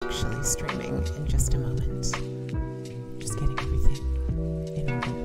actually streaming in just a moment. Just getting everything in order.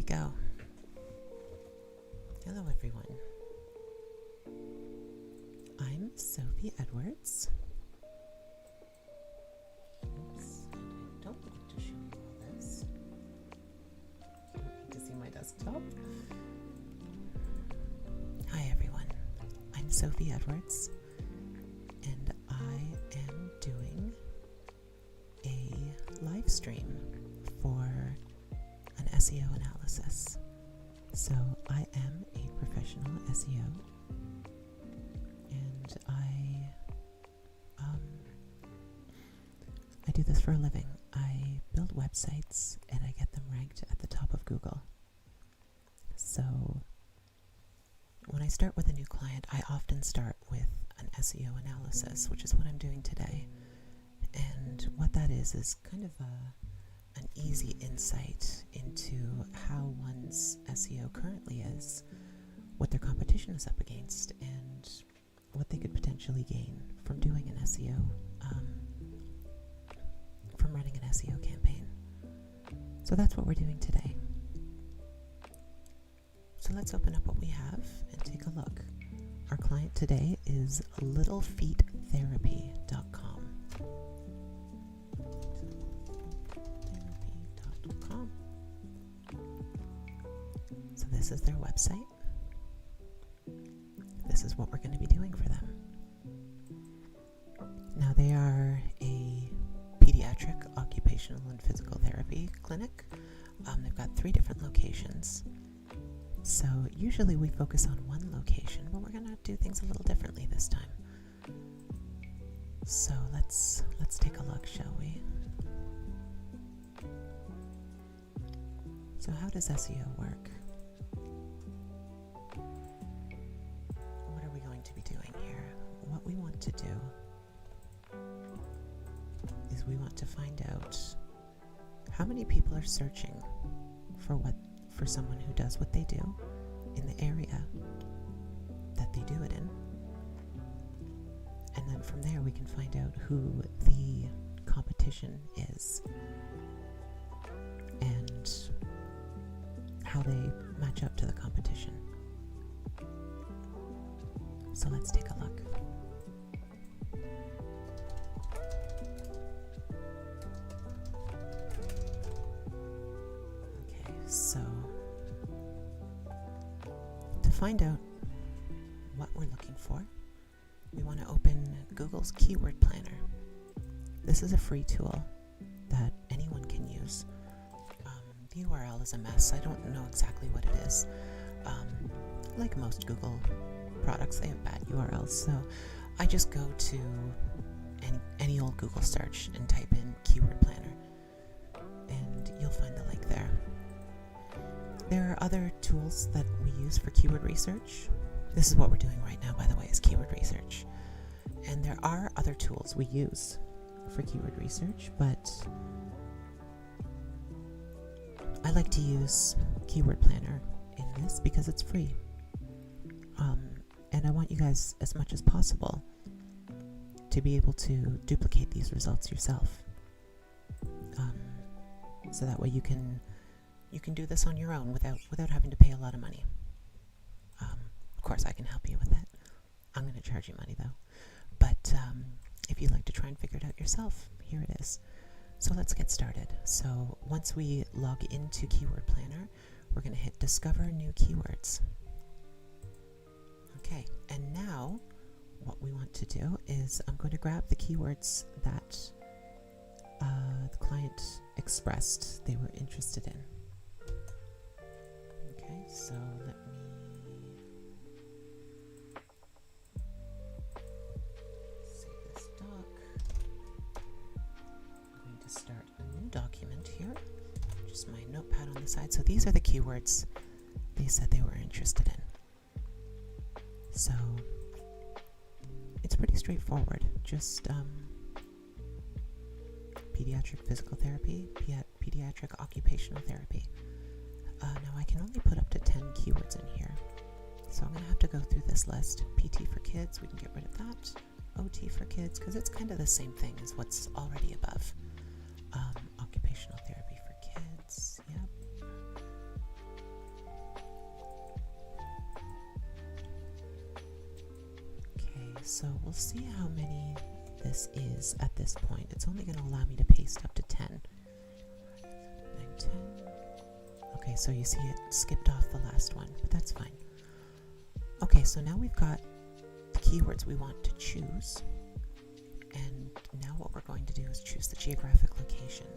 we go. Hello, everyone. I'm Sophie Edwards. Oops, and I don't want to show you all this. You don't need to see my desktop. Hi, everyone. I'm Sophie Edwards, and I am doing a live stream for an SEO analysis. So I am a professional SEO, and I do this for a living. I build websites and I get them ranked at the top of Google. So when I start with a new client, I often start with an SEO analysis, which is what I'm doing today. And what that is kind of an easy insight into how one's SEO currently is, what their competition is up against, and what they could potentially gain from doing an SEO, from running an SEO campaign. So that's what we're doing today. So let's open up what we have and take a look. Our client today is littlefeettherapy.com. So this is their website. This is what we're going to be doing for them. Now, they are a pediatric occupational and physical therapy clinic. They've got 3 different locations. So usually we focus on one location, but we're going to do things a little differently this time. So let's take a look, shall we? So how does SEO work? What are we going to be doing here? What we want to do is we want to find out how many people are searching for someone who does what they do in the area that they do it in. And then from there we can find out who the competition is and how they match up to the competition. So let's take a look. Okay, so to find out what we're looking for, we want to open Google's Keyword Planner. This is a free tool that anyone can use. The URL is a mess. I don't know exactly what it is. Like most Google products, they have bad URLs, so I just go to any old Google search and type in Keyword Planner, and you'll find the link there. There are other tools that we use for keyword research. This is what we're doing right now, by the way, is keyword research. And there are other tools we use for keyword research, but I like to use Keyword Planner in this because it's free. And I want you guys, as much as possible, to be able to duplicate these results yourself. So that way you can do this on your own without having to pay a lot of money. Of course, I can help you with that. I'm going to charge you money, though. But if you'd like to try and figure it out yourself, here it is. So let's get started. So once we log into Keyword Planner, we're going to hit Discover New Keywords. Okay, and now what we want to do is I'm going to grab the keywords that the client expressed they were interested in. Okay, so let me save this doc. I'm going to start a new document here, just my notepad on the side. So these are the keywords they said they were interested in. So it's pretty straightforward. Just pediatric physical therapy, pediatric occupational therapy. Now I can only put up to 10 keywords in here. So I'm going to have to go through this list. PT for kids, we can get rid of that. OT for kids, because it's kind of the same thing as what's already above. Occupational therapy for kids, yep. so we'll see how many this is at this point. It's only going to allow me to paste up to 10. 9, 10. Okay, so you see it skipped off the last one, but that's fine. Okay, so now we've got the keywords we want to choose. And now what we're going to do is choose the geographic location.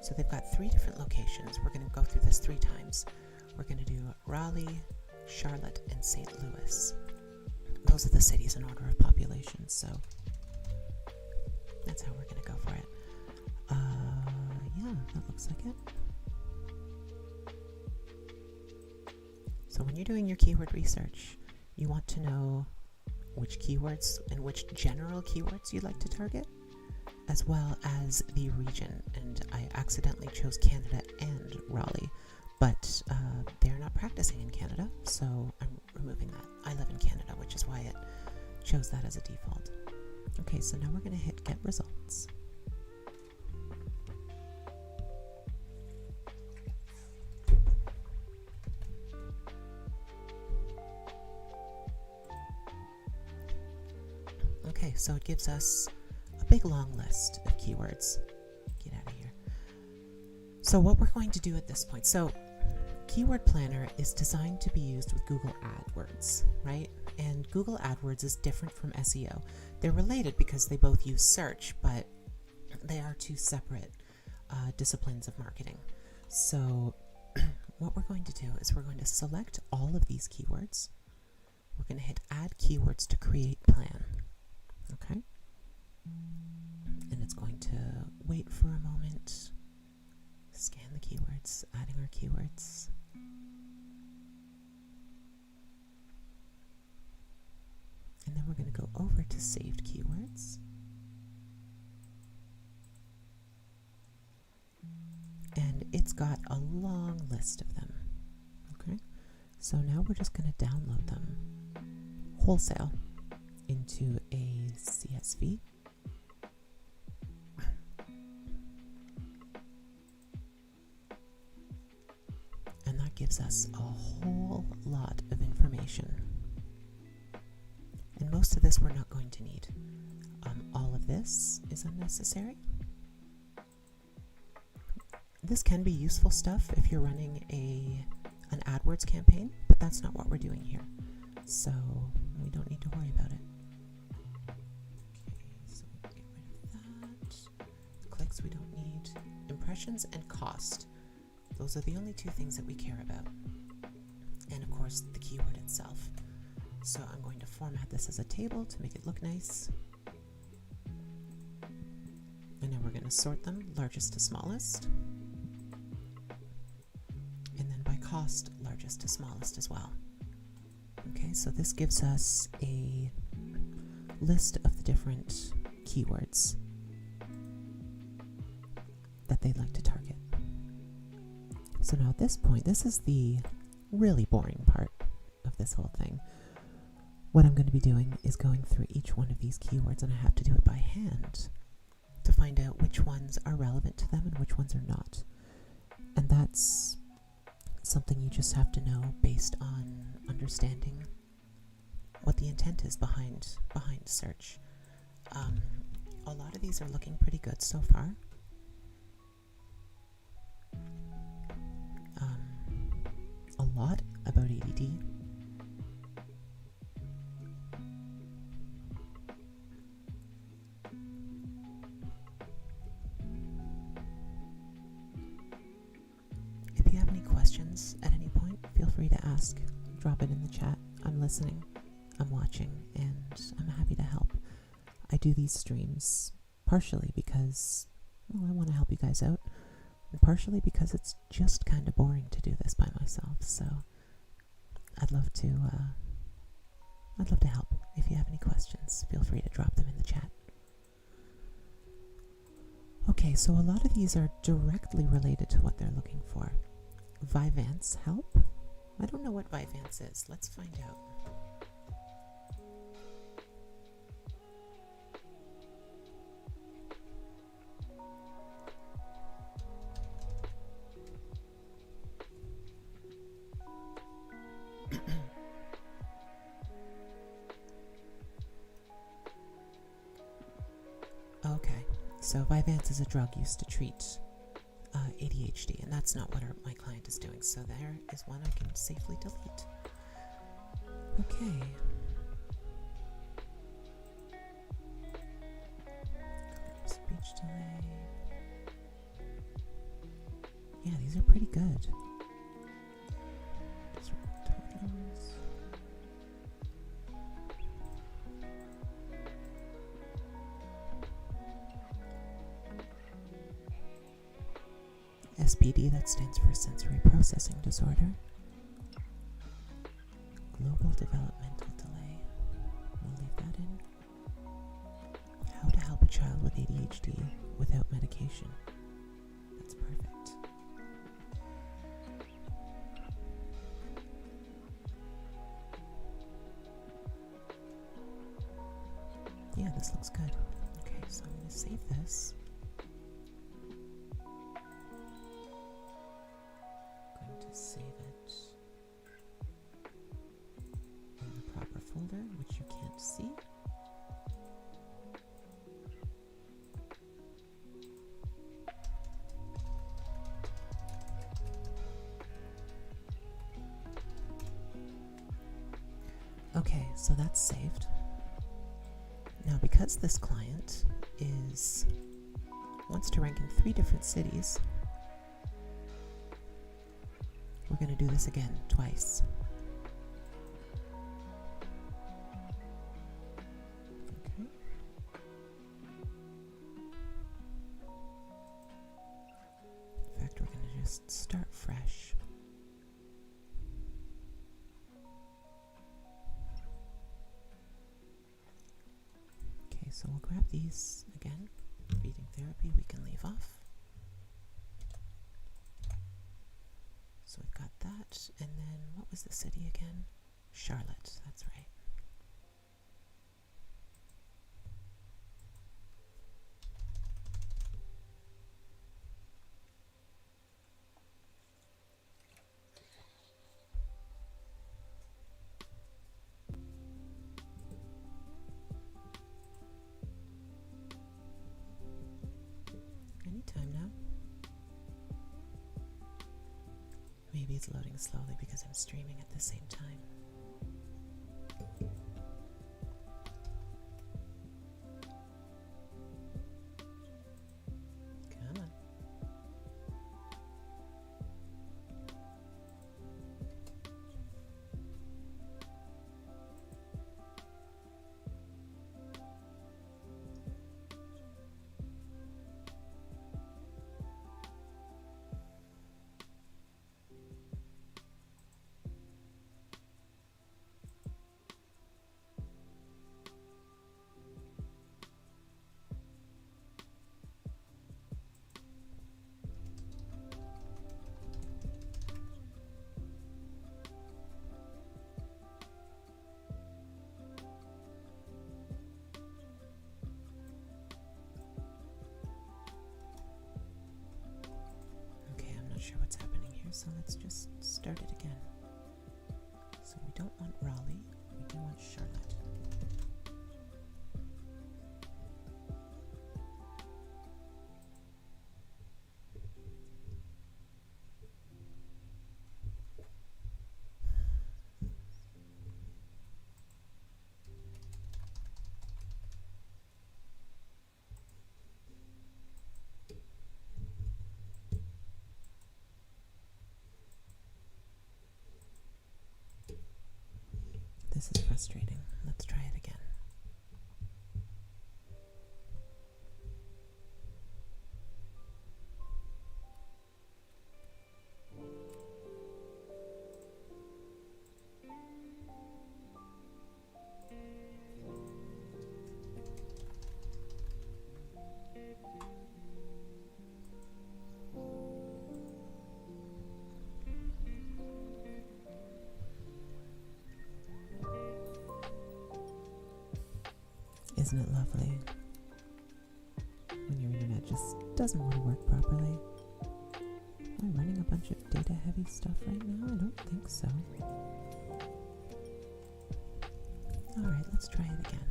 So they've got 3 different locations. We're going to go through this 3 times. We're going to do Raleigh, Charlotte, and St. Louis. Those are the cities in order of population, so that's how we're going to go for it. Yeah, that looks like it. So when you're doing your keyword research, you want to know which keywords and which general keywords you'd like to target, as well as the region. And I accidentally chose Canada and Raleigh, but they're not practicing in Canada, so I'm removing that. I live in Canada, which is why it chose that as a default. Okay, so now we're going to hit Get Results. Okay, so it gives us a big long list of keywords. Get out of here. So what we're going to do at this point, so Keyword Planner is designed to be used with Google AdWords, right? And Google AdWords is different from SEO. They're related because they both use search, but they are 2 separate disciplines of marketing. So what we're going to do is we're going to select all of these keywords. We're going to hit Add Keywords to Create Plan. Okay? And it's going to wait for a moment, scan the keywords, adding our keywords. And then we're going to go over to Saved Keywords. And it's got a long list of them. Okay? So now we're just going to download them wholesale into a CSV. And that gives us a whole lot of information. And most of this we're not going to need. All of this is unnecessary. This can be useful stuff if you're running an AdWords campaign, but that's not what we're doing here. So we don't need to worry about it. Okay, so we can get rid of that. Clicks we don't need. Impressions and cost. Those are the only 2 things that we care about. And of course, the keyword itself. So I'm going to format this as a table to make it look nice. And now we're going to sort them largest to smallest. And then by cost, largest to smallest as well. Okay, so this gives us a list of the different keywords that they'd like to target. So now at this point, this is the really boring part of this whole thing. What I'm going to be doing is going through each one of these keywords, and I have to do it by hand to find out which ones are relevant to them and which ones are not. And that's something you just have to know based on understanding what the intent is behind search. A lot of these are looking pretty good so far. A lot about ADD. If you have any questions at any point, feel free to ask. Drop it in the chat. I'm listening, I'm watching, and I'm happy to help. I do these streams partially because, well, I want to help you guys out, and partially because it's just kind of boring to do this by myself. So I'd love to help. If you have any questions, feel free to drop them in the chat. Okay, so a lot of these are directly related to what they're looking for. Vyvanse help? I don't know what Vyvanse is. Let's find out. So Vyvanse is a drug used to treat ADHD, and that's not what my client is doing. So there is one I can safely delete. Okay. Speech delay. Yeah, these are pretty good. SPD, that stands for sensory processing disorder. Global developmental delay. We'll leave that in. How to help a child with ADHD without medication. That's perfect. Yeah, this looks good. Okay, so I'm going to save this. Save it in the proper folder, which you can't see. Okay, so that's saved. Now, because this client wants to rank in 3 different cities, we're going to do this again twice. Okay. In fact, we're going to just start fresh. Okay, so we'll grab these again. Reading therapy we can leave off. So we've got that, and then what was the city again? Charlotte, that's right. Anytime now. Maybe it's loading slowly because I'm streaming at the same time. Come on. Sure what's happening here, so let's just start it again. So we don't want Raleigh, we do want Charlotte. This is frustrating. Let's try it again. Isn't it lovely when your internet just doesn't want to work properly? Am I running a bunch of data heavy stuff right now? I don't think so. Alright, let's try it again.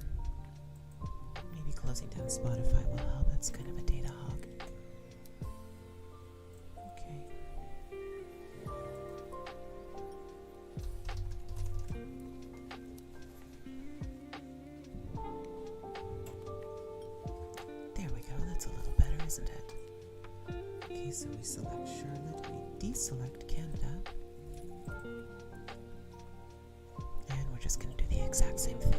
Maybe closing down Spotify will help. It's kind of a data hog. Okay. There we go. That's a little better, isn't it? Okay, so we select Charlotte, we deselect Canada. And we're just going to do the exact same thing.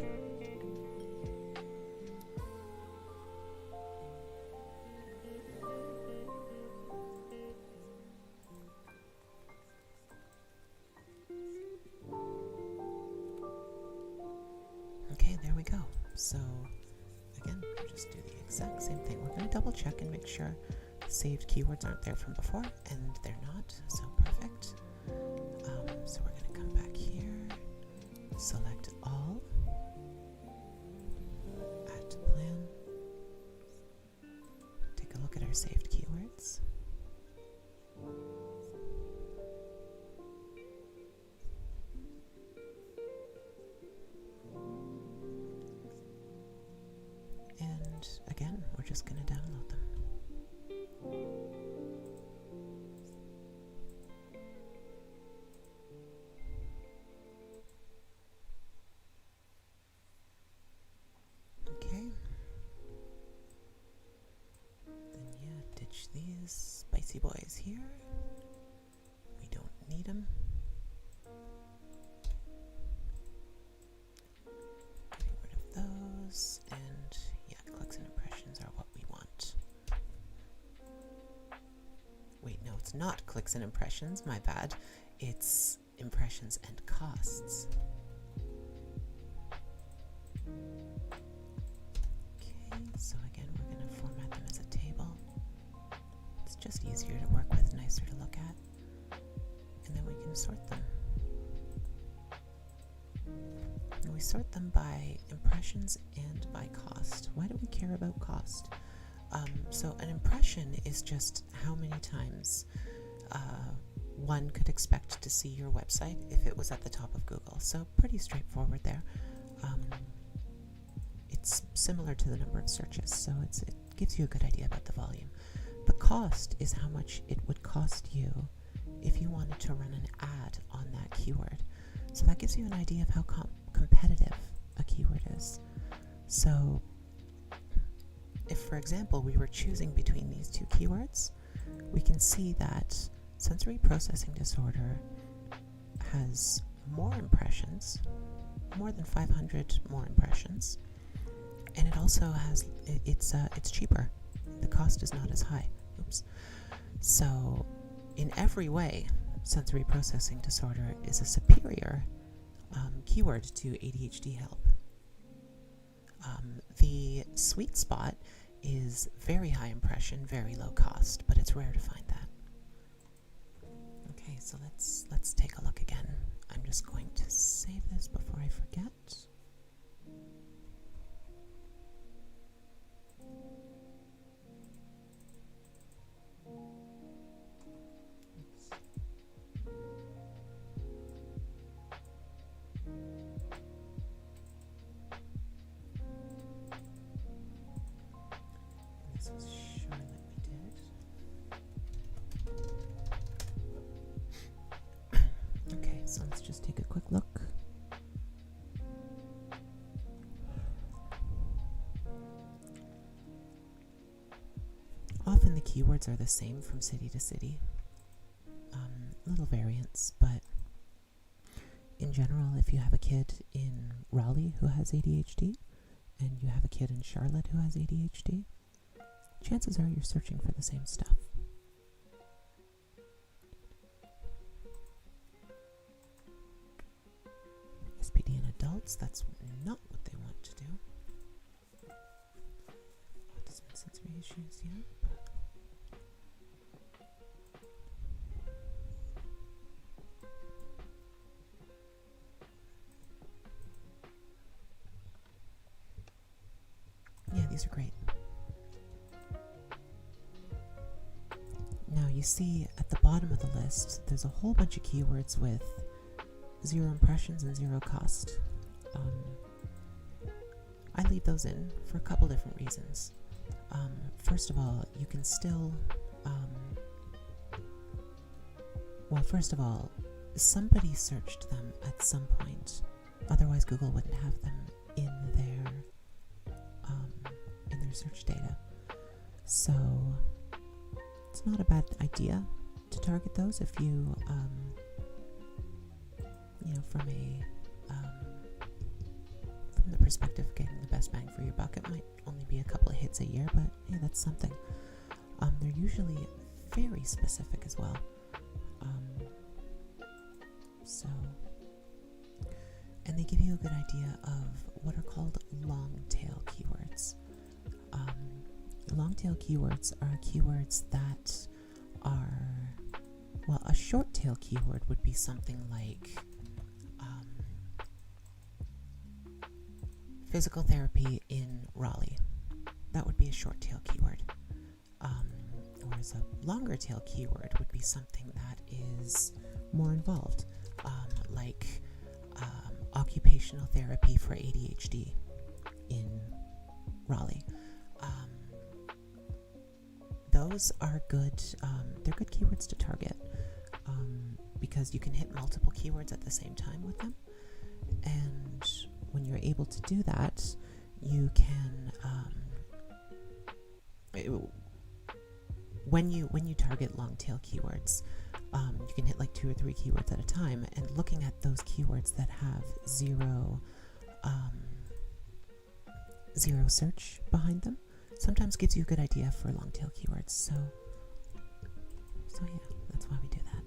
Okay, there we go. So, again, we'll just do the exact same thing. We're going to double check and make sure saved keywords aren't there from before, and they're not, so perfect. So we're going to come back here, select all, add to plan, take a look at our saved keywords. And again, we're just going to download them. Okay. Then ditch these spicy boys here. We don't need them. Getting rid of those, and clicks and impressions are what we want. Wait, no, it's not clicks and impressions, my bad. It's impressions and costs. Okay, so again, we're going to format them as a table. It's just easier to work with, nicer to look at. And then we can sort them. And we sort them by impressions and by cost. Why do we care about cost? So an impression is just how many times one could expect to see your website if it was at the top of Google. So pretty straightforward there. It's similar to the number of searches, so it gives you a good idea about the volume. The cost is how much it would cost you if you wanted to run an ad on that keyword. So that gives you an idea of how competitive a keyword is. So if, for example, we were choosing between these two keywords, we can see that sensory processing disorder has more impressions, more than 500 more impressions, and it also has, it's cheaper. The cost is not as high. Oops. So in every way, sensory processing disorder is a superior keyword to ADHD help. The sweet spot is very high impression, very low cost, but it's rare to find that. Okay, so let's take a look again. I'm just going to save this before I forget. This was Charlotte we did. Okay, so let's just take a quick look. Often the keywords are the same from city to city. Little variants, but in general, if you have a kid in Raleigh who has ADHD, and you have a kid in Charlotte who has ADHD, chances are you're searching for the same stuff. SPD in adults, that's not what they want to do. Autism and sensory issues, yeah. Yeah, these are great. Now you see at the bottom of the list, there's a whole bunch of keywords with 0 impressions and 0 cost. I leave those in for a couple different reasons. First of all, you can still, first of all, somebody searched them at some point. Otherwise, Google wouldn't have them in their search data. So it's not a bad idea to target those if you, from the perspective of getting the best bang for your buck. It might only be a couple of hits a year, but hey, that's something. They're usually very specific as well. And they give you a good idea of what are called long tail keywords. Long tail keywords are keywords that are, a short tail keyword would be something like physical therapy in Raleigh. That would be a short tail keyword. Whereas a longer tail keyword would be something that is more involved, like occupational therapy for ADHD in Raleigh. Those are good, they're good keywords to target, because you can hit multiple keywords at the same time with them. And when you're able to do that, you can, when you target long tail keywords, you can hit like 2 or 3 keywords at a time, and looking at those keywords that have zero search behind them sometimes gives you a good idea for long tail keywords. So yeah, that's why we do that.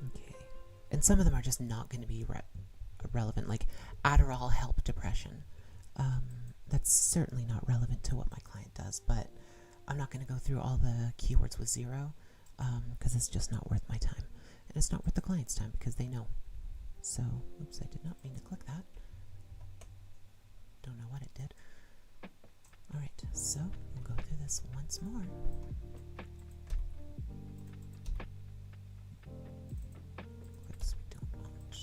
Okay, and some of them are just not going to be relevant, like Adderall help depression. That's certainly not relevant to what my client does, but I'm not going to go through all the keywords with zero, because it's just not worth my time, and it's not worth the client's time because they know. So, oops, I did not mean to click that. Don't know what it did. Alright, so we'll go through this once more. Oops, we don't want.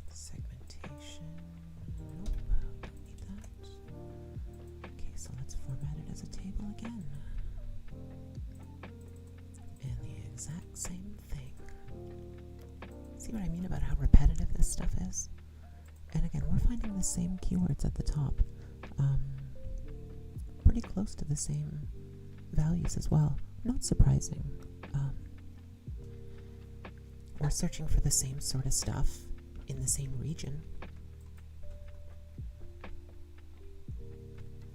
Segmentation. Nope, don't need that. Okay, so let's format it as a table again. And the exact same thing. See what I mean about how repetitive this stuff is? And again, we're finding the same keywords at the top. Pretty close to the same values as well. Not surprising. We're searching for the same sort of stuff in the same region.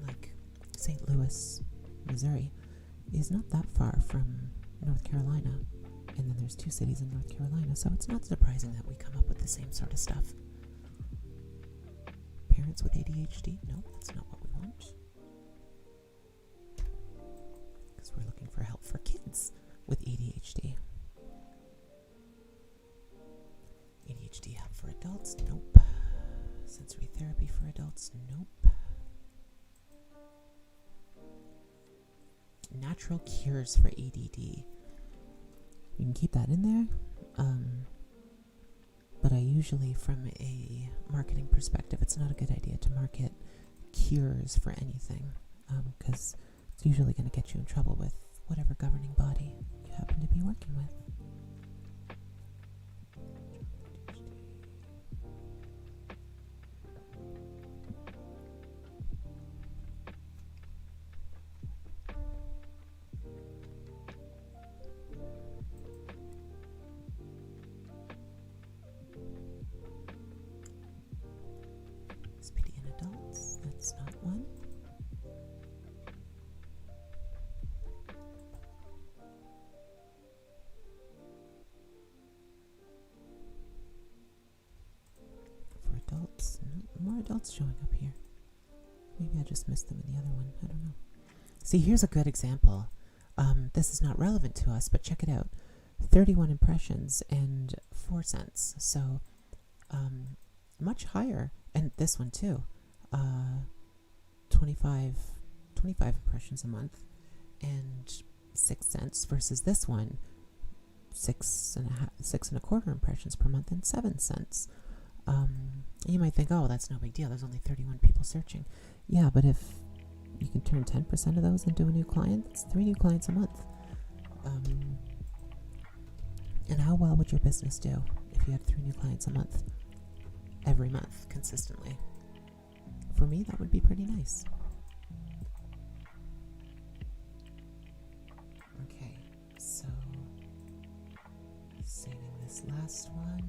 Like St. Louis, Missouri is not that far from North Carolina. And then there's 2 cities in North Carolina, so it's not surprising that we come up with the same sort of stuff. Parents with ADHD? No, that's not what we want. Because we're looking for help for kids with ADHD. ADHD help for adults? Nope. Sensory therapy for adults? Nope. Natural cures for ADD. You can keep that in there, but I usually, from a marketing perspective, it's not a good idea to market cures for anything, because it's usually going to get you in trouble with whatever governing body you happen to be working with. Adults, that's not one. For adults, no, more adults showing up here. Maybe I just missed them in the other one, I don't know. See, here's a good example. This is not relevant to us, but check it out. 31 impressions and 4 cents. So, much higher. And this one too. 25 impressions a month and 6 cents versus this one, 6.25 impressions per month and 7 cents. You might think, oh, that's no big deal. There's only 31 people searching. Yeah, but if you can turn 10% of those into a new client, that's 3 new clients a month. And how well would your business do if you had 3 new clients a month, every month, consistently? For me, that would be pretty nice. Okay, so saving this last one.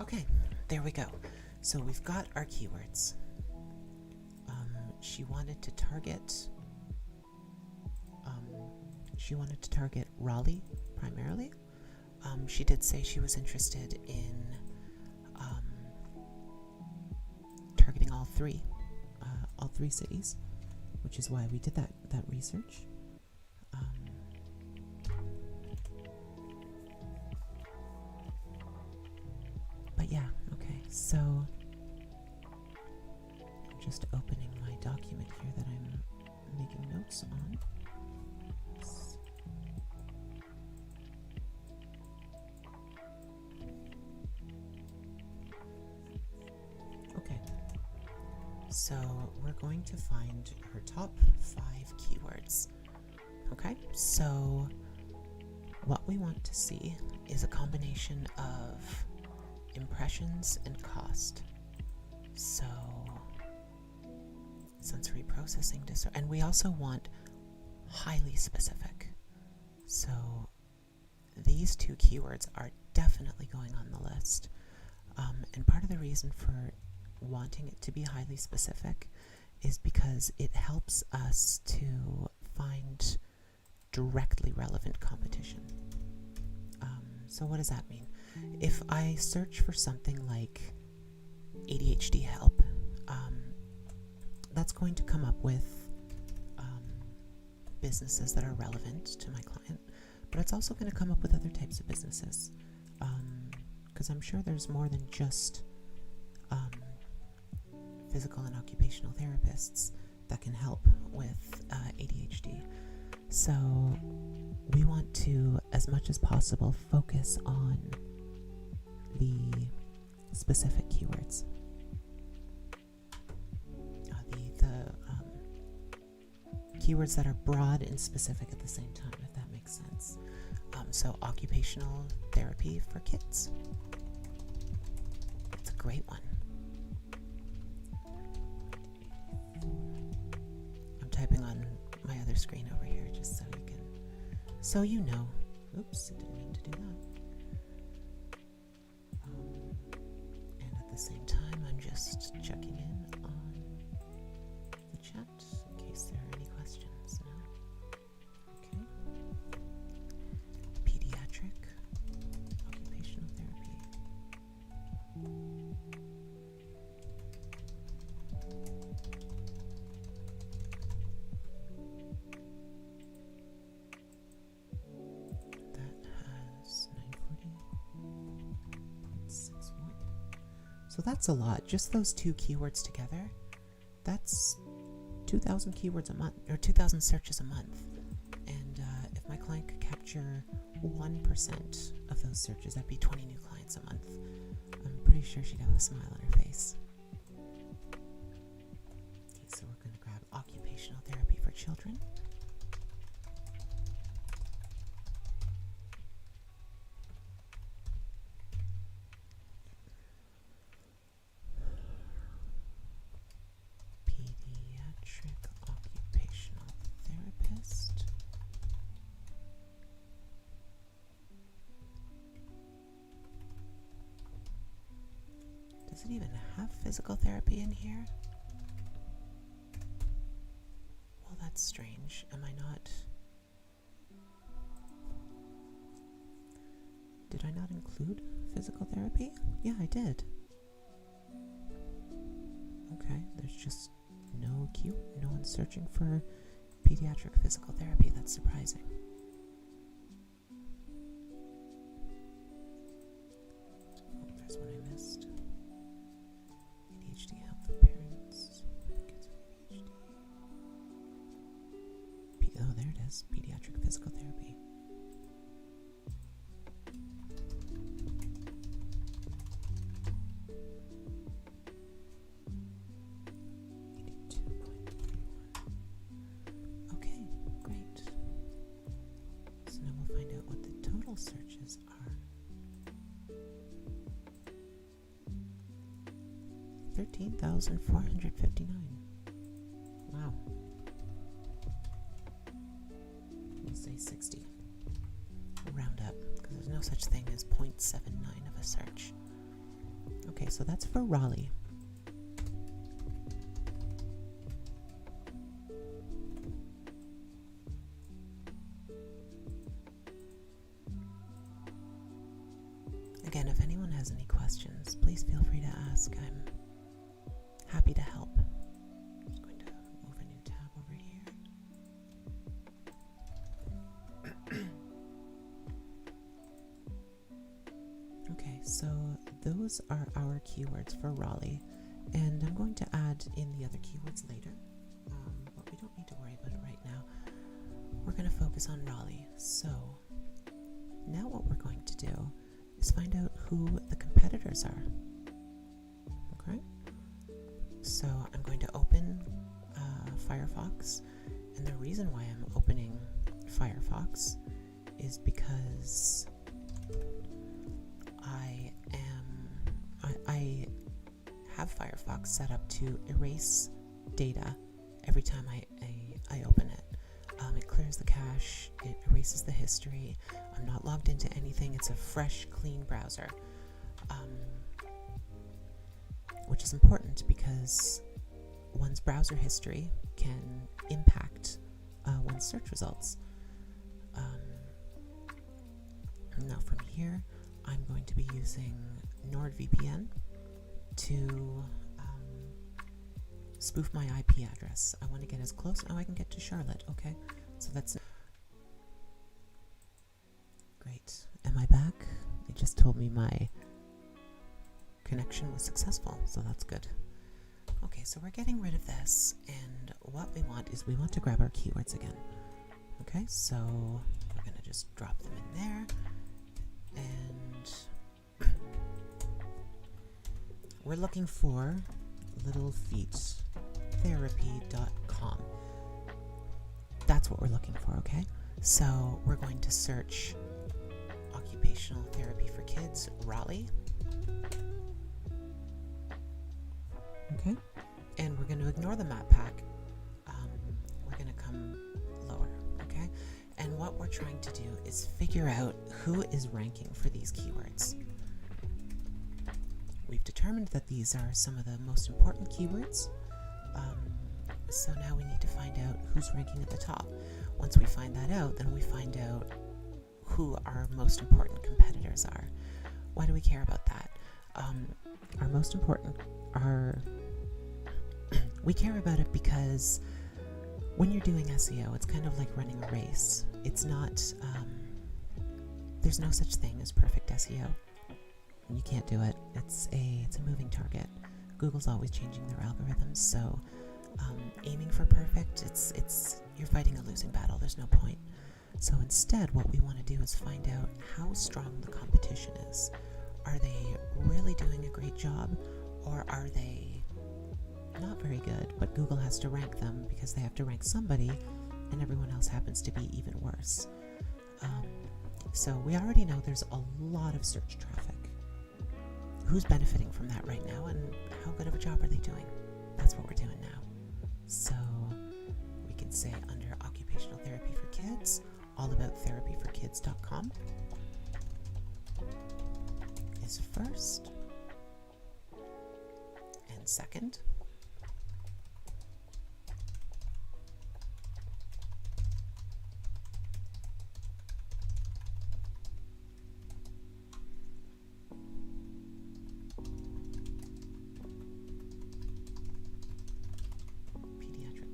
Okay, there we go. So we've got our keywords. She wanted to target Raleigh primarily. She did say she was interested in targeting all three cities, which is why we did that research. But yeah, okay, so I'm just opening my document here that I'm making notes on. Okay, so we're going to find her top 5 keywords. Okay, so what we want to see is a combination of impressions and cost. So sensory processing disorder, and we also want highly specific. So these 2 keywords are definitely going on the list. And part of the reason for wanting it to be highly specific is because it helps us to find directly relevant competition. So what does that mean? If I search for something like ADHD help, that's going to come up with businesses that are relevant to my client, but it's also going to come up with other types of businesses, because I'm sure there's more than just physical and occupational therapists that can help with ADHD. So we want to, as much as possible, focus on the specific keywords. Keywords that are broad and specific at the same time, if that makes sense. So occupational therapy for kids. It's a great one. I'm typing on my other screen over here just so you know. Oops, I didn't mean to do that. And at the same time, I'm just checking in on the chat in case there are any questions now. Okay. Pediatric occupational therapy. That has 940.61. So that's a lot. Just those 2 keywords together, that's 2,000 keywords a month, or 2,000 searches a month. And if my client could capture 1% of those searches, that'd be 20 new clients a month. I'm pretty sure she'd have a smile on her face. Okay, so we're going to grab occupational therapy for children. Pediatric occupational therapist. Does it even have physical therapy in here? Well, that's strange. Am I not? Did I not include physical therapy? Yeah, I did. Okay, there's just no one searching for pediatric physical therapy. That's surprising. Analysis, Pediatric Physical Therapy. Okay, great. So now we'll find out what the total searches are. 13,459. Wow. We'll say 60. We'll round up because there's no such thing as 0.79 of a search. Okay, so that's for Raleigh. Again, if anyone has any questions, please feel free to ask. I'm happy to help. I'm just going to move a new tab over here. Okay, so those are our keywords for Raleigh, and I'm going to add in the other keywords later, but we don't need to worry about it right now. We're going to focus on Raleigh. So now what we're going to do is find out who the competitors are. Okay? So I'm going to open Firefox, and the reason why I'm opening Firefox is because I have Firefox set up to erase data every time I open it. It clears the cache, it erases the history. I'm not logged into anything. It's a fresh, clean browser, which is important because one's browser history can impact one's search results. Now from here, I'm going to be using NordVPN to spoof my IP address. I want to get as close as I can get to Charlotte, okay? So that's great. Am I back? It just told me my connection was successful, so that's good. Okay, so we're getting rid of this, and what we want is we want to grab our keywords again. Okay, so we're going to just drop them in there, and we're looking for littlefeettherapy.com. That's what we're looking for, okay? So we're going to search occupational therapy for kids, Raleigh. Okay, and we're going to ignore the map pack. We're going to come lower, okay? And what we're trying to do is figure out who is ranking for these keywords. We've determined that these are some of the most important keywords. So now we need to find out who's ranking at the top. Once we find that out, then we find out who our most important competitors are. Why do we care about that? Our most important are... we care about it because when you're doing SEO, it's kind of like running a race. It's not... there's no such thing as perfect SEO. You can't do it. It's a moving target. Google's always changing their algorithms, so aiming for perfect, you're fighting a losing battle. There's no point. So instead, what we want to do is find out how strong the competition is. Are they really doing a great job, or are they not very good, but Google has to rank them because they have to rank somebody, and everyone else happens to be even worse. So we already know there's a lot of search traffic. Who's benefiting from that right now, and how good of a job are they doing? That's what we're doing now. So we can say under occupational therapy for kids, allaboutTherapyforkids.com is first, and second.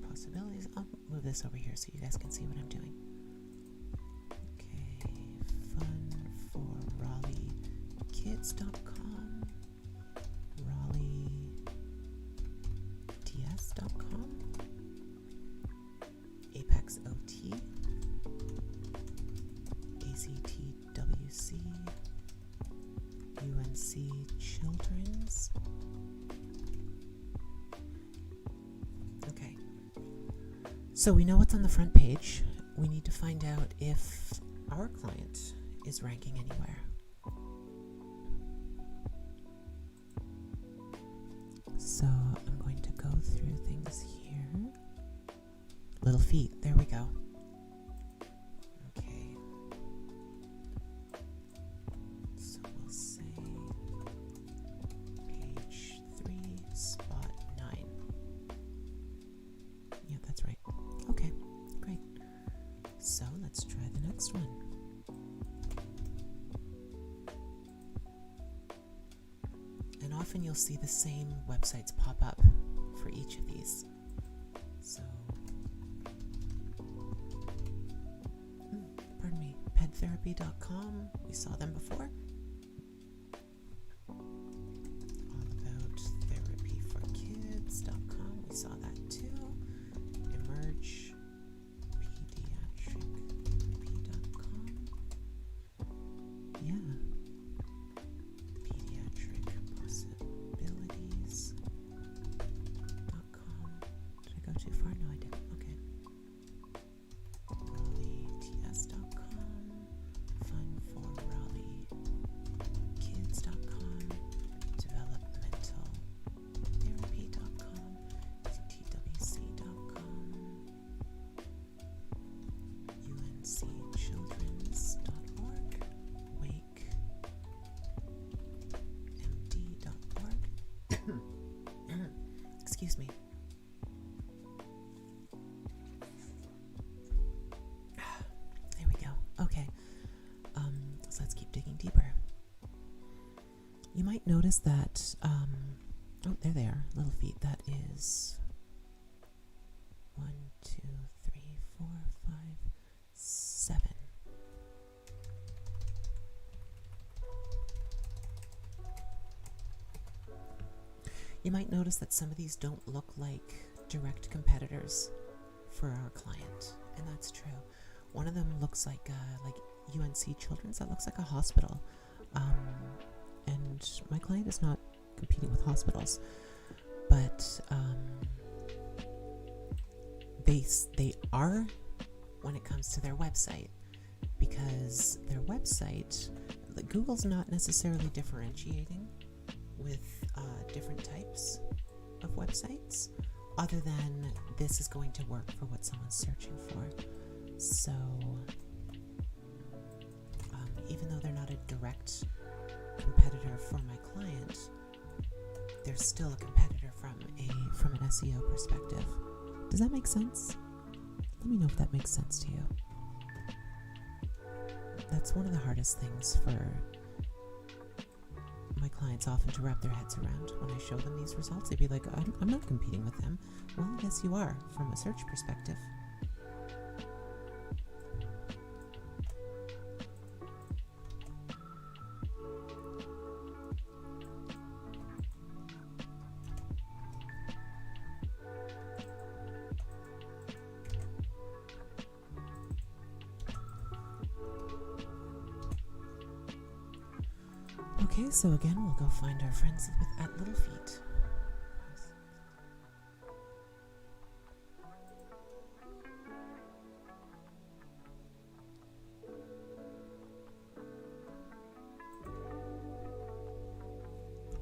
Possibilities. I'll move this over here so you guys can see what I'm doing. Okay, funforRaleighKids.com, RaleighTS.com, ApexOT, So we know what's on the front page. We need to find out if our client is ranking anywhere. So I'm going to go through things here. Little feet, there we go. Okay. So we'll say page 3, spot 9. Yeah, that's right. Okay, great. So let's try the next one. And often you'll see the same websites pop up for each of these. So, pardon me, pedtherapy.com, we saw them before. AllaboutTherapyForKids.com, we saw that too. EmergePediatricTherapy.com. Yeah. PediatricPossibilities.com. Did I go too far? No, I didn't. Okay. RaleighTS.com. FunForRaleighKids.com. DevelopmentalTherapy.com. TWC.com. UNCChildren's.org. WakeMD.org. Excuse me. There we go. Okay. So let's keep digging deeper. You might notice that, oh, there they are, little feet. That is 1, 2, 3, 4, 5, 7. You might notice that some of these don't look like direct competitors for our client, and that's true. One of them looks like UNC Children's. That looks like a hospital, and my client is not competing with hospitals, but they are when it comes to their website, because their website, Google's not necessarily differentiating with different types of websites, other than this is going to work for what someone's searching for. So even though they're not a direct competitor for my client, they're still a competitor from an SEO perspective. Does that make sense? Let me know if that makes sense to you. That's one of the hardest things for my clients often to wrap their heads around. When I show them these results, they'd be like, I'm not competing with them. Well, yes, you are, from a search perspective. Okay, so again, we'll go find our friends at Little Feet.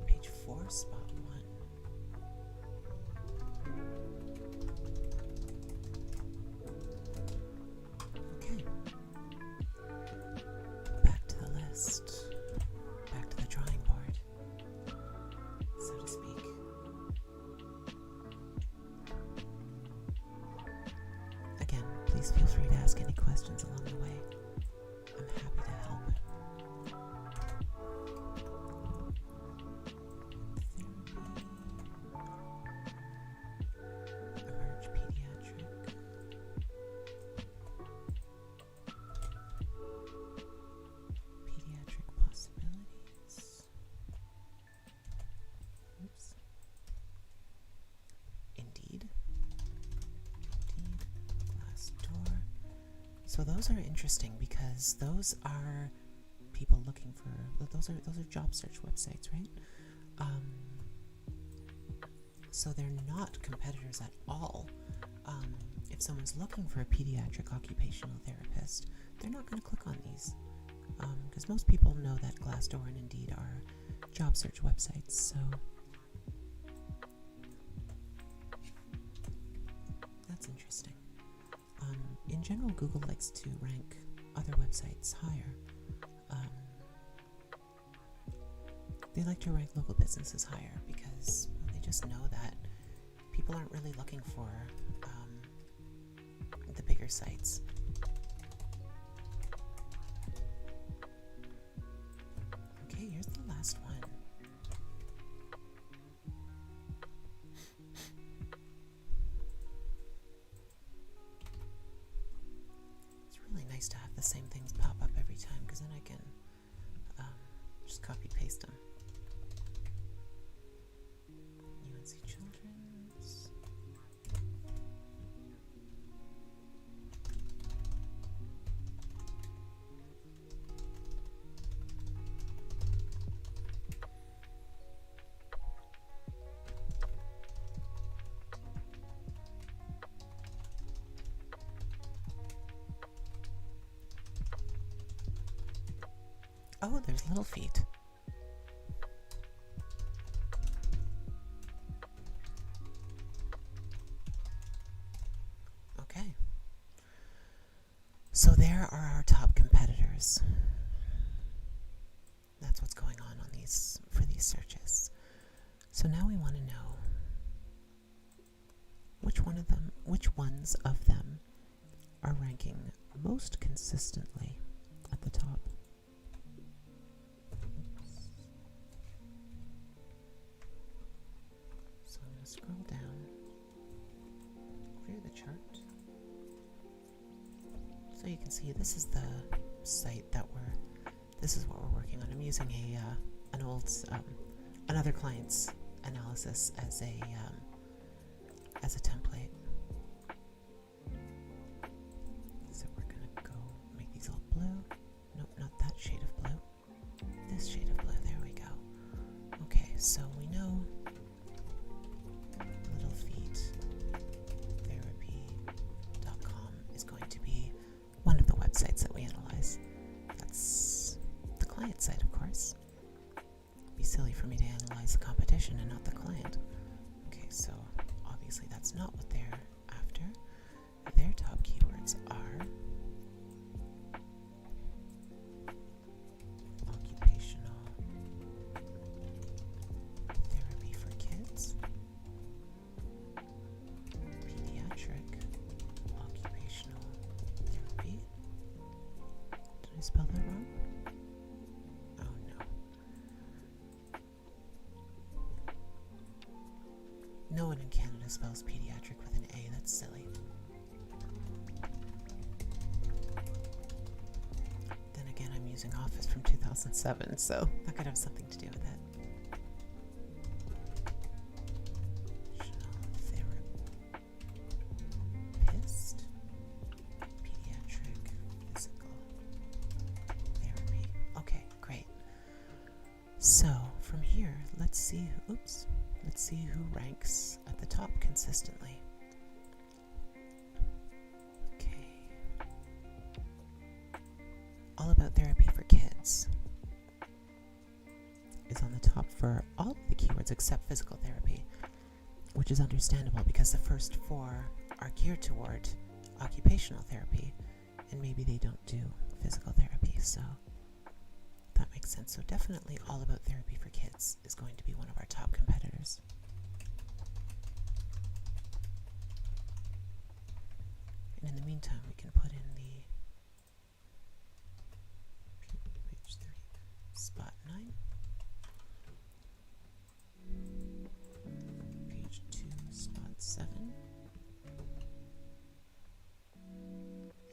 Page 4, spot 1. Okay. Back to the list. Drawing board, so to speak. Again, please feel free to ask any questions along the way. I'm happy to help. Emerge Pediatric. Pediatric Possibilities. Oops. Indeed. Glassdoor. So those are interesting because those are people looking for, those are job search websites, right? So they're not competitors at all. If if someone's looking for a pediatric occupational therapist, they're not going to click on these, because most people know that Glassdoor and Indeed are job search websites. So that's interesting. In general, Google likes to rank other websites higher. They like to rank local businesses higher because they just know that people aren't really looking for the bigger sites. Okay, here's the last one. It's really nice to have the same things pop up every time, because then I can just copy paste them. UNC Children's. Oh, there's Little Feet. Okay. So there are our top competitors. That's what's going on these for these searches. So now we want to know which ones of them are ranking most consistently at the top. So I'm going to scroll down, clear the chart. So you can see this is the site this is what we're working on. I'm using another client's analysis as a template. So we're gonna go make these all blue. Nope, not that shade of blue. This shade of blue, there we go. Okay, so we know Little Feet Therapy.com is going to be one of the websites that we analyze. That's the client side, of course. It'd be silly for me to analyze the competition and not the client. Okay, so obviously that's not what they're after. Their top keywords are occupational therapy for kids, pediatric occupational therapy. Did I spell that wrong? Oh no. No one in Canada spells pediatric with an A. That's silly. Then again, I'm using Office from 2007, so that could have something to do with it. Therapist, pediatric physical therapy. Okay, great. So from here, let's see who ranks at the top consistently. Okay. All About Therapy for Kids is on the top for all of the keywords except physical therapy, which is understandable because the first four are geared toward occupational therapy, and maybe they don't do physical therapy, so that makes sense. So definitely All About Therapy for Kids is going to be one of our top competitors. And in the meantime, we can put in the page 30, spot 9, page 2, spot 7,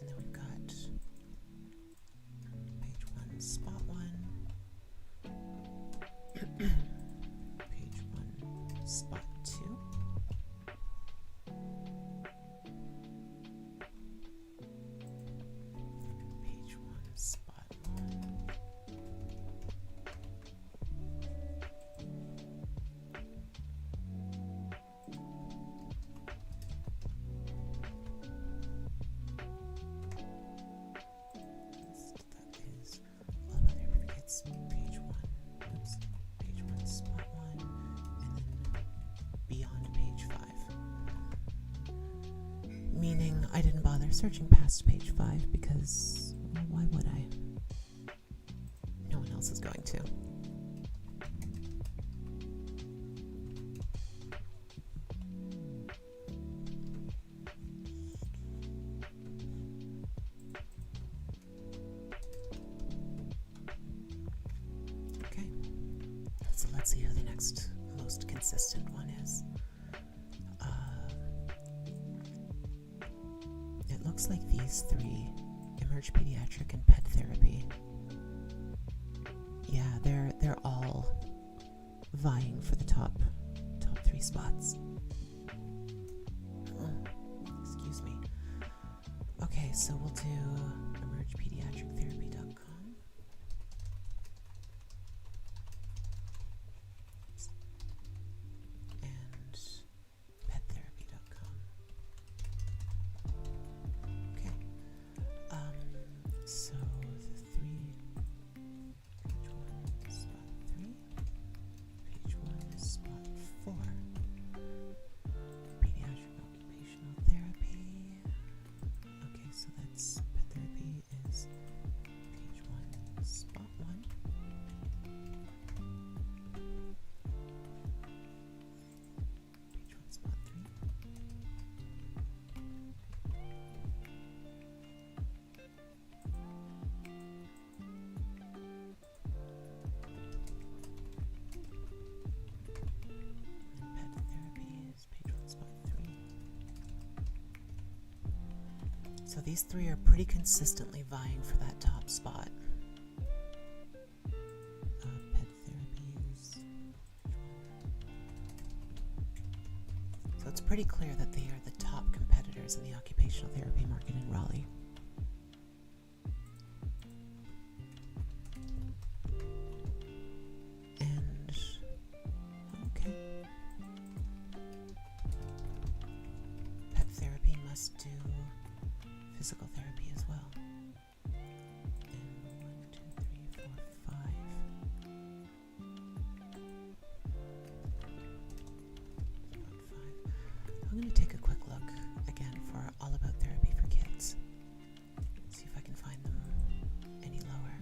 and then we've got page 1, spot 1, page 1, spot 2, page 1, spot 1, I didn't bother searching past page 5 because, well, why would I? No one else is going to. Okay, so let's see who the next most consistent one is. It looks like these 3, Emerge Pediatric and Pet Therapy. Yeah, they're all vying for the top 3 spots. Excuse me. Okay, so we'll do emergepediatrictherapy.com. And pettherapy.com. Okay. So the 3, page 1, spot 3, page 1, spot 4, pediatric occupational therapy. Okay, so that's pet therapy is page 1, spot 1. Page 1, spot 3. And pet therapy is page 1, spot 3. So these 3 are pretty consistently vying for that top spot. Pet therapy is... So it's pretty clear that they are the top competitors in the occupational therapy market in Raleigh. And... okay. Pet therapy must do physical therapy as well. And 1, 2, 3, 4, 5. About 5. I'm going to take a quick look again for All About Therapy for Kids. See if I can find them any lower.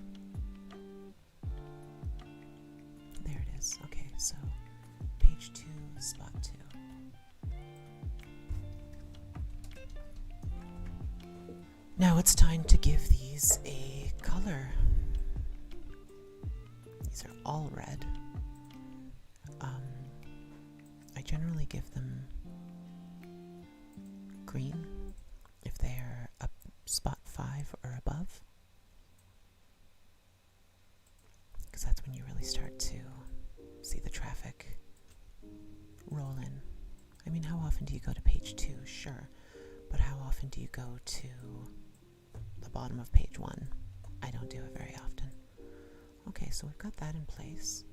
There it is. Okay, so page 2, spot 2. Now it's time to give these a color. These are all red. I generally give them green if they are up spot 5 or above, because that's when you really start to see the traffic roll in. I mean, how often do you go to page 2? Sure, but how often do you go to the bottom of page 1? I don't do it very often. Okay, so we've got that in place.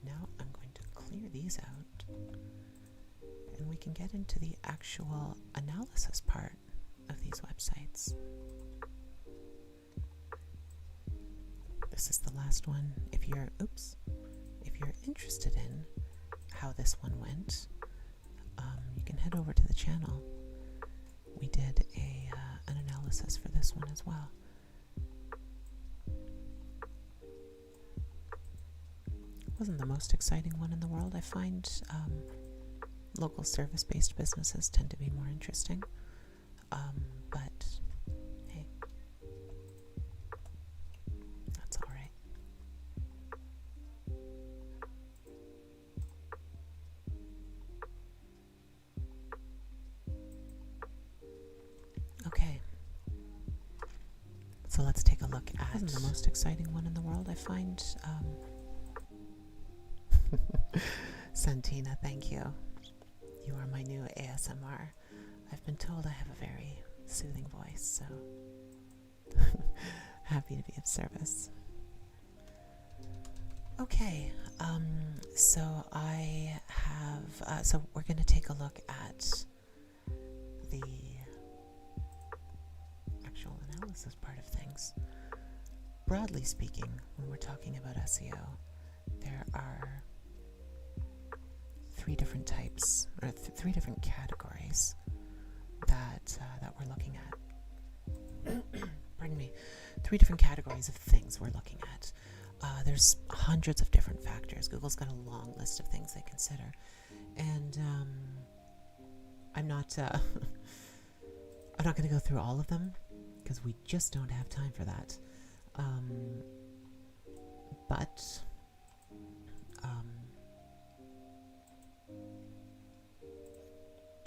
Now I'm going to clear these out, and we can get into the actual analysis part of these websites. This is the last one. If you're interested in how this one went, you can head over to the channel. We did an analysis for this one as well. It wasn't the most exciting one in the world. I find local service-based businesses tend to be more interesting. But hey, that's all right. Okay, so let's take a look at... It wasn't the most exciting one in the world. I find... Santina, thank you. You are my new ASMR. I've been told I have a very soothing voice, so happy to be of service. Okay, so I have, so we're going to take a look at the actual analysis part of things. Broadly speaking, when we're talking about SEO, there are 3 different types, or 3 different categories that we're looking at. Pardon me. 3 different categories of things we're looking at. There's hundreds of different factors. Google's got a long list of things they consider, and I'm not I'm not going to go through all of them because we just don't have time for that. But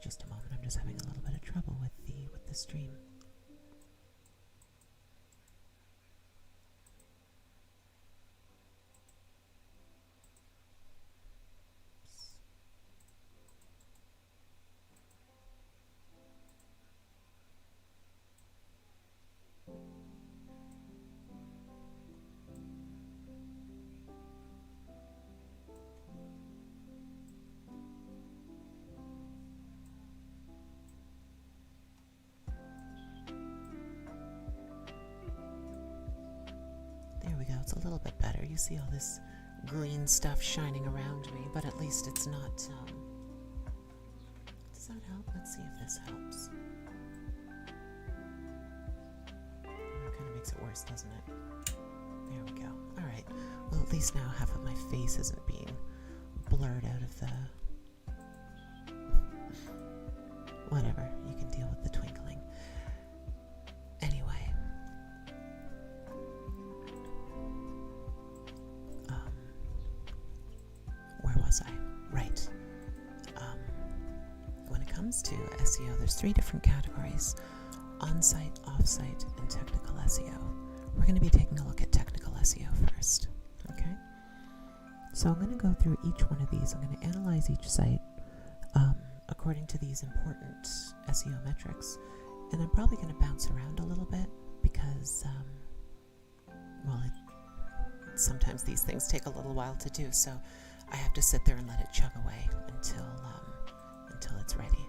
just a moment. I'm just having a little bit of trouble with the stream. There we go. It's a little bit better. You see all this green stuff shining around me, but at least it's not... Does that help? Let's see if this helps. It kind of makes it worse, doesn't it? There we go. Alright. Well, at least now half of my face isn't being blurred out of the... Whatever. You can deal with the twinkling. Anyway. Where was I? Right. When it comes to SEO, there's 3 different categories: on-site, off-site, and technical SEO. We're going to be taking a look at technical SEO first. Okay? So I'm going to go through each one of these. I'm going to analyze each site according to these important SEO metrics. And I'm probably going to bounce around a little bit because, sometimes these things take a little while to do. So I have to sit there and let it chug away until it's ready.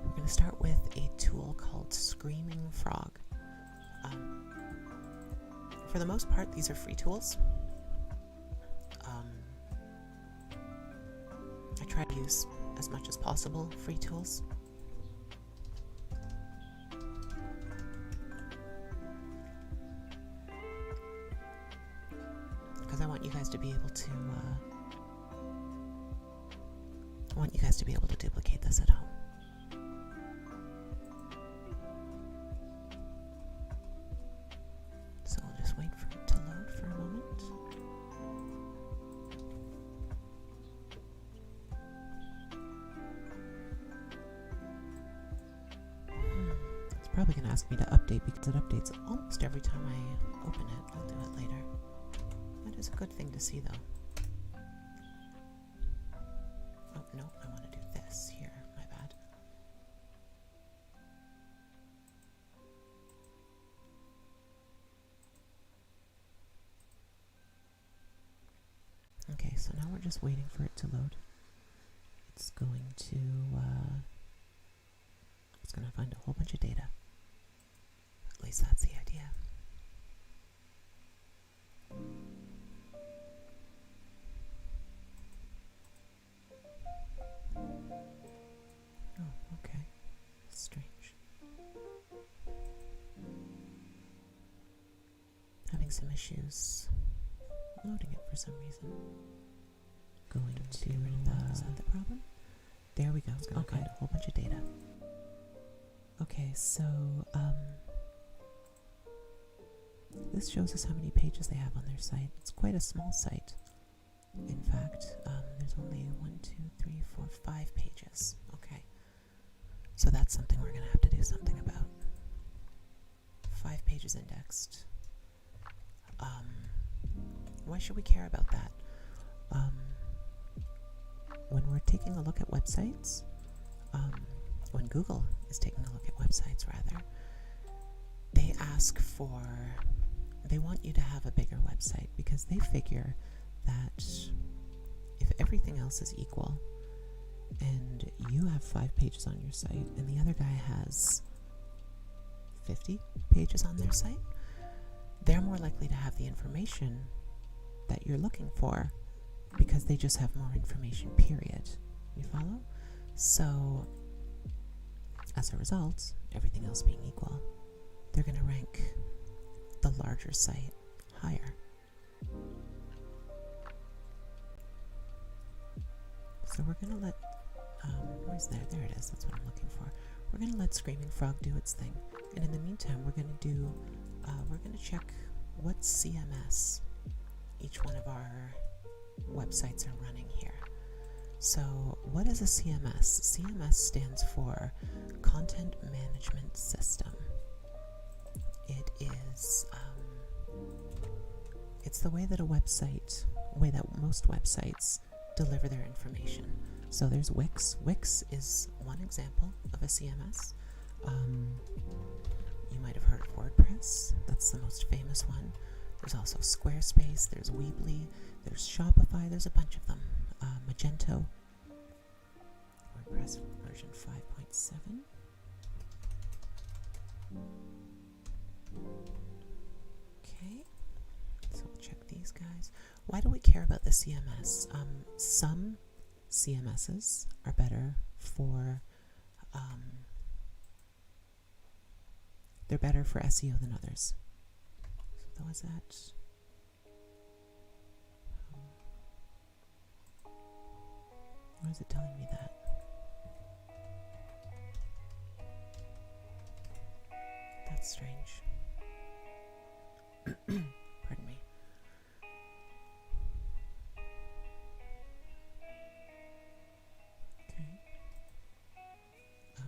We're going to start with a tool called Screaming Frog. For the most part, these are free tools. I try to use as much as possible free tools. Because I want you guys to be able to duplicate this at home. So I'll just wait for it to load for a moment. It's probably going to ask me to update because it updates almost every time I open it. I'll do it later. That is a good thing to see, though. Oh, no, I want to do this here. My bad. Okay, so now we're just waiting for it to load. It's going to find a whole bunch of data. At least that's the idea. Oh, okay. Strange. Having some issues loading it for some reason. Going to is that the problem? There we go. It's going to find a whole bunch of data. Okay, so this shows us how many pages they have on their site. It's quite a small site. In fact, there's only 5 pages. Okay, so that's something we're going to have to do something about. 5 pages indexed. Why should we care about that? When we're taking a look at websites, when Google is taking a look at websites, rather, they want you to have a bigger website because they figure that if everything else is equal and you have 5 pages on your site and the other guy has 50 pages on their site, they're more likely to have the information that you're looking for because they just have more information, period. You follow? So as a result, everything else being equal, they're going to rank the larger site higher. So we're going to let, where's there? There it is. That's what I'm looking for. We're going to let Screaming Frog do its thing. And in the meantime, we're going to check what CMS each one of our websites are running here. So what is a CMS? CMS stands for Content Management System. It is, it's the way that most websites deliver their information. So there's Wix. Wix is one example of a CMS. You might have heard of WordPress. That's the most famous one. There's also Squarespace, there's Weebly, there's Shopify, there's a bunch of them. Magento, WordPress version 5.7. Okay, so we'll check these guys. Why do we care about the CMS? Some CMSs are better for, they're better for SEO than others. So was that? Why is it telling me that? That's strange. Pardon me. Okay.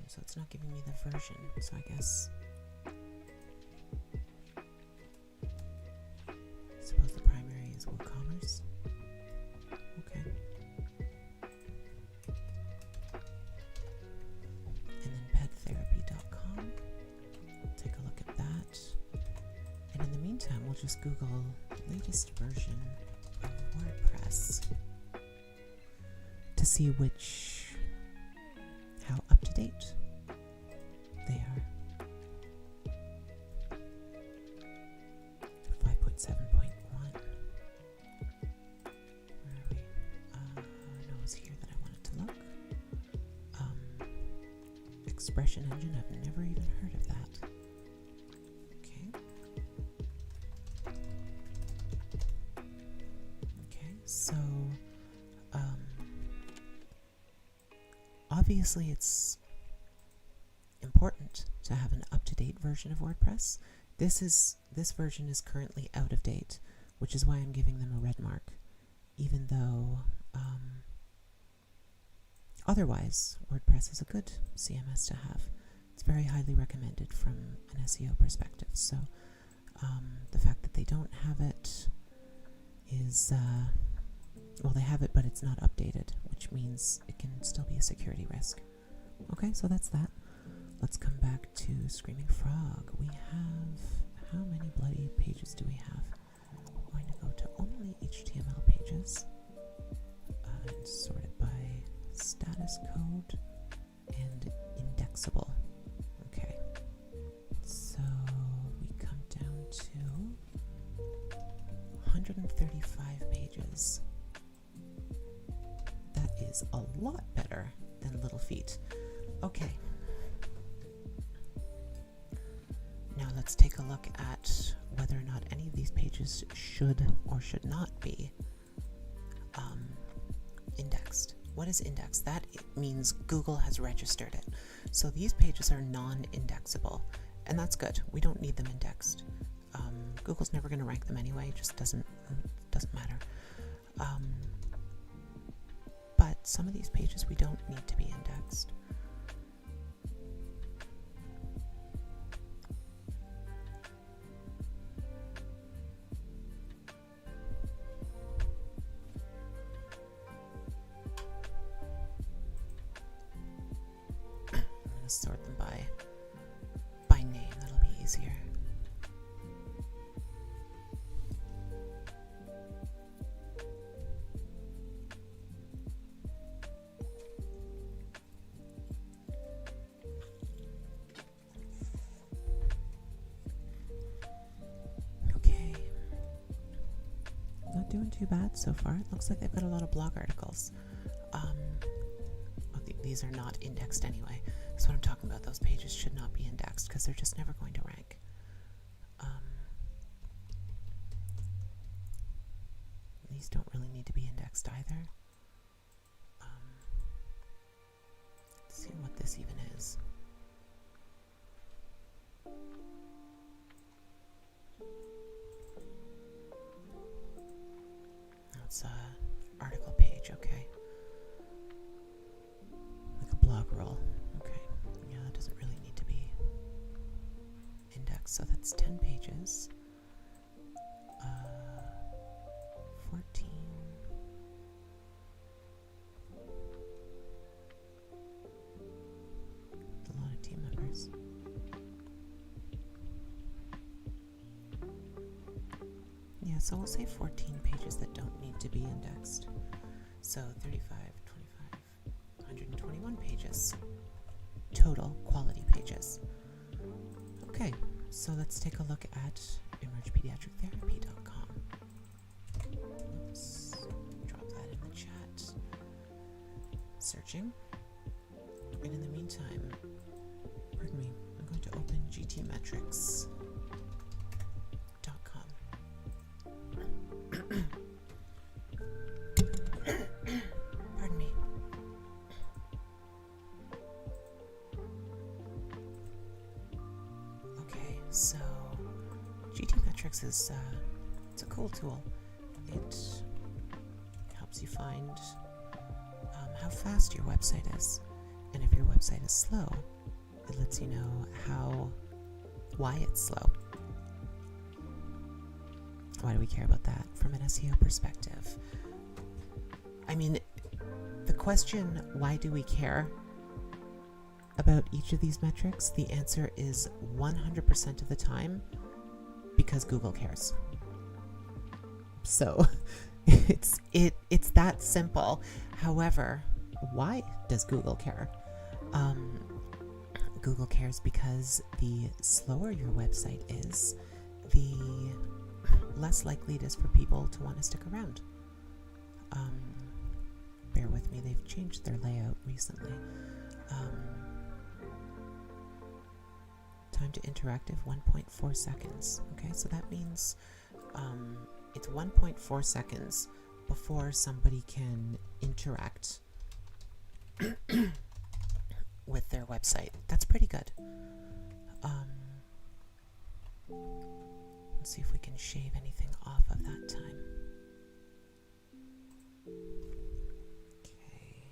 So it's not giving me the version, so I guess suppose the primary is WooCommerce. Okay. And then pettherapy.com. Take a look at that. And in the meantime, we'll just Google latest version of WordPress to see how up to date they are. 5.7.1. Where are we? No, it was here that I wanted to look. Expression Engine, I've never even heard of that. Okay. Okay, so obviously it's important to have an up-to-date version of WordPress. This version is currently out of date, which is why I'm giving them a red mark, even though otherwise WordPress is a good CMS to have. It's very highly recommended from an SEO perspective. So the fact that they don't have it is, well, they have it, but it's not updated, which means it can still be a security risk. Okay, so that's that. Let's come back to Screaming Frog. We have, how many bloody pages do we have? I'm going to go to only HTML pages and sort it by status code and indexable. Okay, so we come down to 135 pages. That is a lot better than Little Feet. Okay. Now let's take a look at whether or not any of these pages should or should not be indexed. What is indexed? That means Google has registered it. So these pages are non-indexable, and that's good. We don't need them indexed. Google's never going to rank them anyway. It just doesn't matter. But some of these pages we don't need to be indexed. Sort them by name. That'll be easier. Okay. Not doing too bad so far. It looks like they've got a lot of blog articles. These are not indexed anyway. So what I'm talking about. Those pages should not be indexed because they're just never going to rank. These don't really need to be indexed either. Let's see what this even is. That's a article page, okay. Like a blog roll, okay. Yeah, that doesn't really need to be indexed. So that's 10 pages. 14. That's a lot of team members. Yeah, so we'll say 14 pages that don't need to be indexed. So 35, 25, 121 pages. Total quality pages. Okay, so let's take a look at emergepediatrictherapy.com. Let's drop that in the chat. Searching. And in the meantime, pardon me, I'm going to open gtmetrics.com. Pardon me. Okay, so GTmetrix is it's a cool tool. It helps you find how fast your website is, and if your website is slow, it lets you know why it's slow. Why do we care about that from an SEO perspective? I mean, the question, why do we care about each of these metrics? The answer is 100% of the time because Google cares. So it's that simple. However, why does Google care? Google cares because the slower your website is, the less likely it is for people to want to stick around. Bear with me, they've changed their layout recently. Time to interactive, 1.4 seconds. Okay, so that means it's 1.4 seconds before somebody can interact with their website. That's pretty good. Let's see if we can shave anything off of that time. Okay.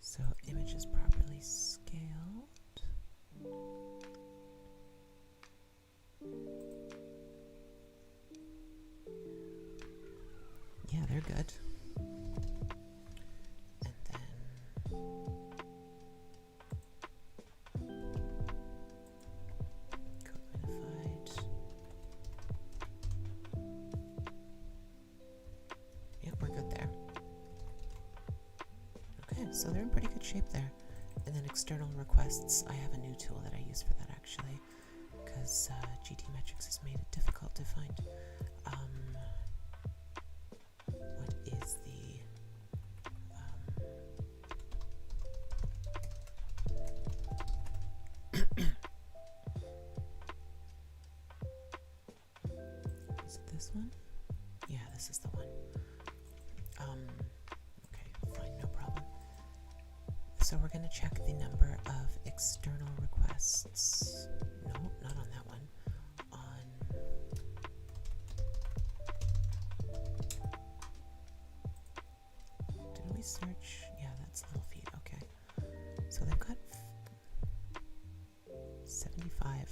So image is properly scaled. Yeah, they're good. And then code minified. Yep, we're good there. Okay, so they're in pretty good shape there. And then external requests, I have a new tool that I use for that actually, because GTmetrix has made it difficult to find. What is the is it this one? Yeah, this is the one. Okay, fine, no problem. So we're going to check the number of external requests. No, not on that one. Did we search? Yeah, that's Little Feet. Okay. So they've got 75.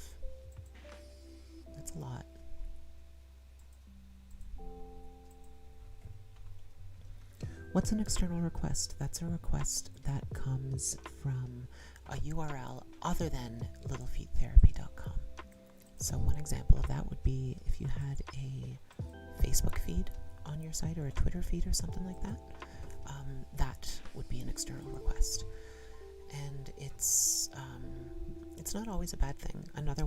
That's a lot. What's an external request? That's a request that comes from a URL other than littlefeettherapy.com. So one example of that would be if you had a Facebook feed on your site or a Twitter feed or something like that. That would be an external request. and it's not always a bad thing. Another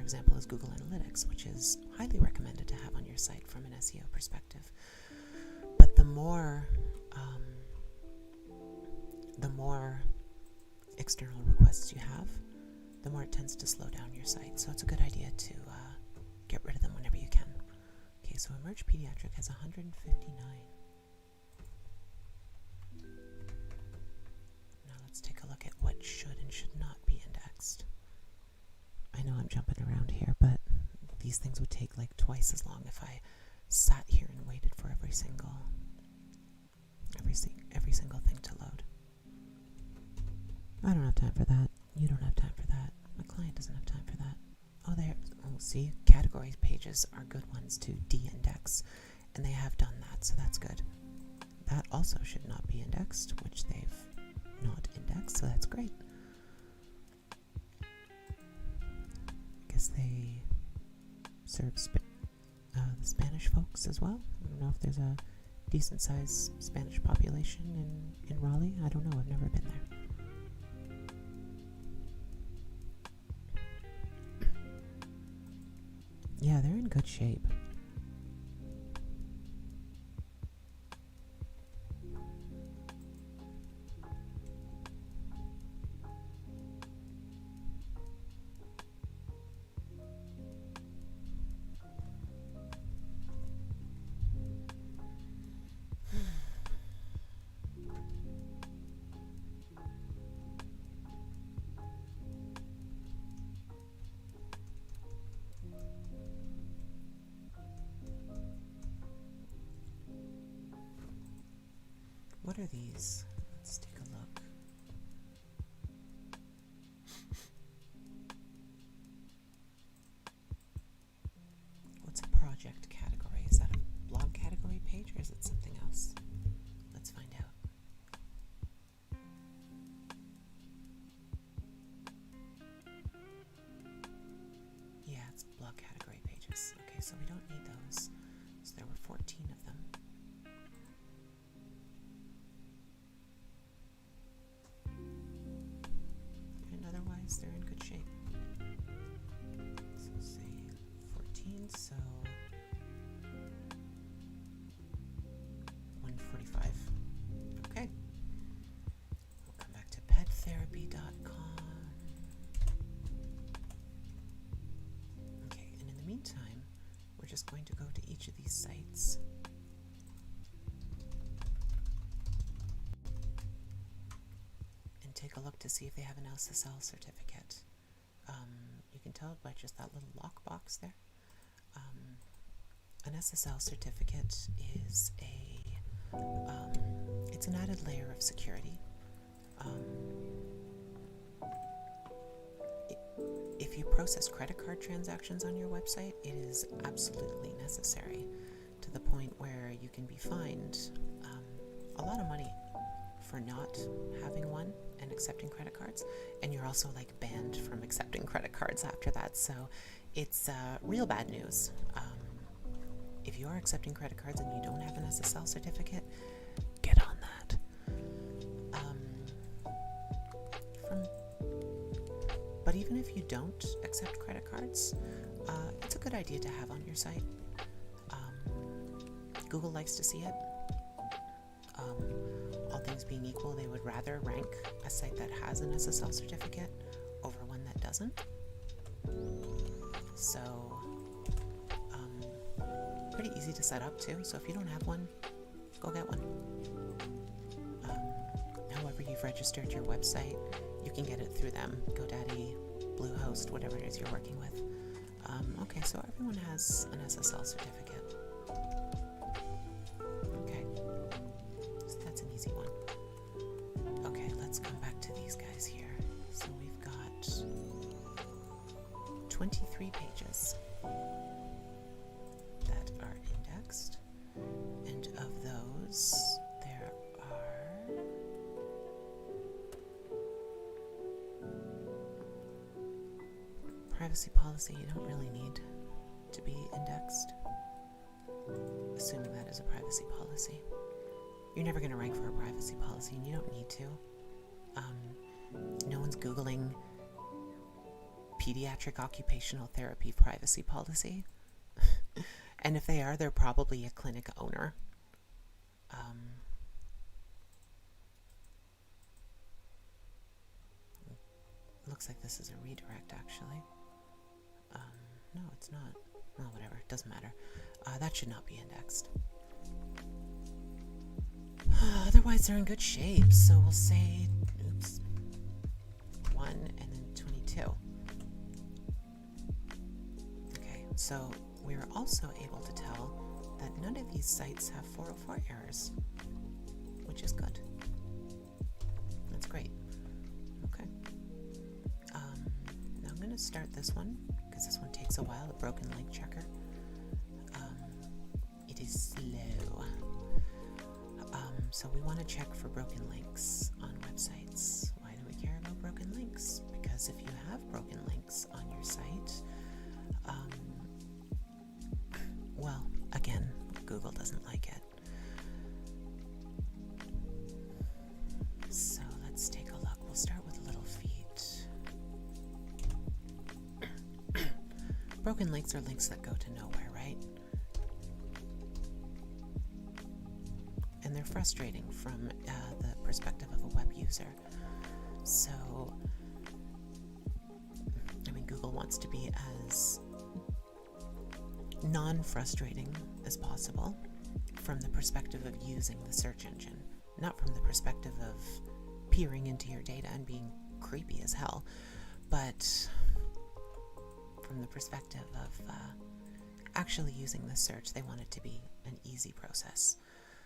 example is Google Analytics, which is highly recommended to have on your site from an SEO perspective. But the more external requests you have, the more it tends to slow down your site. So it's a good idea to get rid of them whenever you can. Okay, so Emerge Pediatric has 159. Now let's take a look at what should and should not be indexed. I know I'm jumping around here, but these things would take like twice as long if I sat here and waited for every single thing to load. I don't have time for that. You don't have time for that. My client doesn't have time for that. See, category pages are good ones to de-index, and they have done that, so that's good. That also should not be indexed, which they've not indexed, so that's great. I guess they serve the Spanish folks as well. I don't know if there's a decent-sized Spanish population in Raleigh. I don't know. I've never been there. Yeah, they're in good shape. What are these? Let's take a look. What's a project category? Is that a blog category page or is it something else? Let's find out. Yeah, it's blog category pages. Okay, so we don't need those. So there were 14 of them. They're in good shape. So say 14, so 145. Okay. We'll come back to pettherapy.com. Okay, and in the meantime, we're just going to go to each of these sites. Take a look to see if they have an SSL certificate. You can tell by just that little lockbox there. An SSL certificate is it's an added layer of security. If you process credit card transactions on your website, it is absolutely necessary, to the point where you can be fined a lot of money for not having one and accepting credit cards, and you're also like banned from accepting credit cards after that. So it's real bad news. If you are accepting credit cards and you don't have an SSL certificate, get on that. But even if you don't accept credit cards, it's a good idea to have on your site. Google likes to see it. All things being equal, they would rather rank a site that has an SSL certificate over one that doesn't. So, pretty easy to set up too. So if you don't have one, go get one. However you've registered your website, you can get it through them. GoDaddy, Bluehost, whatever it is you're working with. Okay, so everyone has an SSL certificate. Okay. That's an easy one. Okay, let's come back to these guys here. So we've got 23 pages that are indexed, and of those, there are privacy policy. You don't really need to be indexed, assuming that is a privacy policy. You're never going to rank for a privacy policy, and you don't need to. No one's Googling pediatric occupational therapy privacy policy. And if they are, they're probably a clinic owner. Looks like this is a redirect, actually. No, it's not. Well, whatever. It doesn't matter. That should not be indexed. Otherwise, they're in good shape. So we'll say, 1 and then 22. Okay, so we're also able to tell that none of these sites have 404 errors, which is good. That's great. Okay. Now I'm going to start this one, because this one takes a while, a broken link checker. It is slow. So we want to check for broken links on websites. Why do we care about broken links? Because if you have broken links on your site, well, again, Google doesn't like it. So let's take a look. We'll start with little feet. Broken links are links that go to nowhere, right? And they're frustrating from the perspective of a web user. So, I mean, Google wants to be as non-frustrating as possible from the perspective of using the search engine, not from the perspective of peering into your data and being creepy as hell, but from the perspective of actually using the search. They want it to be an easy process.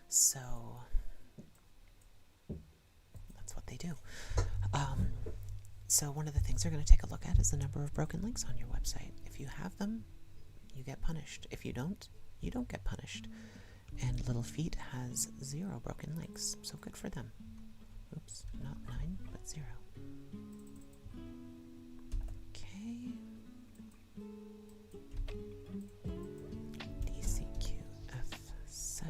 So that's what they do. So one of the things they're going to take a look at is the number of broken links on your website. If you have them, you get punished. If you don't, you don't get punished. And Little Feet has 0 broken links, so good for them. Oops, not 9, but 0. Okay. DCQF7.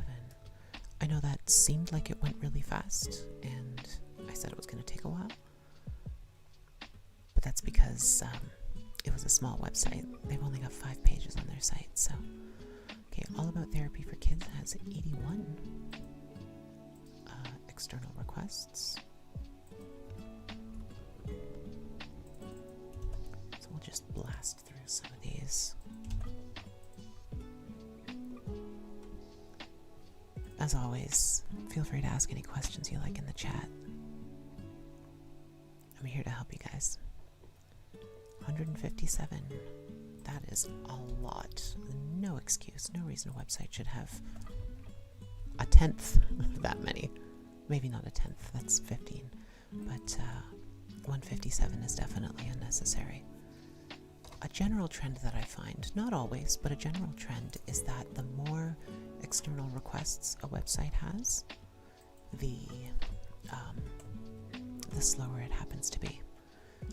I know that seemed like it went really fast, and I said it was going to take a while. But that's because it was a small website. They've only got 5 pages on their site, so. Okay, All About Therapy for Kids has 81 external requests. So we'll just blast through some of these. As always, feel free to ask any questions you like in the chat. I'm here to help you guys. 157. That is a lot. No excuse. No reason a website should have a tenth of that many. Maybe not a tenth, that's 15. But 157 is definitely unnecessary. A general trend that I find, not always, but a general trend is that the more external requests a website has, the slower it happens to be.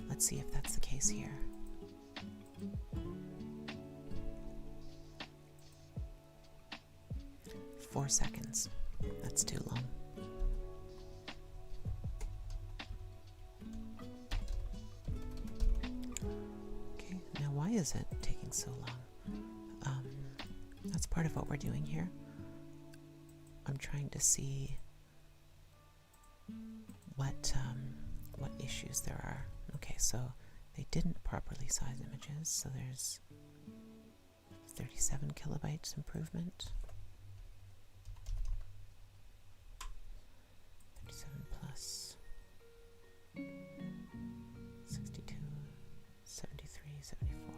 Let's see if that's the case here. Four seconds. That's too long. Okay, now why is it taking so long? That's part of what we're doing here. I'm trying to see what issues there are. Okay, so they didn't properly size images, so there's 37 kilobytes improvement. 37 plus 62, 73, 74.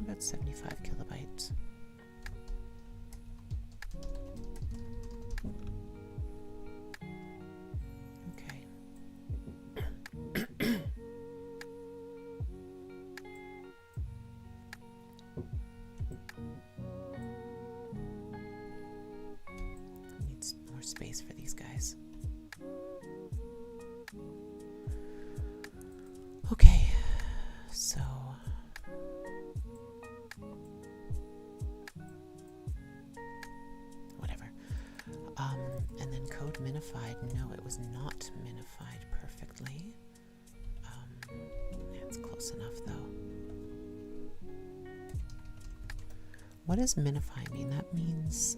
About 75 kilobytes. Okay. Needs more space for these guys. Okay, so whatever. And then code minified? No, it was not minified perfectly. It's close enough though. What does minify mean? That means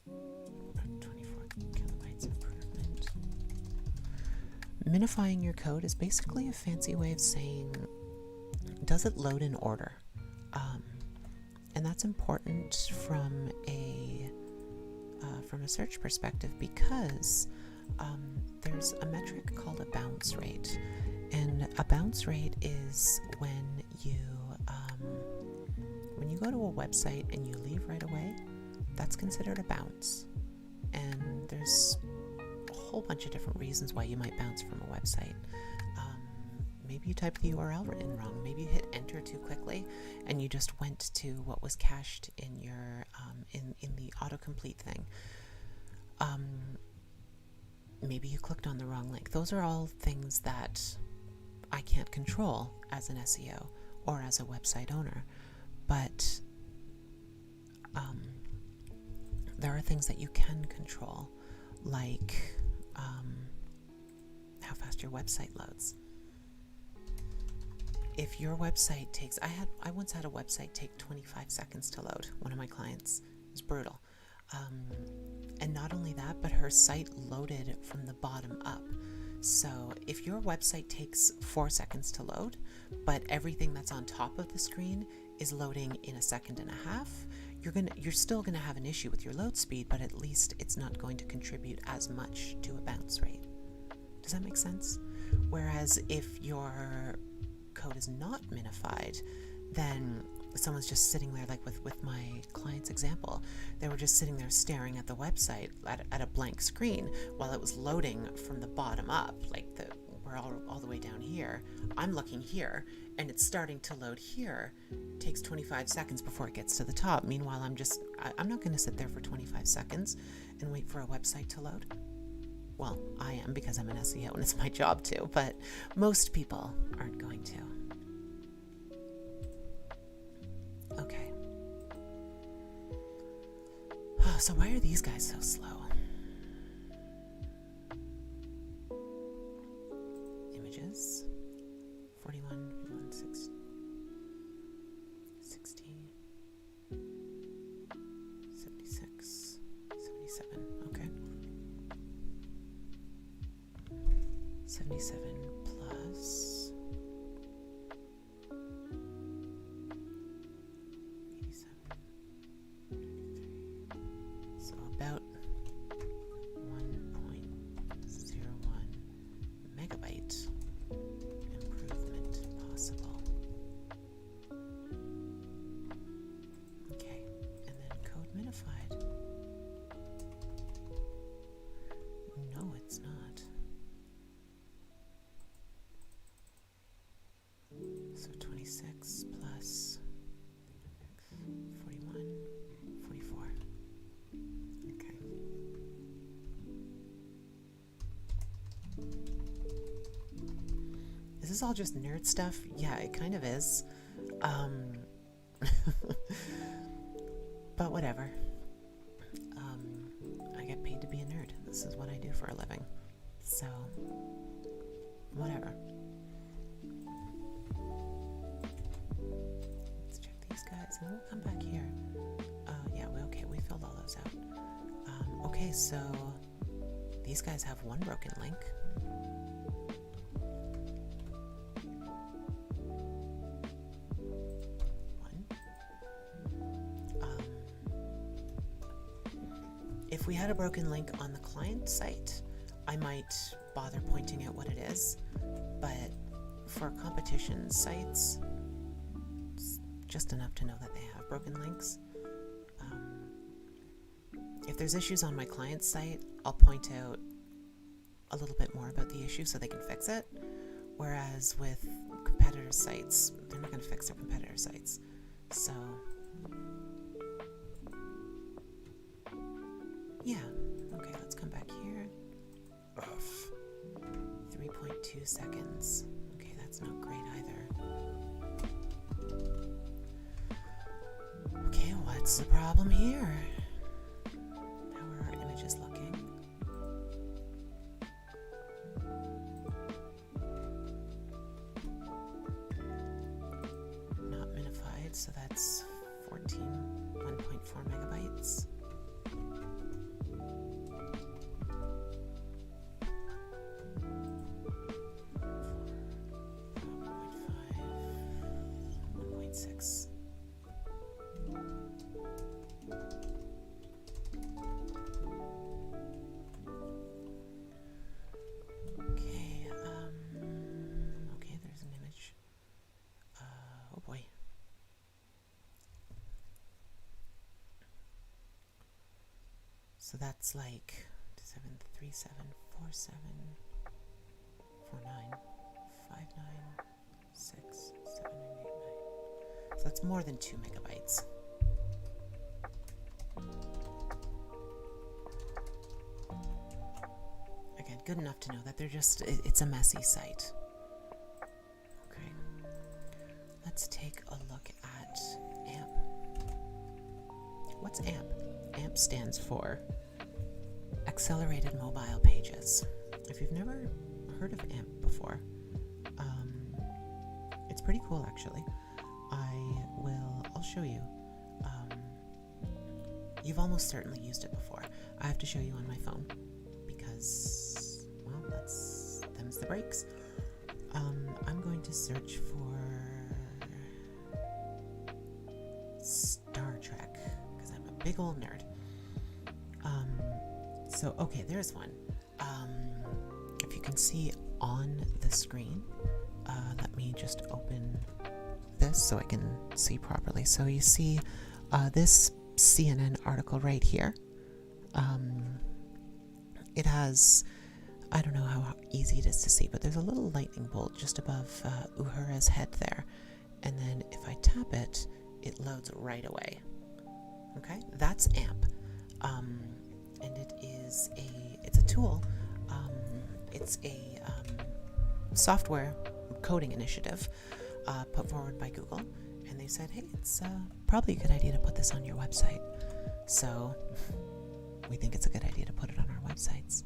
24 kilobytes improvement. Minifying your code is basically a fancy way of saying, does it load in order? And that's important from a search perspective, because there's a metric called a bounce rate. And a bounce rate is when you go to a website and you leave right away, that's considered a bounce. And there's a whole bunch of different reasons why you might bounce from a website. Maybe you typed the URL in wrong. Maybe you hit enter too quickly and you just went to what was cached in your in the autocomplete thing. Maybe you clicked on the wrong link. Those are all things that I can't control as an SEO or as a website owner. But there are things that you can control, like how fast your website loads. If your website takes, I once had a website take 25 seconds to load. One of my clients. It was brutal. And not only that, but her site loaded from the bottom up. So if your website takes 4 seconds to load, but everything that's on top of the screen is loading in 1.5 seconds, you're still gonna have an issue with your load speed, but at least it's not going to contribute as much to a bounce rate. Does that make sense? Whereas if your code is not minified, then someone's just sitting there, like with my client's example, they were just sitting there staring at the website at a blank screen while it was loading from the bottom up, like we're all the way down here. I'm looking here and it's starting to load here. It takes 25 seconds before it gets to the top. Meanwhile, I'm not going to sit there for 25 seconds and wait for a website to load. Well, I am, because I'm an SEO and it's my job to, but most people aren't going to. Okay. Oh, so why are these guys so slow? Images. 41, 60, 76, 77. Okay. 77 plus 87, 33. So about 1.01 megabyte improvement possible. Okay, and then code minified. No, it's not. So 26 plus 41, 44. Okay. Is this all just nerd stuff? Yeah, it kind of is. But whatever. I get paid to be a nerd. This is what I do for a living. So, whatever. Let's check these guys and then we'll come back here. Yeah, we filled all those out. Okay, so these guys have one broken link. If we had a broken link on the client site, I might bother pointing out what it is, but for competition sites, it's just enough to know that they have broken links. If there's issues on my client's site, I'll point out a little bit more about the issue so they can fix it, whereas with competitor sites, they're not going to fix their competitor sites. So yeah, okay, let's come back here. 3.2 seconds. Okay, that's not great either. Okay, what What's the problem here? How are our images looking? Not minified, so that's 1.4 megabytes. Six. Okay, okay, there's an image. Oh boy. So that's like 7374749596798. So that's more than 2 megabytes. Again, good enough to know that it's a messy site. Okay. Let's take a look at AMP. What's AMP? AMP stands for Accelerated Mobile Pages. If you've never heard of AMP before, it's pretty cool actually. I'll show you. You've almost certainly used it before. I have to show you on my phone because, well, them's the breaks. I'm going to search for Star Trek because I'm a big old nerd. So, okay, there's one. If you can see on the screen, let me just open this so I can see properly. So you see this CNN article right here. It has, I don't know how easy it is to see, but there's a little lightning bolt just above Uhura's head there. And then if I tap it, it loads right away. Okay, that's AMP. And it's a tool. It's a software coding initiative put forward by Google, and they said, hey, it's probably a good idea to put this on your website. So we think it's a good idea to put it on our websites.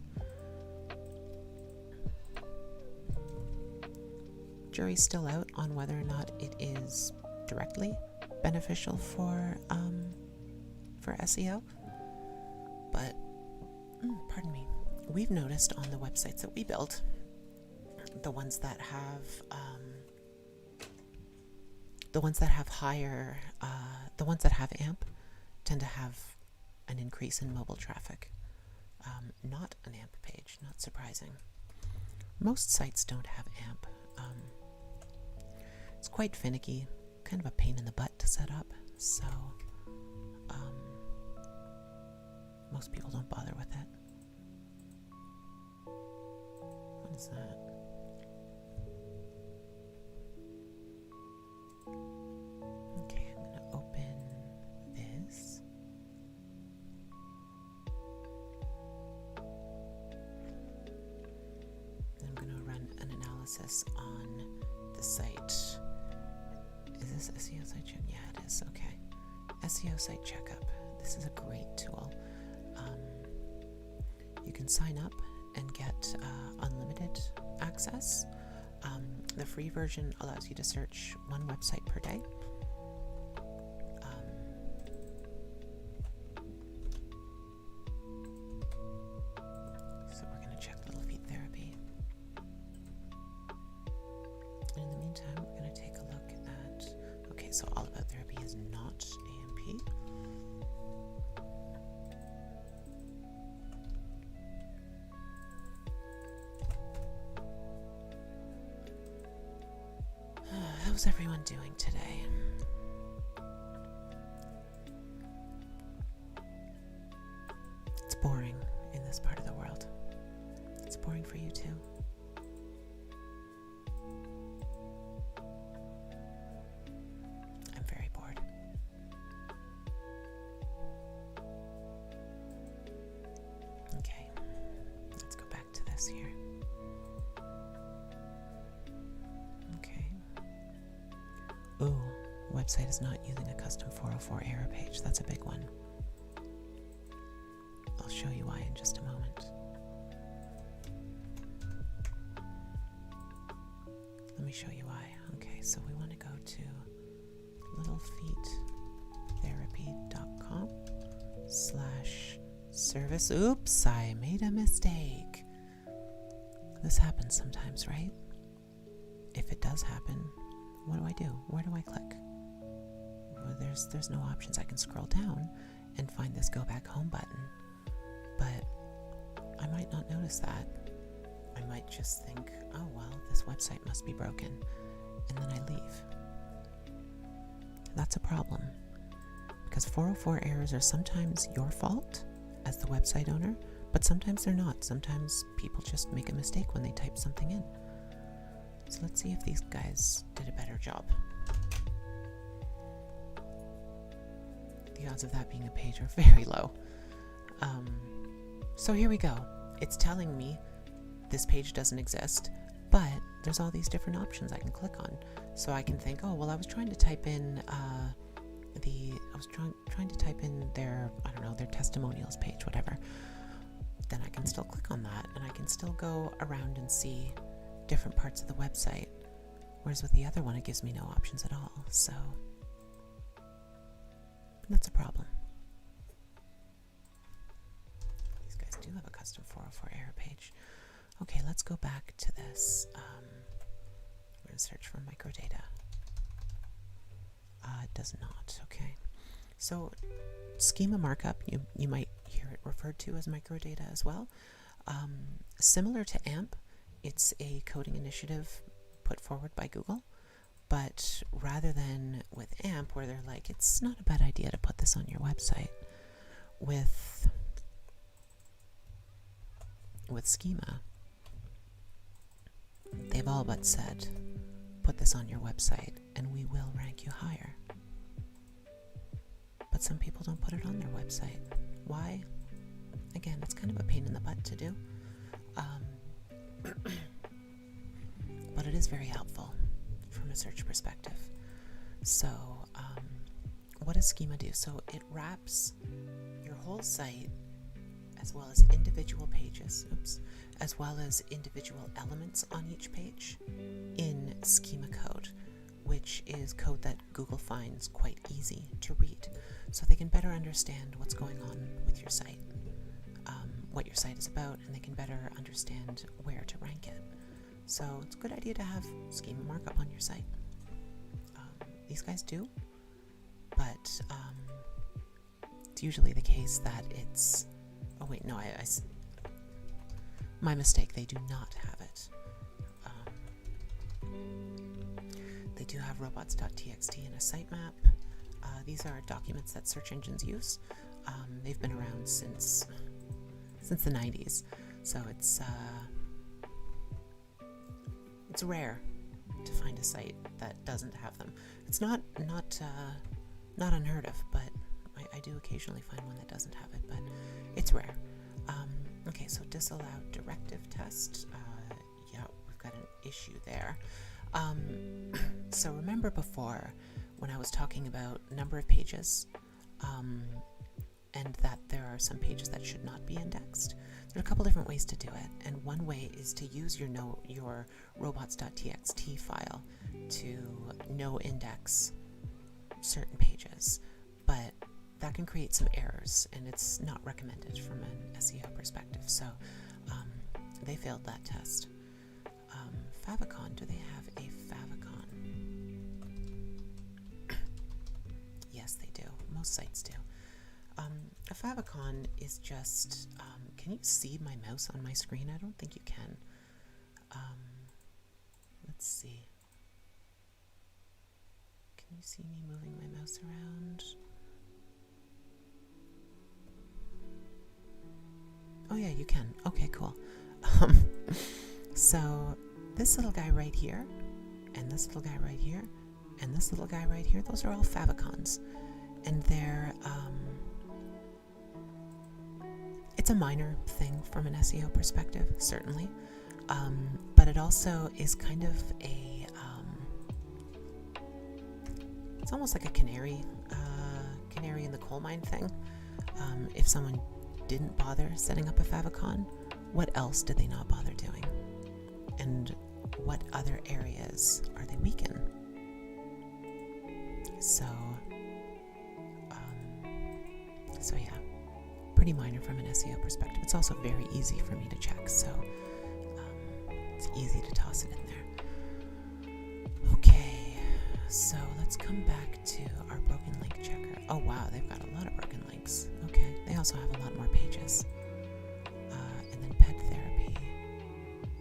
Jury's still out on whether or not it is directly beneficial for SEO, but pardon me, we've noticed on the websites that we build, the ones that have AMP tend to have an increase in mobile traffic. Not an AMP page, not surprising. Most sites don't have AMP. It's quite finicky, kind of a pain in the butt to set up, so most people don't bother with it. What is that? Okay, I'm going to open this. I'm going to run an analysis on the site. Is this SEO site check? Yeah, it is. Okay. SEO site checkup. This is a great tool. You can sign up and get unlimited access. The free version allows you to search one website per day. So we're going to check Little Feet Therapy. And in the meantime, we're going to take a look at... Okay, so All About Therapy is not AMP. How's everyone doing today? It's boring in this part of the world. It's boring for you too. I'm very bored. Okay, let's go back to this here. Okay. Ooh, what website is not using a custom 404 error page. That's a big one. I'll show you why in just a moment. Let me show you why. Okay, so we want to go to littlefeettherapy.com/service. Oops, I made a mistake. This happens sometimes, right? If it does happen, what do I do? Where do I click? Well, there's no options. I can scroll down and find this go back home button, but I might not notice that. I might just think, oh well, this website must be broken, and then I leave. That's a problem, because 404 errors are sometimes your fault as the website owner, but sometimes they're not. Sometimes people just make a mistake when they type something in. So let's see if these guys did a better job. The odds of that being a page are very low. So here we go. It's telling me this page doesn't exist, but there's all these different options I can click on. So I can think, oh, well, I was trying to type in trying to type in their, I don't know, their testimonials page, whatever. Then I can still click on that, and I can still go around and see different parts of the website. Whereas with the other one, it gives me no options at all. So that's a problem. These guys do have a custom 404 error page. Okay, let's go back to this. We're going to search for microdata. It does not. Okay. So schema markup, you might hear it referred to as microdata as well. Similar to AMP, it's a coding initiative put forward by Google. But rather than with AMP, where they're like, it's not a bad idea to put this on your website, with schema, they've all but said, put this on your website and we will rank you higher. But some people don't put it on their website. Why? Again, it's kind of a pain in the butt to do. But it is very helpful from a search perspective. So what does schema do? So it wraps your whole site, as well as individual pages, as well as individual elements on each page, in schema code, which is code that Google finds quite easy to read, so they can better understand what's going on with your site, what your site is about, and they can better understand where to rank it. So it's a good idea to have schema markup on your site. These guys do, but it's usually the case that it's... Oh wait, no, my mistake. They do not have it. They do have robots.txt and a sitemap. These are documents that search engines use. They've been around since the 90s, so it's rare to find a site that doesn't have them. It's not unheard of, but I do occasionally find one that doesn't have it, but it's rare. Okay, so disallowed directive test. Yeah, we've got an issue there. So remember before when I was talking about number of pages, and that there are some pages that should not be indexed? There are a couple different ways to do it, and one way is to use your robots.txt file to no index certain pages, but that can create some errors, and it's not recommended from an SEO perspective. So they failed that test. Favicon, do they have a favicon? Yes, they do. Most sites do. A favicon is just, can you see my mouse on my screen? I don't think you can. Let's see. Can you see me moving my mouse around? Oh yeah, you can. Okay, cool. So this little guy right here, and this little guy right here, and this little guy right here, those are all favicons. And they're, it's a minor thing from an SEO perspective, certainly. But it also is kind of it's almost like a canary in the coal mine thing. If someone didn't bother setting up a favicon, what else did they not bother doing? And what other areas are they weak in? So yeah, pretty minor from an SEO perspective. It's also very easy for me to check, so it's easy to toss it in there. Okay, so let's come back to our broken link checker. Oh wow, they've got a lot of broken links. Okay, they also have a lot more pages. And then pet therapy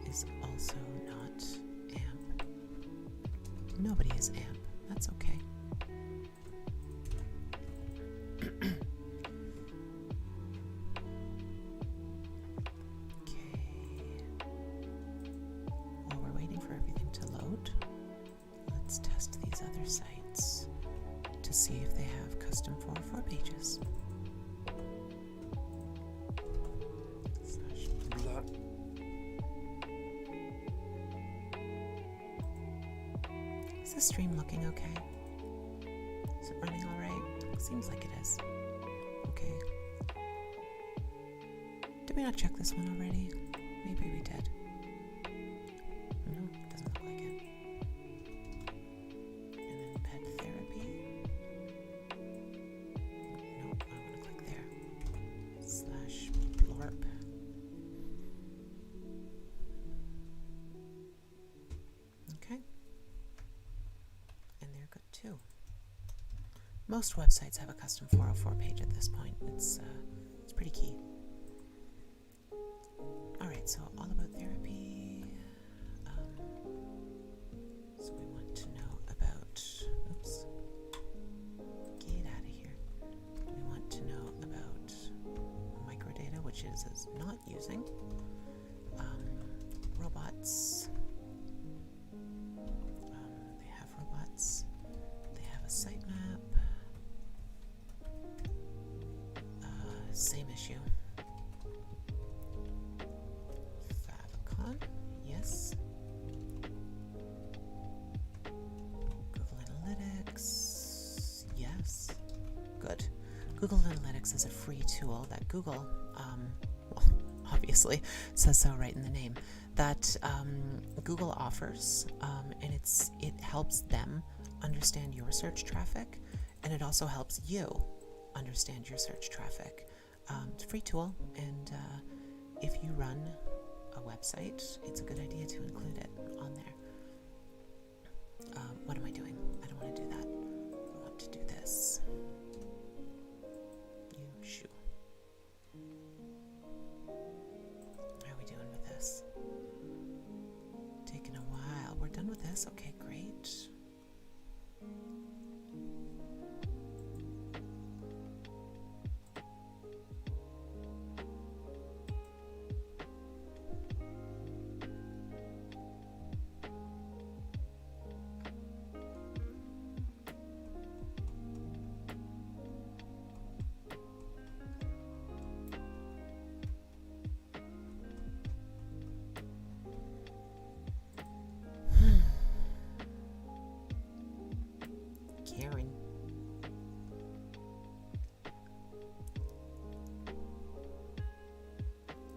is also not AMP. Nobody is AMP. That's okay. Sites to see if they have custom 404 pages. Is the stream looking okay? Is it running all right? Seems like it is. Okay. Did we not check this one already? Maybe we did. No, it doesn't look like it. Most websites have a custom 404 page at this point. It's pretty key. Alright, so all about therapy. So we want to know about, oops, get out of here. We want to know about microdata, which is not using. Robots. They have robots. They have a sitemap. Same issue. Favicon, yes. Google Analytics, yes. Good. Google Analytics is a free tool that Google, well, obviously says so right in the name, that Google offers, and it helps them understand your search traffic, and it also helps you understand your search traffic. It's a free tool, and if you run a website, it's a good idea to include it on there. What am I doing? I don't want to do that. I want to do this. You shoo. How are we doing with this? Taking a while. We're done with this? Okay, great. Karen.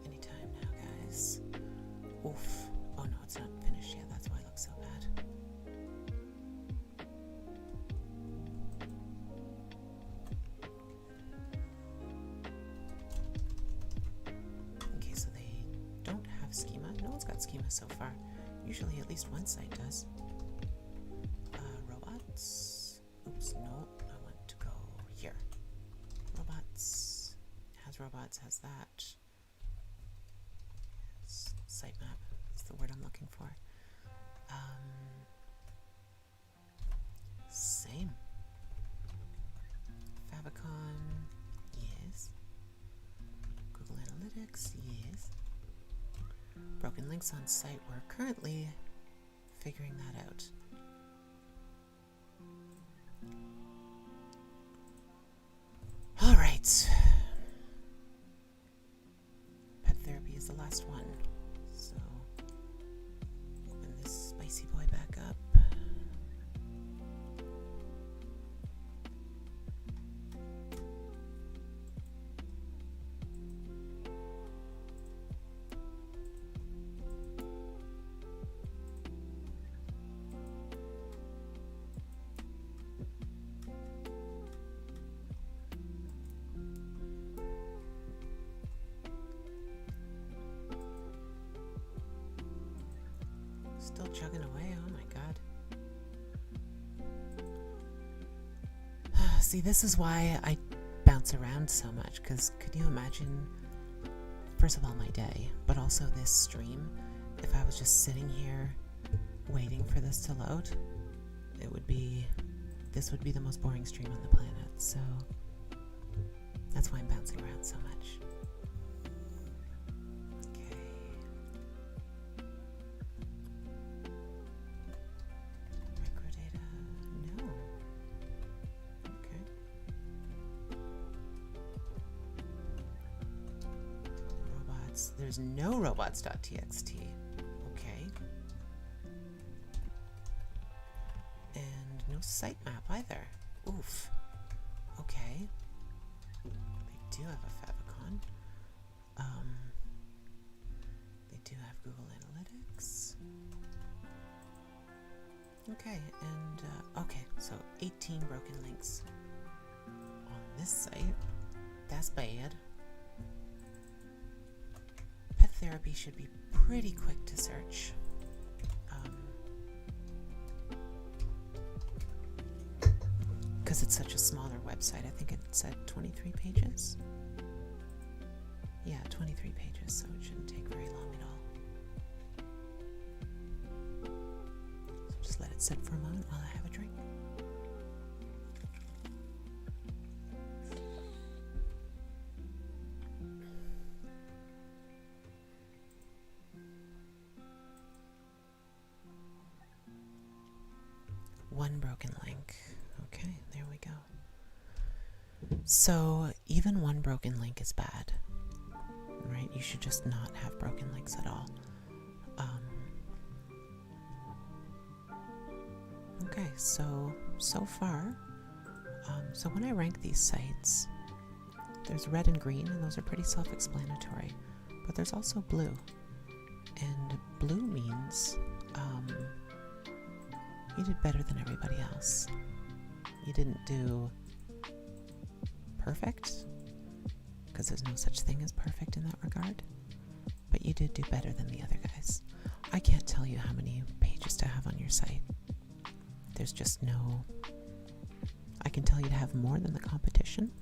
Anytime now, guys. Oof. Oh no, it's not finished yet. That's why it looks so bad. Okay, so they don't have schema. No one's got schema so far. Usually at least one site does. Robots. Oops, no, I want to go here. Robots. Has robots, has that. Yes, sitemap. That's the word I'm looking for. Same. Favicon, yes. Google Analytics, yes. Broken links on site. We're currently figuring that out. All right. Pet therapy is the last one. So open this spicy boy back up. Still chugging away, oh my god. See, this is why I bounce around so much, because could you imagine, first of all, my day, but also this stream, if I was just sitting here waiting for this to load, this would be the most boring stream on the planet, so that's why I'm bouncing around so much. Okay. Microdata, no. Okay. Robots, there's no robots.txt. Okay. And no sitemap either. Oof. Okay. They do have a favicon. They do have Google Analytics. Okay, and okay, so 18 broken links on this site. That's bad. Pet therapy should be pretty quick to search. Because it's such a smaller website. I think it said 23 pages. Yeah, 23 pages, so it shouldn't take very long at all. So just let it sit for a moment while I have a drink. One broken link. Okay, there we go. So even one broken link is bad, right? You should just not have broken links at all. Okay, so far, so when I rank these sites, there's red and green, and those are pretty self-explanatory, but there's also blue, and blue means you did better than everybody else. You didn't do perfect, because there's no such thing as perfect in that regard, but you did do better than the other guys. I can't tell you how many pages to have on your site. There's just no... I can tell you to have more than the competition.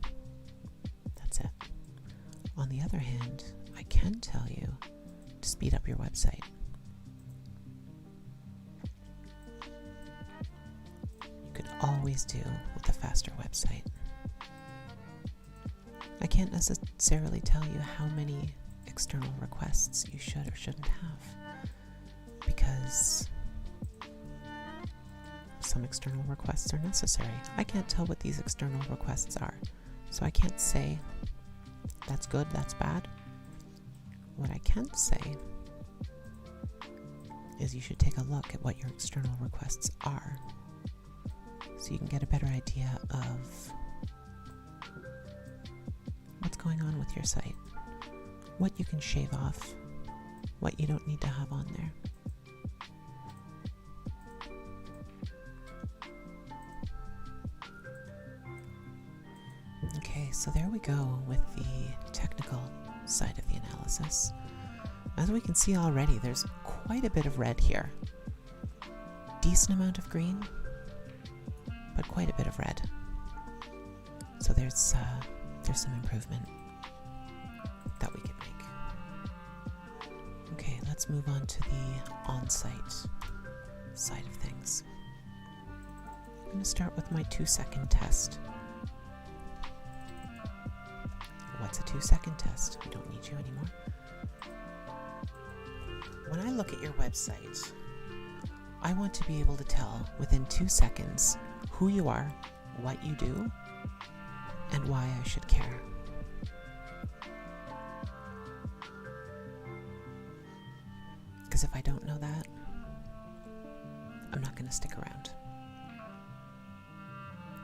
That's it. On the other hand, I can tell you to speed up your website. You could always do with a faster website. I can't necessarily tell you how many external requests you should or shouldn't have, because some external requests are necessary. I can't tell what these external requests are, so I can't say that's good, that's bad. What I can say is you should take a look at what your external requests are, so you can get a better idea of what's going on with your site, what you can shave off, what you don't need to have on there. Okay, so there we go with the technical side of the analysis. As we can see already, there's quite a bit of red here. Decent amount of green, but quite a bit of red. So there's some improvement that we can make. Okay, let's move on to the on-site side of things. I'm going to start with my 2-second test. What's a 2-second test? We don't need you anymore. When I look at your website, I want to be able to tell within 2 seconds who you are, what you do, and why I should care. Because if I don't know that, I'm not going to stick around.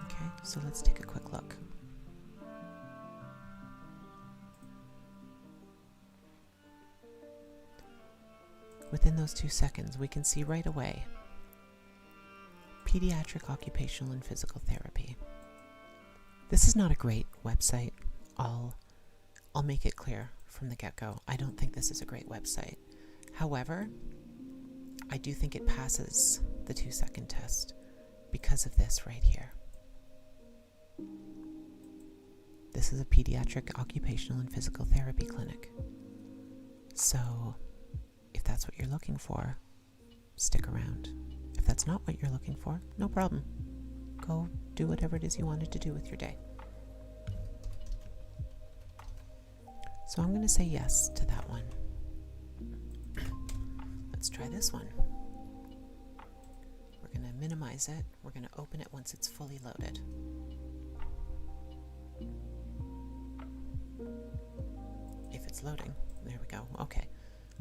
Okay, so let's take a quick look. Within those 2 seconds, we can see right away pediatric occupational and physical therapy. This is not a great website. I'll make it clear from the get-go. I don't think this is a great website. However, I do think it passes the 2-second test because of this right here. This is a pediatric occupational and physical therapy clinic. So if that's what you're looking for, stick around. If that's not what you're looking for, no problem. Go do whatever it is you wanted to do with your day. So I'm going to say yes to that one. Let's try this one. We're going to minimize it. We're going to open it once it's fully loaded. If it's loading. There we go. Okay.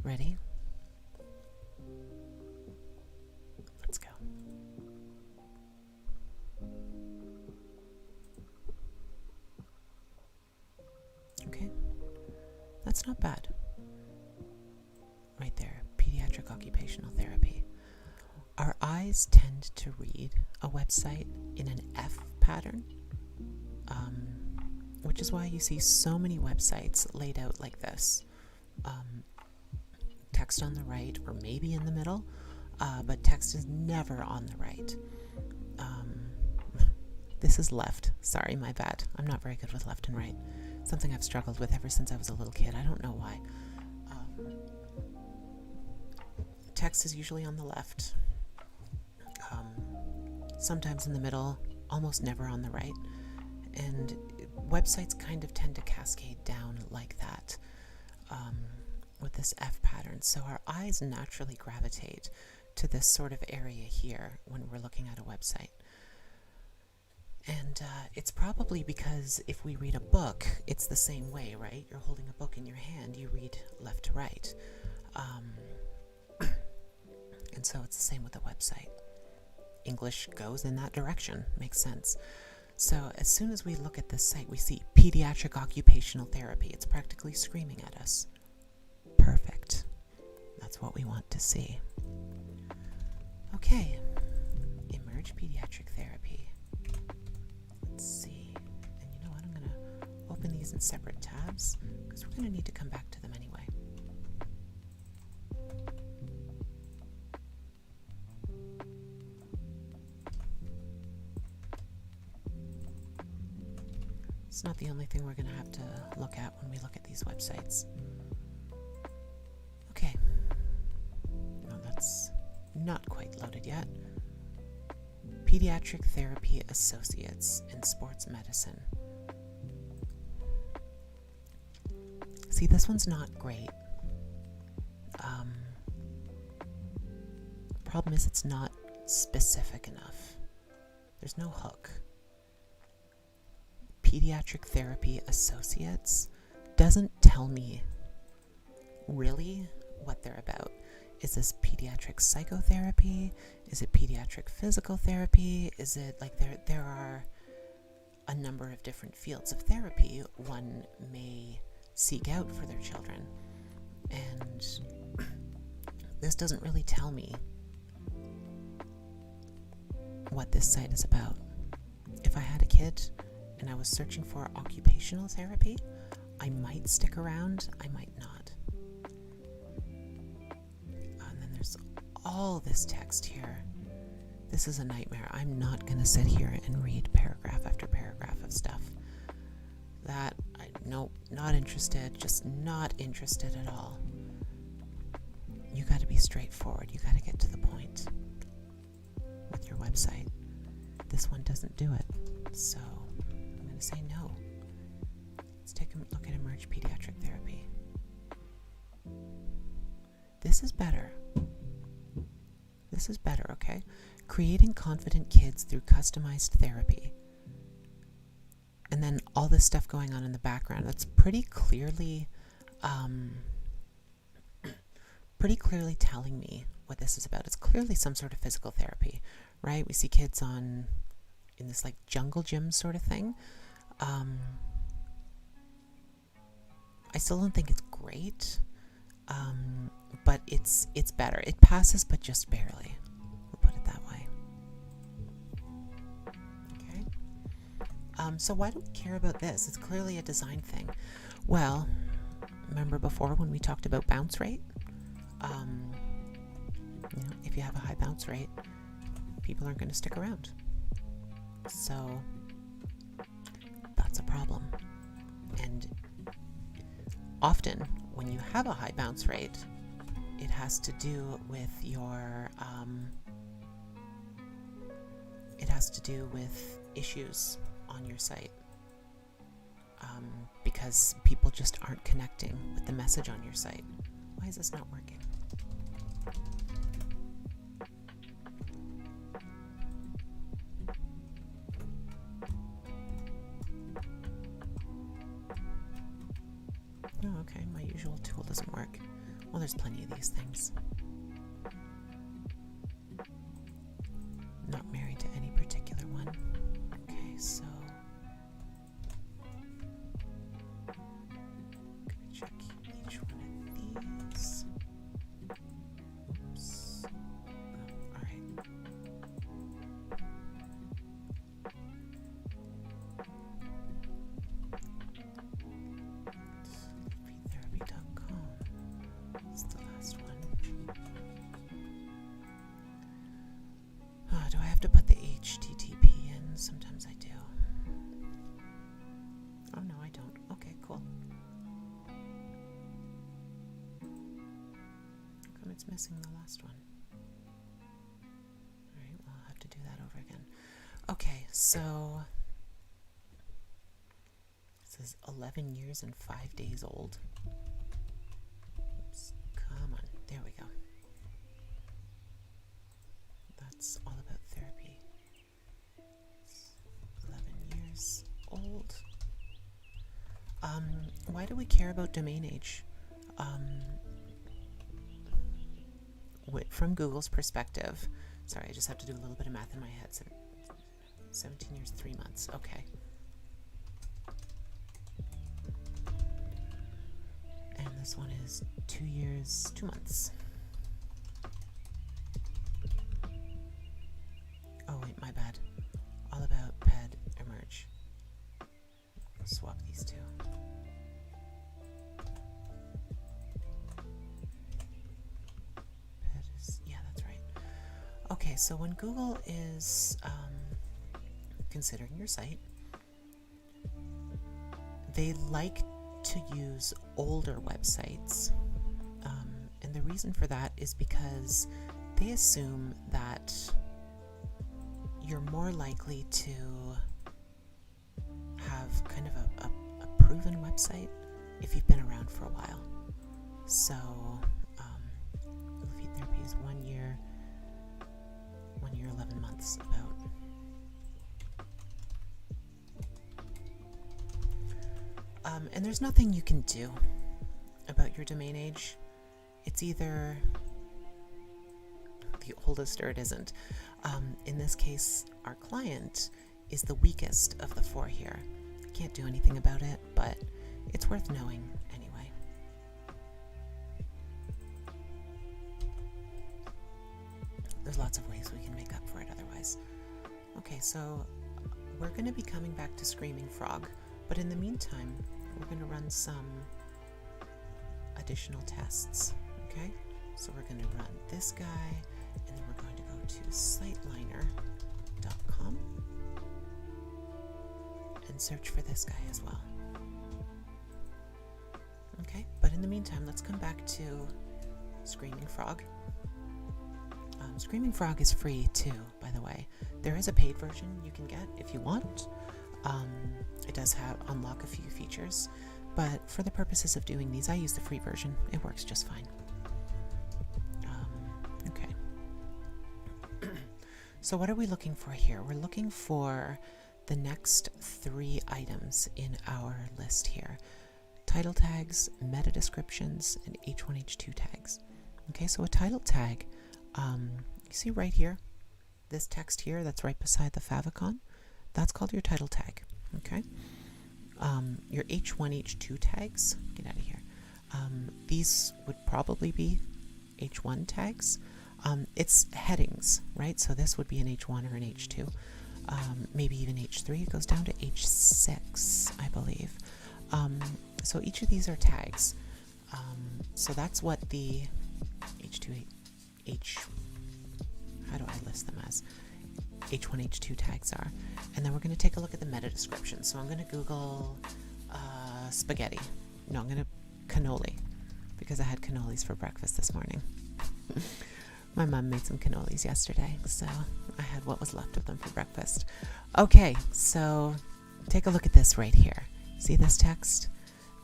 Ready? Let's go. Okay. That's not bad. Right there. Pediatric occupational therapy. Our eyes tend to read a website in an F pattern, which is why you see so many websites laid out like this. Text on the right, or maybe in the middle, but text is never on the right. This is left. Sorry, my bad. I'm not very good with left and right. Something I've struggled with ever since I was a little kid. I don't know why. Text is usually on the left, sometimes in the middle, almost never on the right. And websites kind of tend to cascade down like that, with this F pattern. So our eyes naturally gravitate to this sort of area here when we're looking at a website. And it's probably because if we read a book, it's the same way, right? You're holding a book in your hand, you read left to right. And so it's the same with a website. English goes in that direction, makes sense. So as soon as we look at this site, we see pediatric occupational therapy. It's practically screaming at us. Perfect. That's what we want to see. Okay. Emerge pediatric therapy. Let's see. And you know what? I'm going to open these in separate tabs because we're going to need to come back to them anyway. It's not the only thing we're going to have to look at when we look at these websites. Okay. No, that's not quite loaded yet. Pediatric Therapy Associates in Sports Medicine. See, this one's not great. Problem is it's not specific enough. There's no hook. Pediatric Therapy Associates doesn't tell me really what they're about. Is this pediatric psychotherapy? Is it pediatric physical therapy? Is it like there are a number of different fields of therapy one may seek out for their children. And this doesn't really tell me what this site is about. If I had a kid and I was searching for occupational therapy, I might stick around, I might not. And then there's all this text here. This is a nightmare. I'm not going to sit here and read paragraph after paragraph of stuff. Nope, not interested, just not interested at all. You got to be straightforward. You got to get to the point with your website. This one doesn't do it. So I'm going to say no. Let's take a look at Emerge Pediatric Therapy. This is better. This is better, okay? Creating confident kids through customized therapy. And then all this stuff going on in the background. That's pretty clearly telling me what this is about. It's clearly some sort of physical therapy, right? We see kids in this like jungle gym sort of thing. I still don't think it's great, but it's better. It passes, but just barely. We'll put it that way. Okay. So why do we care about this? It's clearly a design thing. Well, remember before when we talked about bounce rate? you have a high bounce rate, people aren't going to stick around. So that's a problem. And often when you have a high bounce rate, it has to do with your issues on your site, because people just aren't connecting with the message on your site. Why is this not working? Oh, okay, my usual tool doesn't work. Well, there's plenty of these things. Not married to any particular one. Okay, so I'm gonna check each one of these. Oops. Oh, all right. Therapy.com. That's the last one. Do I have to put the HTTP in? Sometimes I do. Oh no, I don't. Okay, cool. How come it's missing the last one? Alright, well, I'll have to do that over again. Okay, so this is 11 years and 5 days old. Oops, come on. There we go. That's all about therapy. It's 11 years old. Why do we care about domain age? From Google's perspective, sorry, I just have to do a little bit of math in my head. So 17 years, 3 months. Okay. And this one is 2 years, 2 months. Oh wait, my bad. All about ped emerge. Swap these two. Ped is, yeah, that's right. Okay, so when Google is considering your site, they like to use older websites. And the reason for that is because they assume that you're more likely to have kind of a proven website if you've been around for a while. So, Feed Therapy is 1 year, 11 months about. And there's nothing you can do about your domain age. It's either the oldest or it isn't. In this case, our client is the weakest of the 4 here. I can't do anything about it, but it's worth knowing anyway. There's lots of ways we can make up for it otherwise. Okay, so we're going to be coming back to Screaming Frog, but in the meantime, we're going to run some additional tests. Okay, so we're going to run this guy, and then we're going to go to siteliner.com and search for this guy as well. Okay, but in the meantime, let's come back to Screaming Frog. Screaming Frog is free too, by the way. There is a paid version you can get if you want. It does unlock a few features, but for the purposes of doing these, I use the free version. It works just fine. Okay. So what are we looking for here? We're looking for the next 3 items in our list here. Title tags, meta descriptions, and H1, H2 tags. Okay, so a title tag, you see right here, this text here that's right beside the favicon, that's called your title tag. Okay. Your H1, H2 tags, get out of here. These would probably be H1 tags. It's headings, right? So this would be an H1 or an H2, maybe even H3. It goes down to H6, I believe. So each of these are tags. So that's what the H2, list them as, H1, H2 tags are. And then we're going to take a look at the meta description. So I'm going to Google spaghetti. No, I'm going to cannoli, because I had cannolis for breakfast this morning. My mom made some cannolis yesterday, so I had what was left of them for breakfast. Okay, so take a look at this right here. See this text?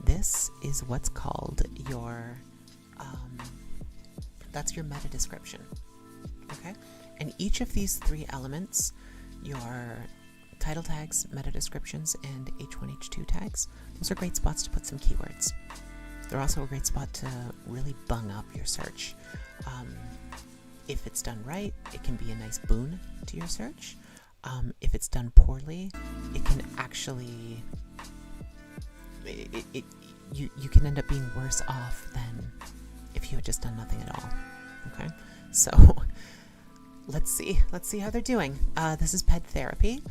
This is what's called your, that's your meta description, okay? And each of these three elements, your title tags, meta descriptions, and H1, H2 tags, those are great spots to put some keywords. They're also a great spot to really bung up your search. If it's done right, it can be a nice boon to your search. If it's done poorly, it can actually, you can end up being worse off than if you had just done nothing at all. Okay, so let's see how they're doing. This is pet therapy.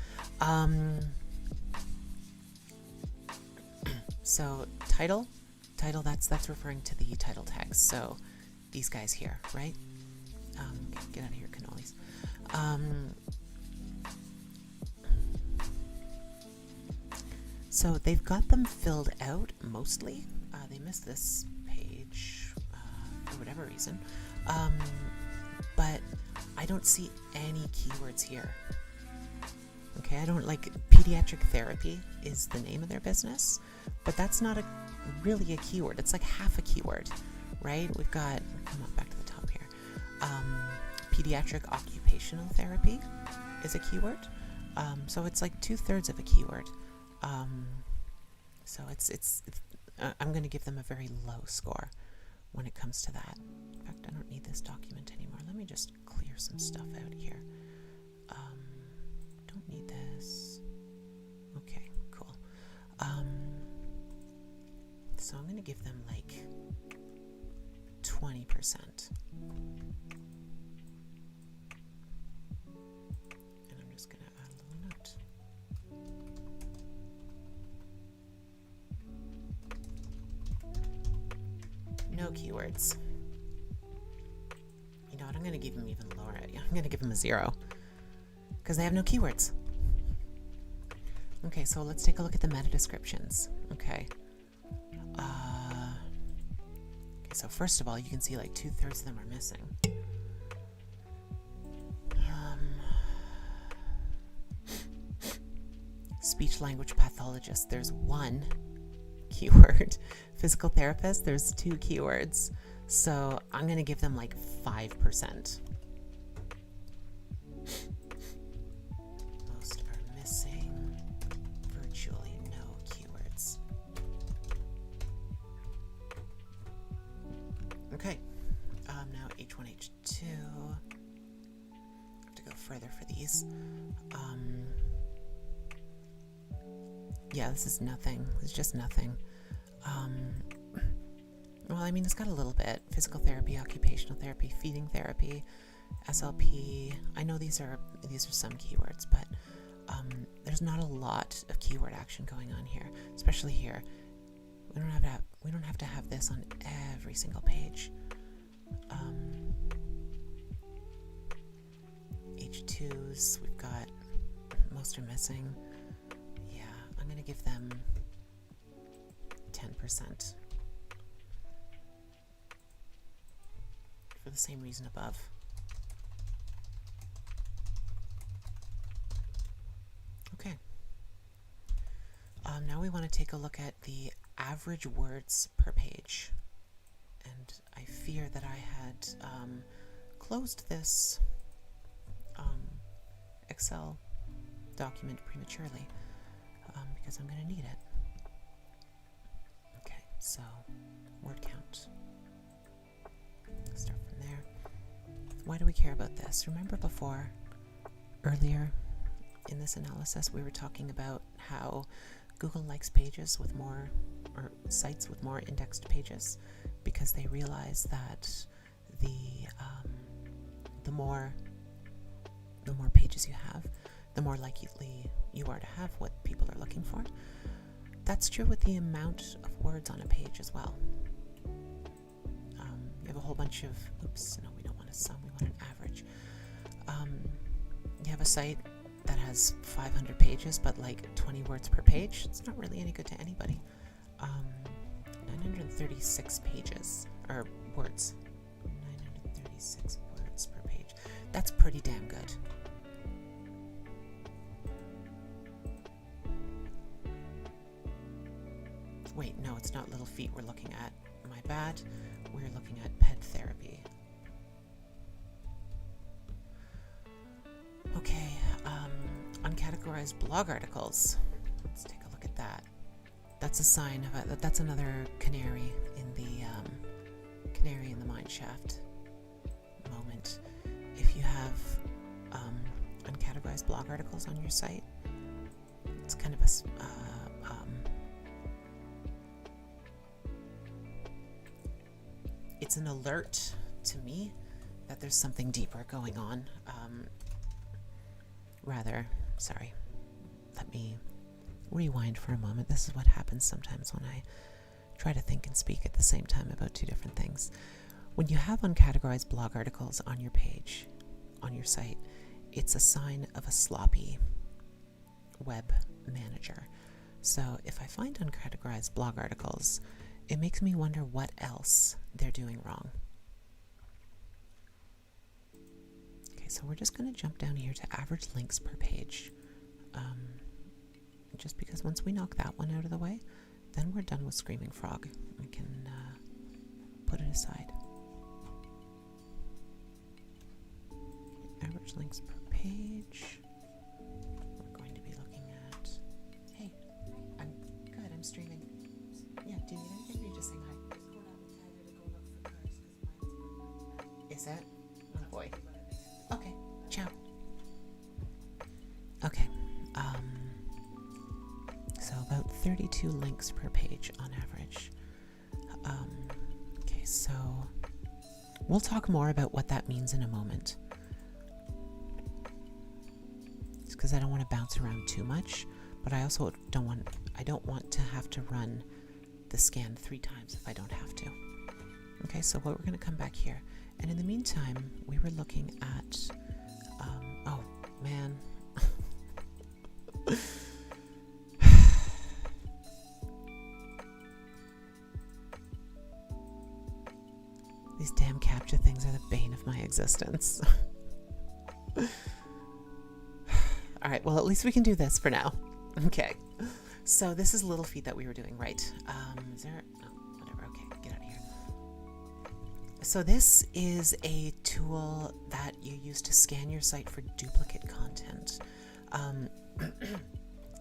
So title, that's referring to the title tags. So these guys here, right? Get out of here, cannolis. So they've got them filled out mostly. They missed this page for whatever reason. But I don't see any keywords here. Okay, I don't like pediatric therapy is the name of their business, but that's not really a keyword. It's like half a keyword, right? We've got, come on back to the top here. Pediatric occupational therapy is a keyword. So it's like 2/3 of a keyword. So it's I'm going to give them a very low score when it comes to that. In fact, I don't need this document anymore. Let me just clear some stuff out here. Don't need this. Okay, cool. So I'm going to give them like 20%. And I'm just going to add a little note. No keywords. You know what? I'm going to give them even lower. I'm going to give them a 0 because they have no keywords. Okay, so let's take a look at the meta descriptions. Okay. So first of all, you can see like 2/3 of them are missing. Speech language pathologist, there's 1 keyword. Physical therapist, there's 2 keywords. So I'm going to give them like 5%. Most are missing virtually no keywords. Okay, now H1, H2. I have to go further for these. Yeah, this is nothing. It's just nothing. Well, I mean, it's got a little bit. Physical therapy, occupational therapy, feeding therapy, SLP. I know these are some keywords, but there's not a lot of keyword action going on here, especially here. We don't have to have this on every single page. H2s, we've got, most are missing. Yeah, I'm going to give them 10%. For the same reason above. Okay. Now we want to take a look at the average words per page. And I fear that I had closed this Excel document prematurely because I'm going to need it. Okay, so word count. Let's start from there. Why do we care about this? Remember before, earlier in this analysis, we were talking about how Google likes pages with more, or sites with more indexed pages, because they realize that the more pages you have, the more likely you are to have what people are looking for. That's true with the amount of words on a page as well. You have a whole bunch of, oops, no, we don't want a sum, we want an average. You have a site that has 500 pages, but like 20 words per page. It's not really any good to anybody. 936 pages, or words. 936 words per page. That's pretty damn good. Wait, no, it's not little feet we're looking at. My bad. We're looking at pet therapy. Okay, uncategorized blog articles. Let's take a look at that. That's a sign of that's another canary in the mine shaft moment. If you have uncategorized blog articles on your site, it's kind of a it's an alert to me that there's something deeper going on. Sorry, let me rewind for a moment. This is what happens sometimes when I try to think and speak at the same time about two different things. When you have uncategorized blog articles on your page, on your site, it's a sign of a sloppy web manager. So if I find uncategorized blog articles, it makes me wonder what else they're doing wrong. Okay, so we're just going to jump down here to average links per page. Just because once we knock that one out of the way, then we're done with Screaming Frog. We can put it aside. Average links per page. We're going to be looking at... Hey, I'm good, I'm streaming. Yeah, do you need anything or are you just saying hi? Is it? Oh boy. Okay, ciao. Okay, so about 32 links per page on average. Okay, so we'll talk more about what that means in a moment. It's because I don't want to bounce around too much, but I also don't want to have to run the scan 3 times if I don't have to. Okay, so we're going to come back here. And in the meantime, we were looking at, oh man. These damn CAPTCHA things are the bane of my existence. All right, well, at least we can do this for now. Okay, so this is Little Feet that we were doing, right? Is there, oh, whatever, okay, get out of here. So this is a tool that you use to scan your site for duplicate content.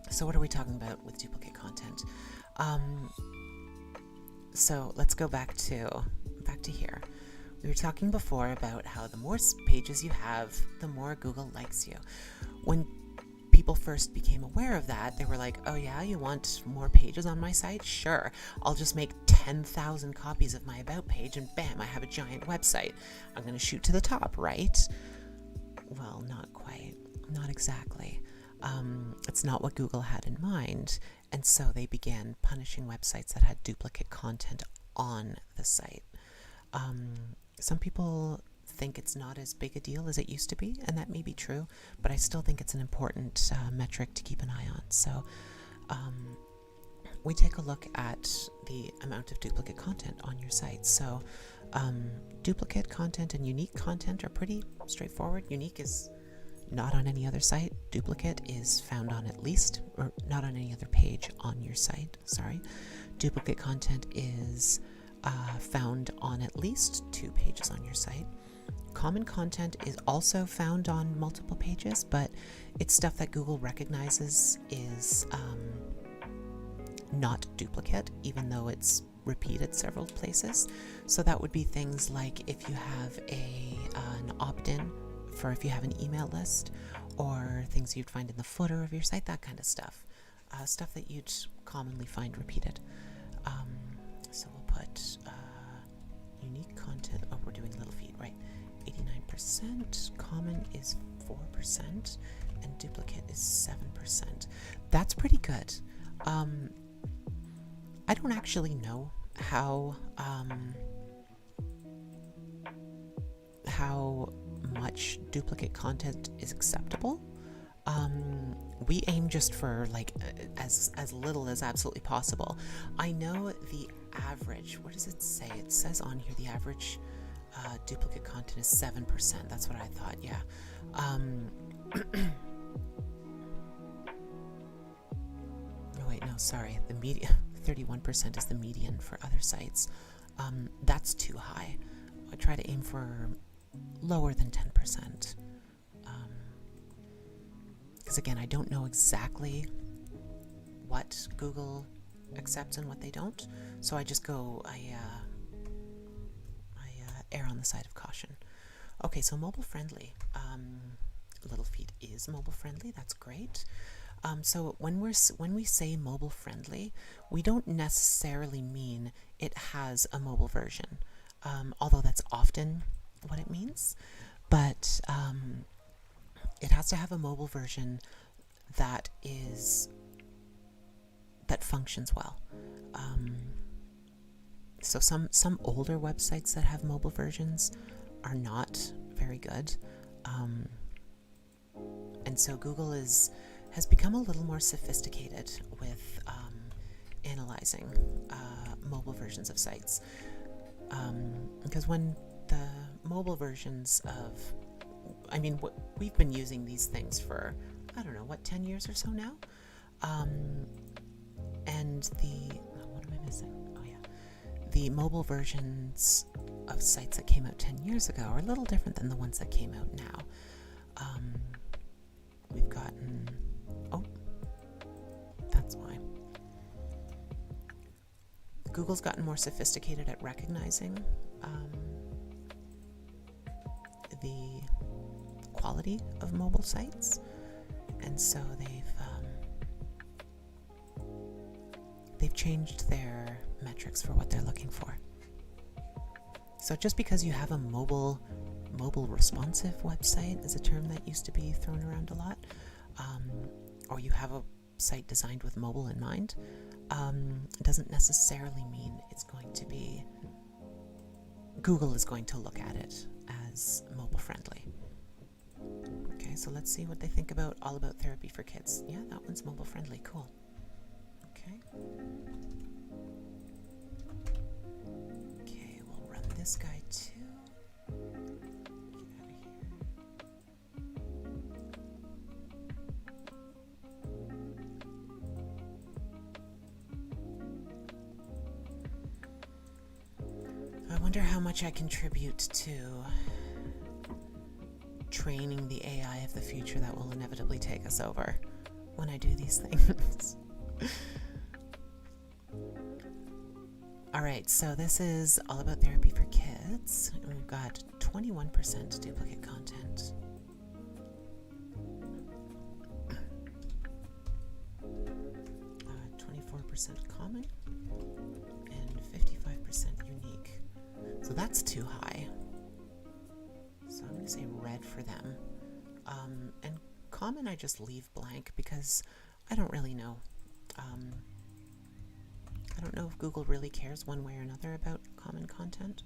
So what are we talking about with duplicate content? So let's go back to here. We were talking before about how the more pages you have, the more Google likes you. When people first became aware of that, they were like, oh yeah, you want more pages on my site? Sure, I'll just make 10,000 copies of my about page and bam, I have a giant website. I'm going to shoot to the top, right? Well, not quite, not exactly. It's not what Google had in mind, and so they began punishing websites that had duplicate content on the site. Some people think it's not as big a deal as it used to be, and that may be true, but I still think it's an important metric to keep an eye on. So we take a look at the amount of duplicate content on your site. So duplicate content and unique content are pretty straightforward. Unique is not on any other site. Duplicate is found on at least, or not on any other page on your site, sorry. Duplicate content is found on at least 2 pages on your site. Common content is also found on multiple pages, but it's stuff that Google recognizes is not duplicate, even though it's repeated several places. So that would be things like if you have an opt-in for if you have an email list, or things you'd find in the footer of your site, that kind of stuff. Stuff that you'd commonly find repeated. So we'll put unique content. Oh, we're doing Little Feet, right? 89%. Common is 4%, and duplicate is 7%. That's pretty good. I don't actually know how much duplicate content is acceptable. We aim just for like as little as absolutely possible. I know the average, what does it say? It says on here the average duplicate content is 7%. That's what I thought, yeah. Oh wait, no, sorry. The median, 31% is the median for other sites. That's too high. I try to aim for lower than 10%. Because again, I don't know exactly what Google accepts and what they don't. So I just go, I err on the side of caution. Okay, so mobile friendly. Little Feet is mobile friendly. That's great. So when we say mobile friendly, we don't necessarily mean it has a mobile version, although that's often what it means. But it has to have a mobile version that functions well. So some older websites that have mobile versions are not very good, and so Google has become a little more sophisticated with analyzing mobile versions of sites, because when the mobile versions of, I mean, we've been using these things for, I don't know, 10 years or so now, and what am I missing? Oh yeah, the mobile versions of sites that came out 10 years ago are a little different than the ones that came out now. We've gotten, that's why. Google's gotten more sophisticated at recognizing the quality of mobile sites, and so they've changed their metrics for what they're looking for. So just because you have a mobile responsive website is a term that used to be thrown around a lot, or you have a site designed with mobile in mind, doesn't necessarily mean it's going to be, Google is going to look at it as mobile friendly. Okay, so let's see what they think about All About Therapy for Kids. Yeah, that one's mobile friendly. Cool. Okay. Okay, we'll run this guy too. Get out of here. I wonder how much I contribute to training the AI of the future that will inevitably take us over when I do these things. Alright, so this is All About Therapy for Kids, and we've got 21% duplicate content. 24% common, and 55% unique. So that's too high. So I'm going to say red for them. And common I just leave blank because I don't really know. I don't know if Google really cares one way or another about common content,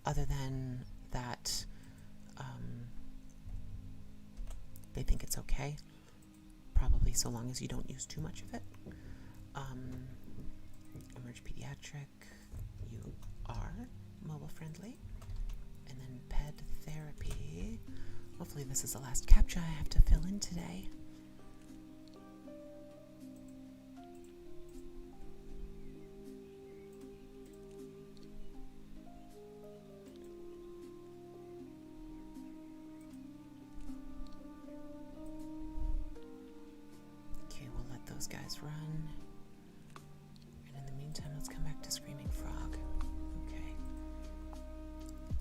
other than that they think it's okay, probably so long as you don't use too much of it. Emerge Pediatric, you are mobile friendly. And then Ped Therapy. Hopefully this is the last CAPTCHA I have to fill in today. Okay, we'll let those guys run. And in the meantime, let's come back to Screaming Frog. Okay.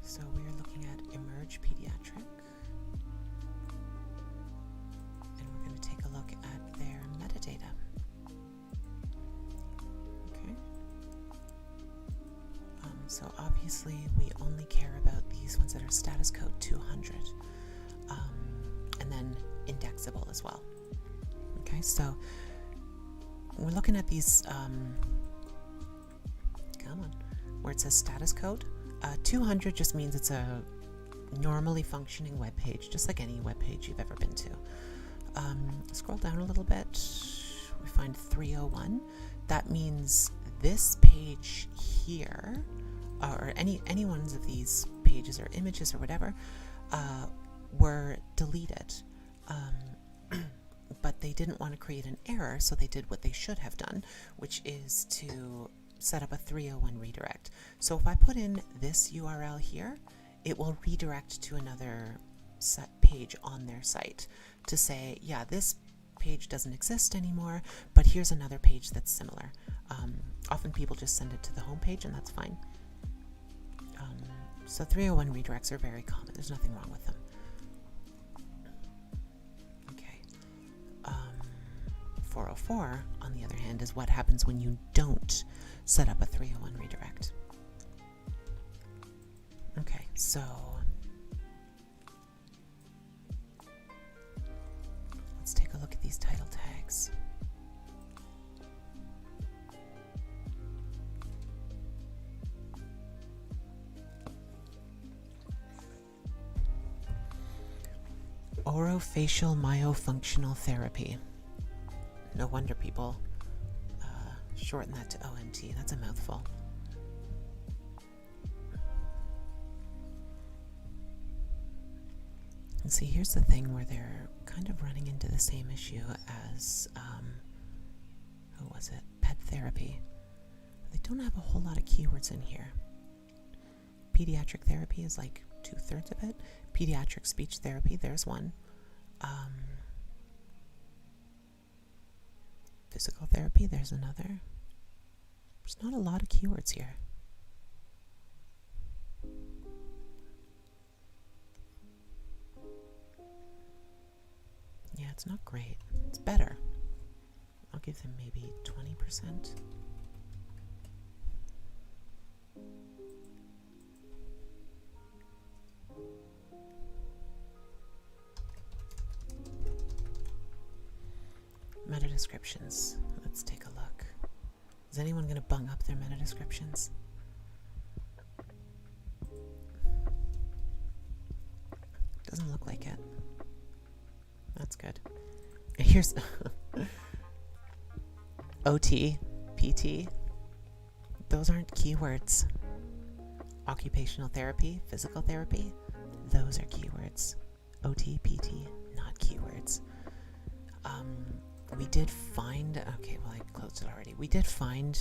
So we're looking at Emerge Pediatric. And we're going to take a look at their metadata. Okay. So obviously we only care about these ones that are status code 200. And then indexable as well. Okay, so we're looking at these, where it says status code. 200 just means it's a normally functioning web page, just like any web page you've ever been to. Scroll down a little bit, we find 301. That means this page here, or any ones of these pages or images or whatever, were deleted. But they didn't want to create an error, so they did what they should have done, which is to set up a 301 redirect. So if I put in this URL here, it will redirect to another page on their site to say, yeah, this page doesn't exist anymore, but here's another page that's similar. Often people just send it to the home page, and that's fine. So 301 redirects are very common. There's nothing wrong with them. Okay. 404, on the other hand, is what happens when you don't set up a 301 redirect. Okay, so let's take a look at these title tags. Orofacial myofunctional therapy. No wonder people shorten that to OMT. That's a mouthful. And see, here's the thing where they're kind of running into the same issue as, who was it? Pet therapy. They don't have a whole lot of keywords in here. Pediatric therapy is like 2/3 of it. Pediatric speech therapy, there's one. Physical therapy, there's another. There's not a lot of keywords here. Yeah, it's not great. It's better. I'll give them maybe 20%. Meta descriptions. Let's take a look. Is anyone going to bung up their meta descriptions? Doesn't look like it. That's good. Here's OT, PT. Those aren't keywords. Occupational therapy, physical therapy, those are keywords. OT, PT, not keywords. We did find, okay, well, I closed it already. We did find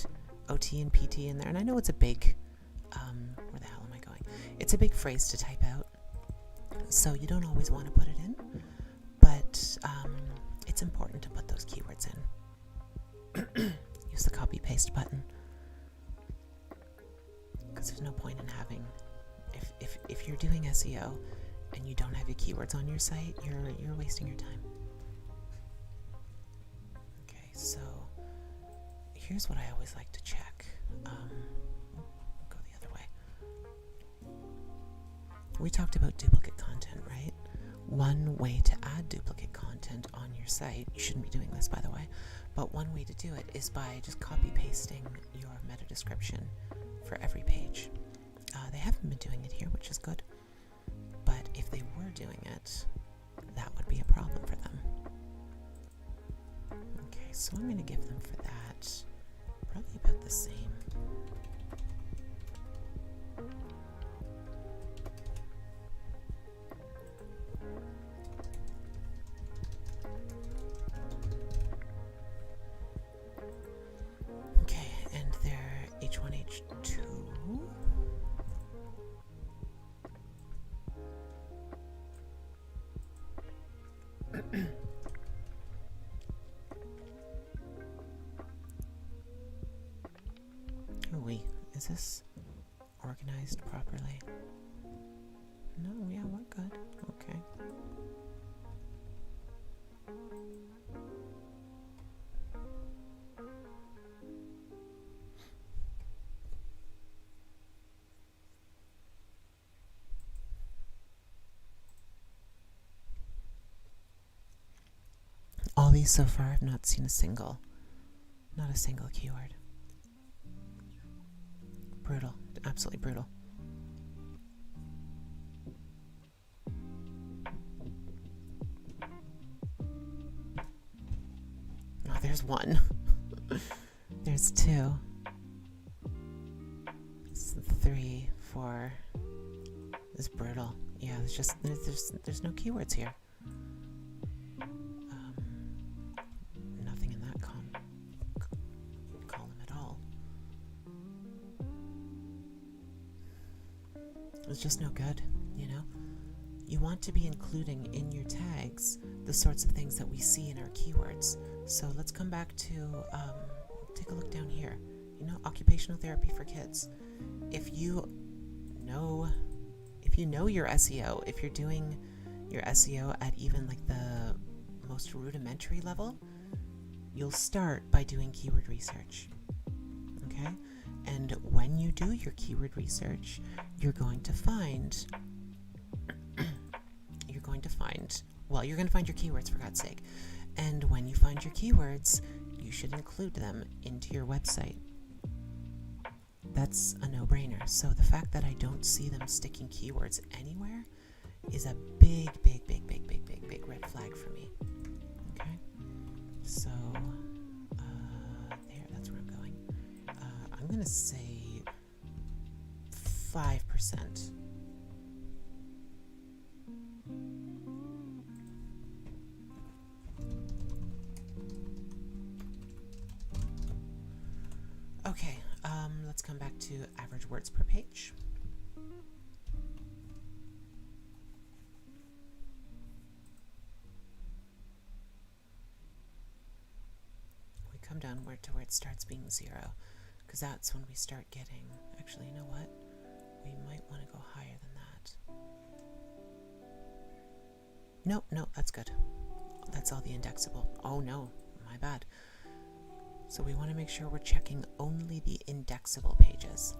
OT and PT in there, and I know it's a big, where the hell am I going? It's a big phrase to type out, so you don't always want to put it in, but it's important to put those keywords in. Use the copy-paste button, because there's no point in having, if you're doing SEO and you don't have your keywords on your site, you're wasting your time. So here's what I always like to check. We'll go the other way. We talked about duplicate content, right? One way to add duplicate content on your site, you shouldn't be doing this, by the way, but one way to do it is by just copy-pasting your meta description for every page. They haven't been doing it here, which is good, but if they were doing it, that would be a problem for them. So I'm going to give them for that probably about the same. Okay, and their H1, H2. Is this organized properly? No, yeah, we're good. Okay. All these so far, I've not seen not a single keyword. Brutal, absolutely brutal. there's one. There's two. It's 3, 4. It's brutal. Yeah, there's no keywords here. Nothing in that column at all. It's just no good, you know? You want to be including in your tags the sorts of things that we see in our keywords. So let's come back to, take a look down here. You know, occupational therapy for kids. If you know your SEO, if you're doing your SEO at even like the most rudimentary level, you'll start by doing keyword research. Okay? And when you do your keyword research, you're going to find your keywords, for God's sake. And when you find your keywords, you should include them into your website. That's a no-brainer. So the fact that I don't see them sticking keywords anywhere is a big red flag for me. Okay? So, there, that's where I'm going. I'm going to say 5%. Okay, let's come back to average words per page. We come down to where it starts being 0, because that's when we start getting, actually, you know what? We might want to go higher than that. No, that's good. That's all the indexable. Oh no, my bad. So we want to make sure we're checking only the indexable pages.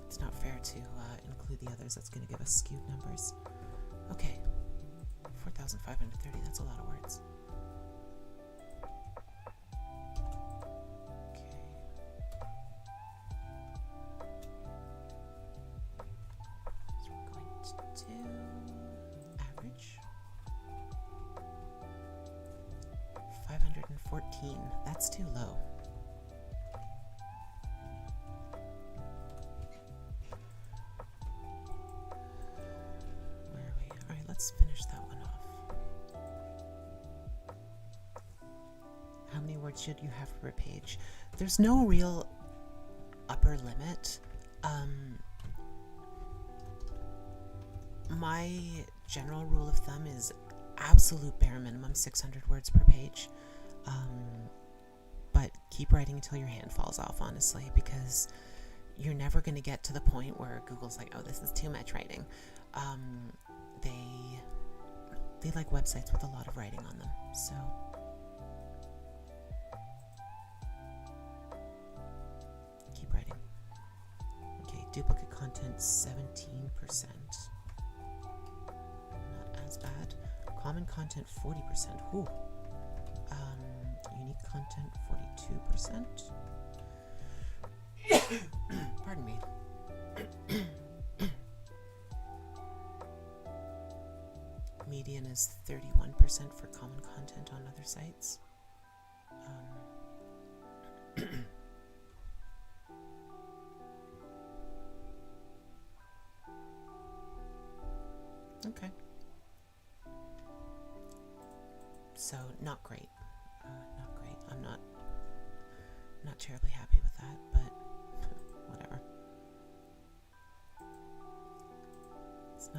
It's not fair to include the others. That's going to give us skewed numbers. Okay, 4,530, that's a lot of words. Okay. So we're going to do average. 514. That's too low. Where are we? All right, let's finish that one off. How many words should you have per page? There's no real upper limit. My general rule of thumb is absolute bare minimum 600 words per page, but keep writing until your hand falls off, honestly, because you're never going to get to the point where Google's like, oh, this is too much writing. They like websites with a lot of writing on them, so keep writing. Okay, duplicate content 17%, not as bad. Common content 40%. Ooh. Unique content 42%. Pardon me. Median is 31% for common content on other sites. Okay. So not great. Not great. I'm not terribly happy with that, but whatever. It's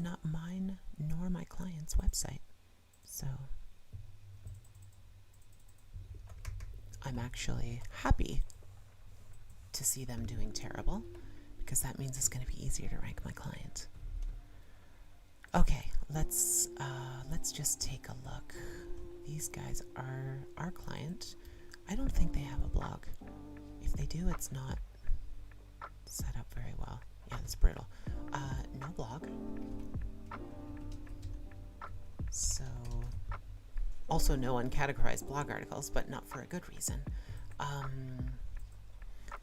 not mine nor my client's website. So I'm actually happy to see them doing terrible, because that means it's going to be easier to rank my client. Okay, let's just take a look. These guys are our client. I don't think they have a blog. If they do, it's not set up very well. Yeah, it's brutal. No blog. So, also no uncategorized blog articles, but not for a good reason.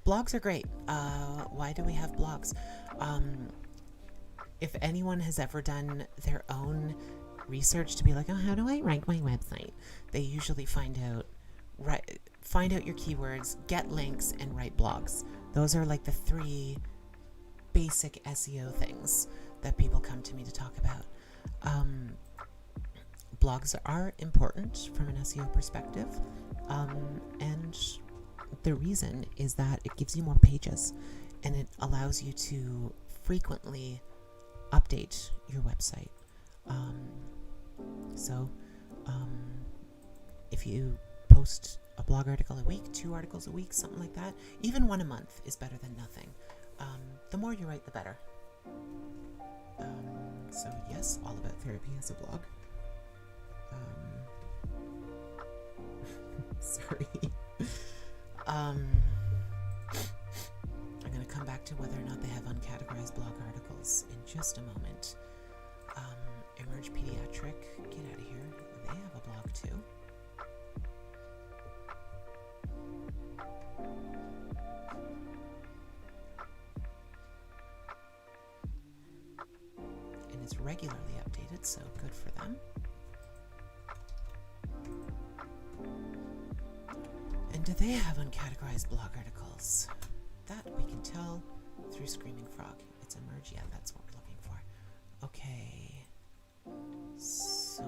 Blogs are great. Why do we have blogs? If anyone has ever done their own research to be like, oh, how do I rank my website? They usually find out your keywords, get links, and write blogs. Those are like the 3 basic SEO things that people come to me to talk about. Blogs are important from an SEO perspective, and the reason is that it gives you more pages and it allows you to frequently update your website. So if you post a blog article a week, 2 articles a week, something like that, even 1 a month is better than nothing. The more you write, the better. So yes, All About Therapy has a blog. Sorry. I'm going to come back to whether or not they have uncategorized blog articles in just a moment. Emerge Pediatric, get out of here. They have a blog too. And it's regularly updated, so good for them. And do they have uncategorized blog articles? That we can tell through Screaming Frog. It's Emerge, yeah, that's what we're looking for. Okay, so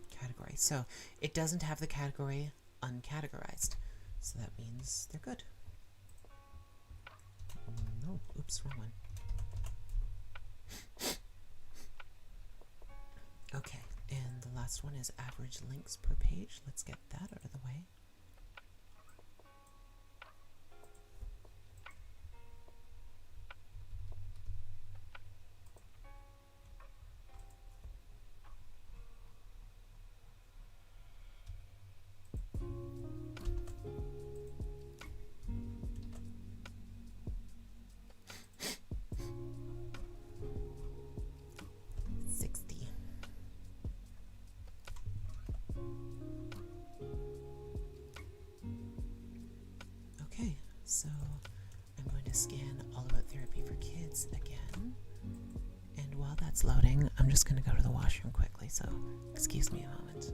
category. So it doesn't have the category uncategorized, so that means they're good. No, oops, wrong one. Okay, and the last one is average links per page. Let's get that out of the way. So I'm going to scan All About Therapy for Kids again. And while that's loading, I'm just going to go to the washroom quickly, so excuse me a moment.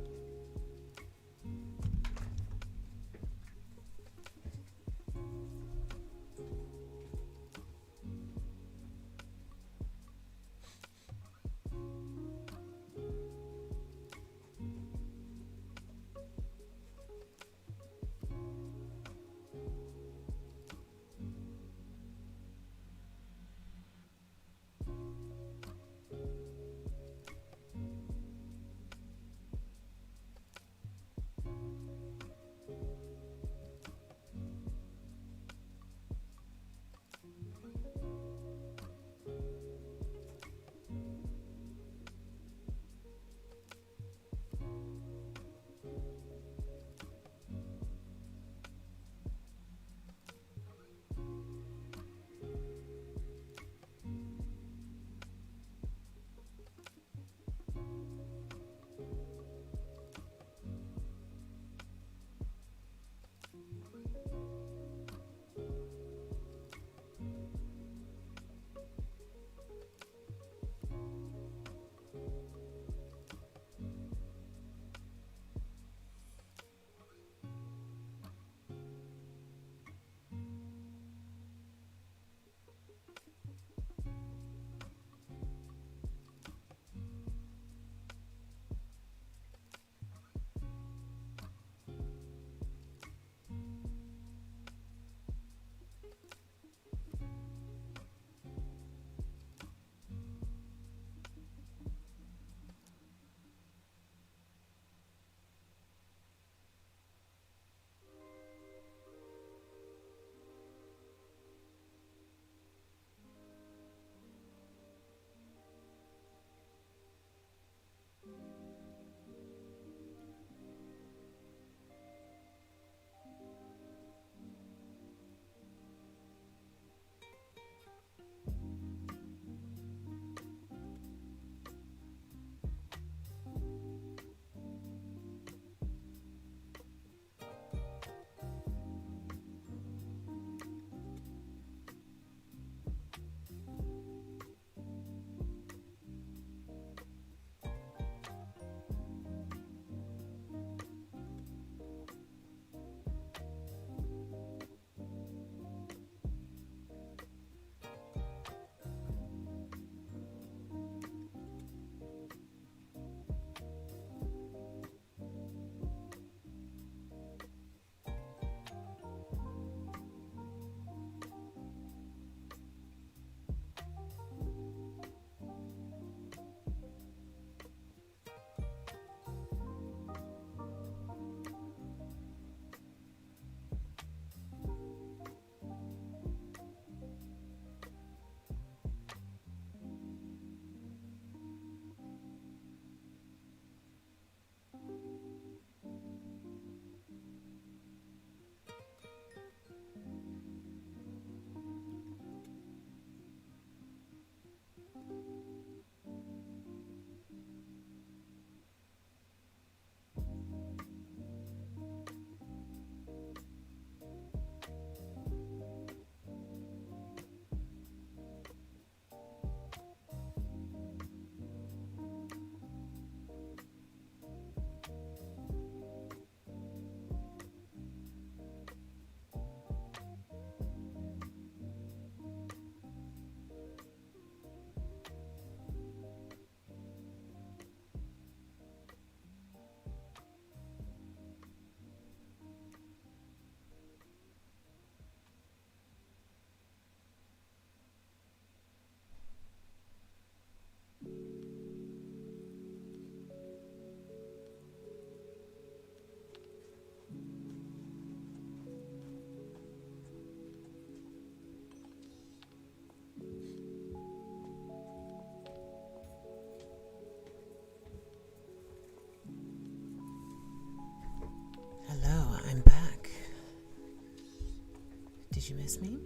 did you miss me?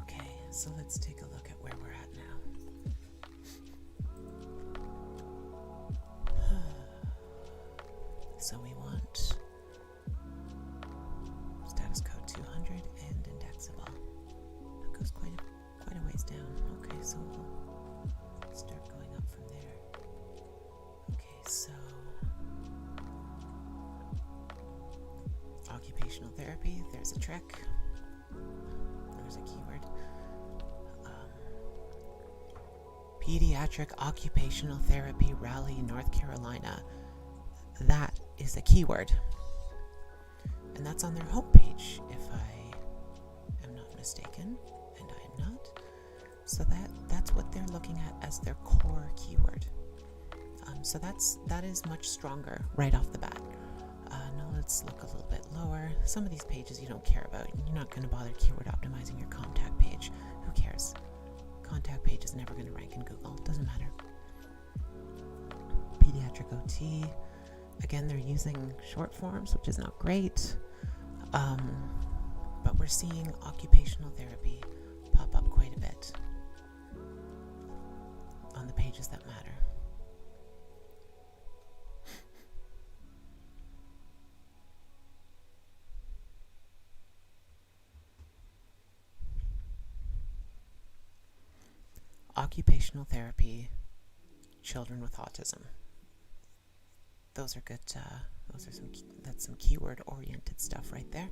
Okay, so let's take a look at where we're at now. So we want status code 200 and indexable. That goes quite a ways down. Okay, so we'll start going up from there. Okay, so occupational therapy, there's a trick. There's a keyword. Pediatric occupational therapy, Raleigh, North Carolina. That is a keyword. And that's on their homepage, if I am not mistaken, and I am not. So that's what they're looking at as their core keyword. So that is much stronger right off the bat. Now let's look a little bit lower. Some of these pages you don't care about. You're not going to bother keyword optimizing your contact page. Who cares? Contact page is never going to rank in Google. Doesn't matter. Pediatric OT. Again, they're using short forms, which is not great. But we're seeing occupational therapy pop up quite a bit on the pages that matter. Occupational therapy, children with autism. Those are good. That's some keyword-oriented stuff right there.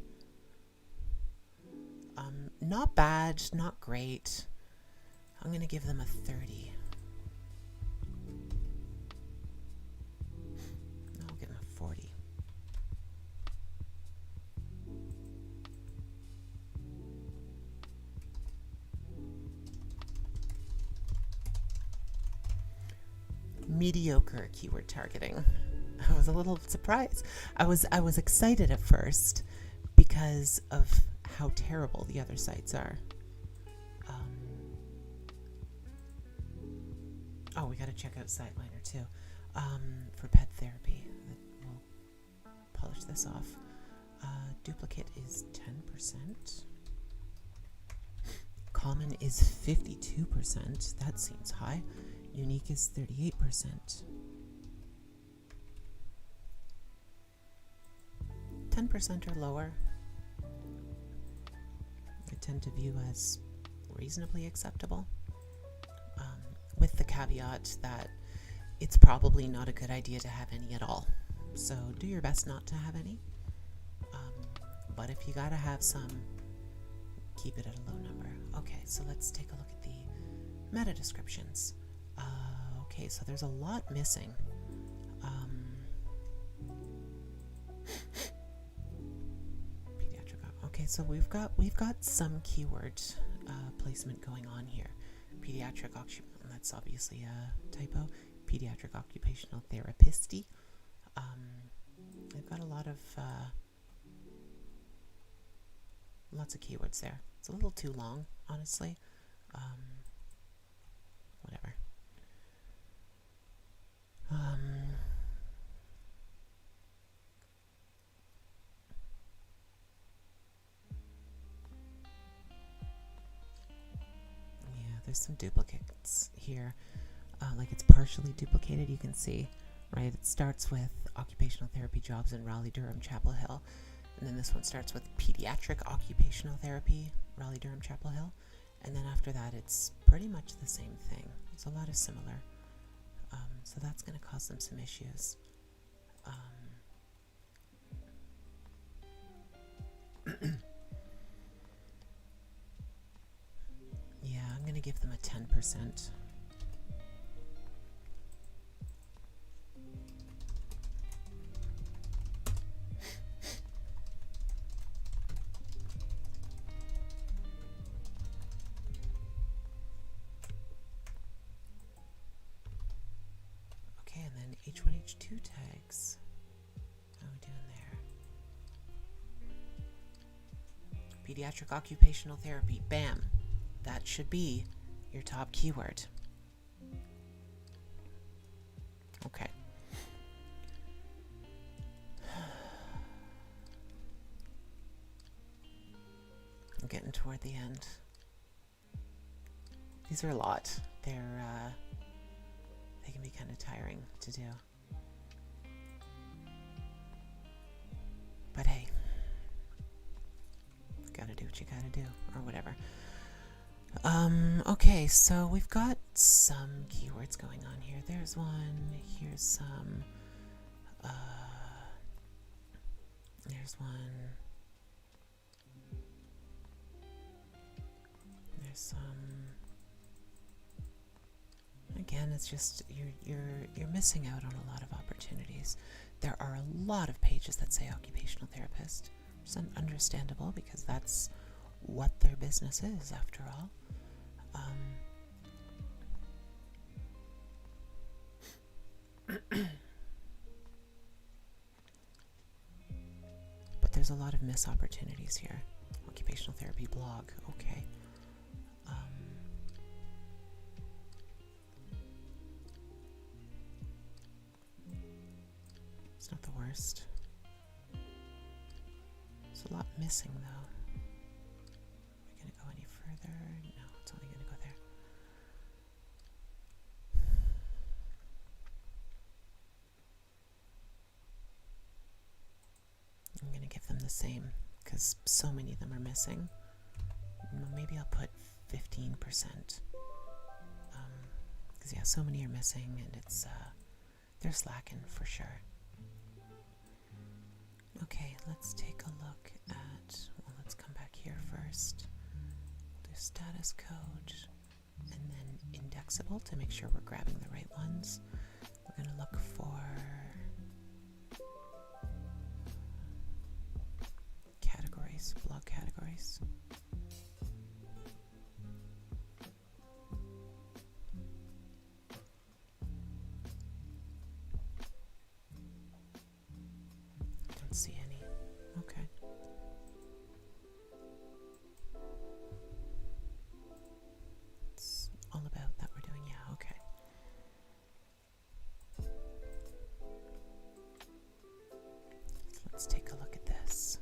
Not bad, not great. I'm gonna give them a 30. I'll give them a 40. Mediocre keyword targeting. I was a little surprised. I was excited at first because of how terrible the other sites are. We got to check out SiteLiner too for pet therapy. We'll polish this off. Duplicate is 10%. Common is 52%. That seems high. Unique is 38%. 10% or lower, I tend to view as reasonably acceptable, with the caveat that it's probably not a good idea to have any at all. So do your best not to have any. But if you gotta have some, keep it at a low number. Okay, so let's take a look at the meta descriptions. Okay, so there's a lot missing. Okay, so we've got some keyword placement going on here. Pediatric that's obviously a typo. Pediatric occupational therapist. They've got a lot of lots of keywords there. It's a little too long, honestly. Whatever. There's some duplicates here, like it's partially duplicated. You can see, right? It starts with occupational therapy jobs in Raleigh, Durham, Chapel Hill, and then this one starts with pediatric occupational therapy, Raleigh, Durham, Chapel Hill, and then after that it's pretty much the same thing. There's a lot of similar, so that's going to cause them some issues. Yeah, I'm going to give them a 10%. Okay, and then H1, H2 tags. How are we doing there? Pediatric occupational therapy. Bam. That should be your top keyword. Okay. toward the end. These are a lot. They can be kind of tiring to do. But hey, you gotta do what you gotta do, or whatever. Okay, so we've got some keywords going on here. There's one, here's some, there's one, there's some. Again, it's just you're missing out on a lot of opportunities. There are a lot of pages that say occupational therapist. It's understandable because that's what their business is, after all. But there's a lot of missed opportunities here. Occupational therapy blog, okay. It's not the worst. There's a lot missing, though. Are we going to go any further? No, it's only going to go there. I'm going to give them the same, because so many of them are missing. Maybe I'll put 15%. Because, yeah, so many are missing, and it's, they're slacking for sure. Okay, let's take a look at, well, let's come back here first. We'll do status code, and then indexable to make sure we're grabbing the right ones. We're going to look for categories, blog categories. Don't see any. Okay. It's all about that we're doing, yeah, okay. So let's take a look at this.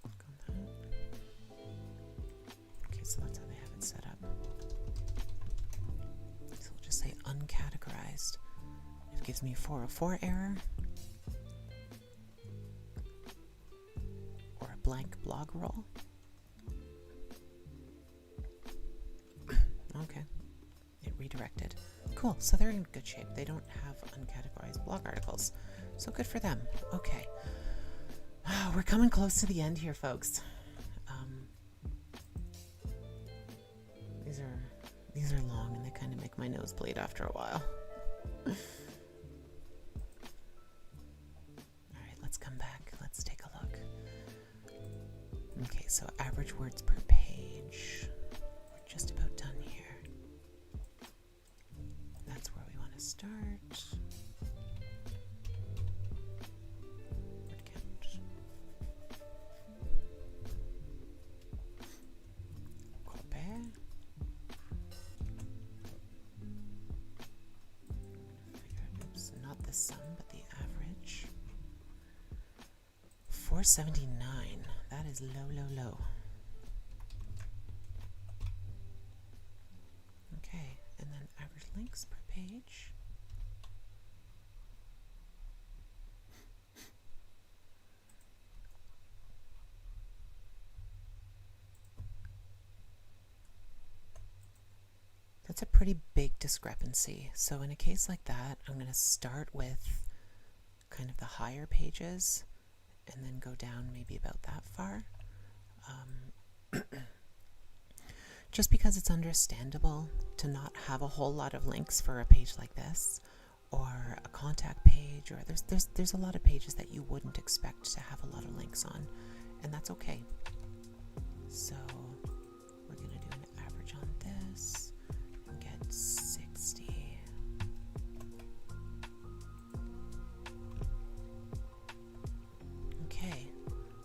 Click on that. Okay, so that's how they have it set up. So we'll just say uncategorized. It gives me a 404 error. Or a blank blog roll. Okay. It redirected. Cool, so they're in good shape. They don't have uncategorized blog articles. So good for them. Okay. We're coming close to the end here, folks. These are long and they kind of make my nose bleed after a while. Alright, let's come back. Let's take a look. Okay, so average words per page. We're just about done here. That's where we want to start. Word count. Colbert. Oops, not the sum, but the average. 479. That is low. Okay, and then average links per page. That's a pretty big discrepancy. So in a case like that, I'm going to start with kind of the higher pages and then go down maybe about that far. Just because it's understandable to not have a whole lot of links for a page like this, or a contact page, or there's a lot of pages that you wouldn't expect to have a lot of links on, and that's okay. So we're going to do an average on this and get 60. Okay,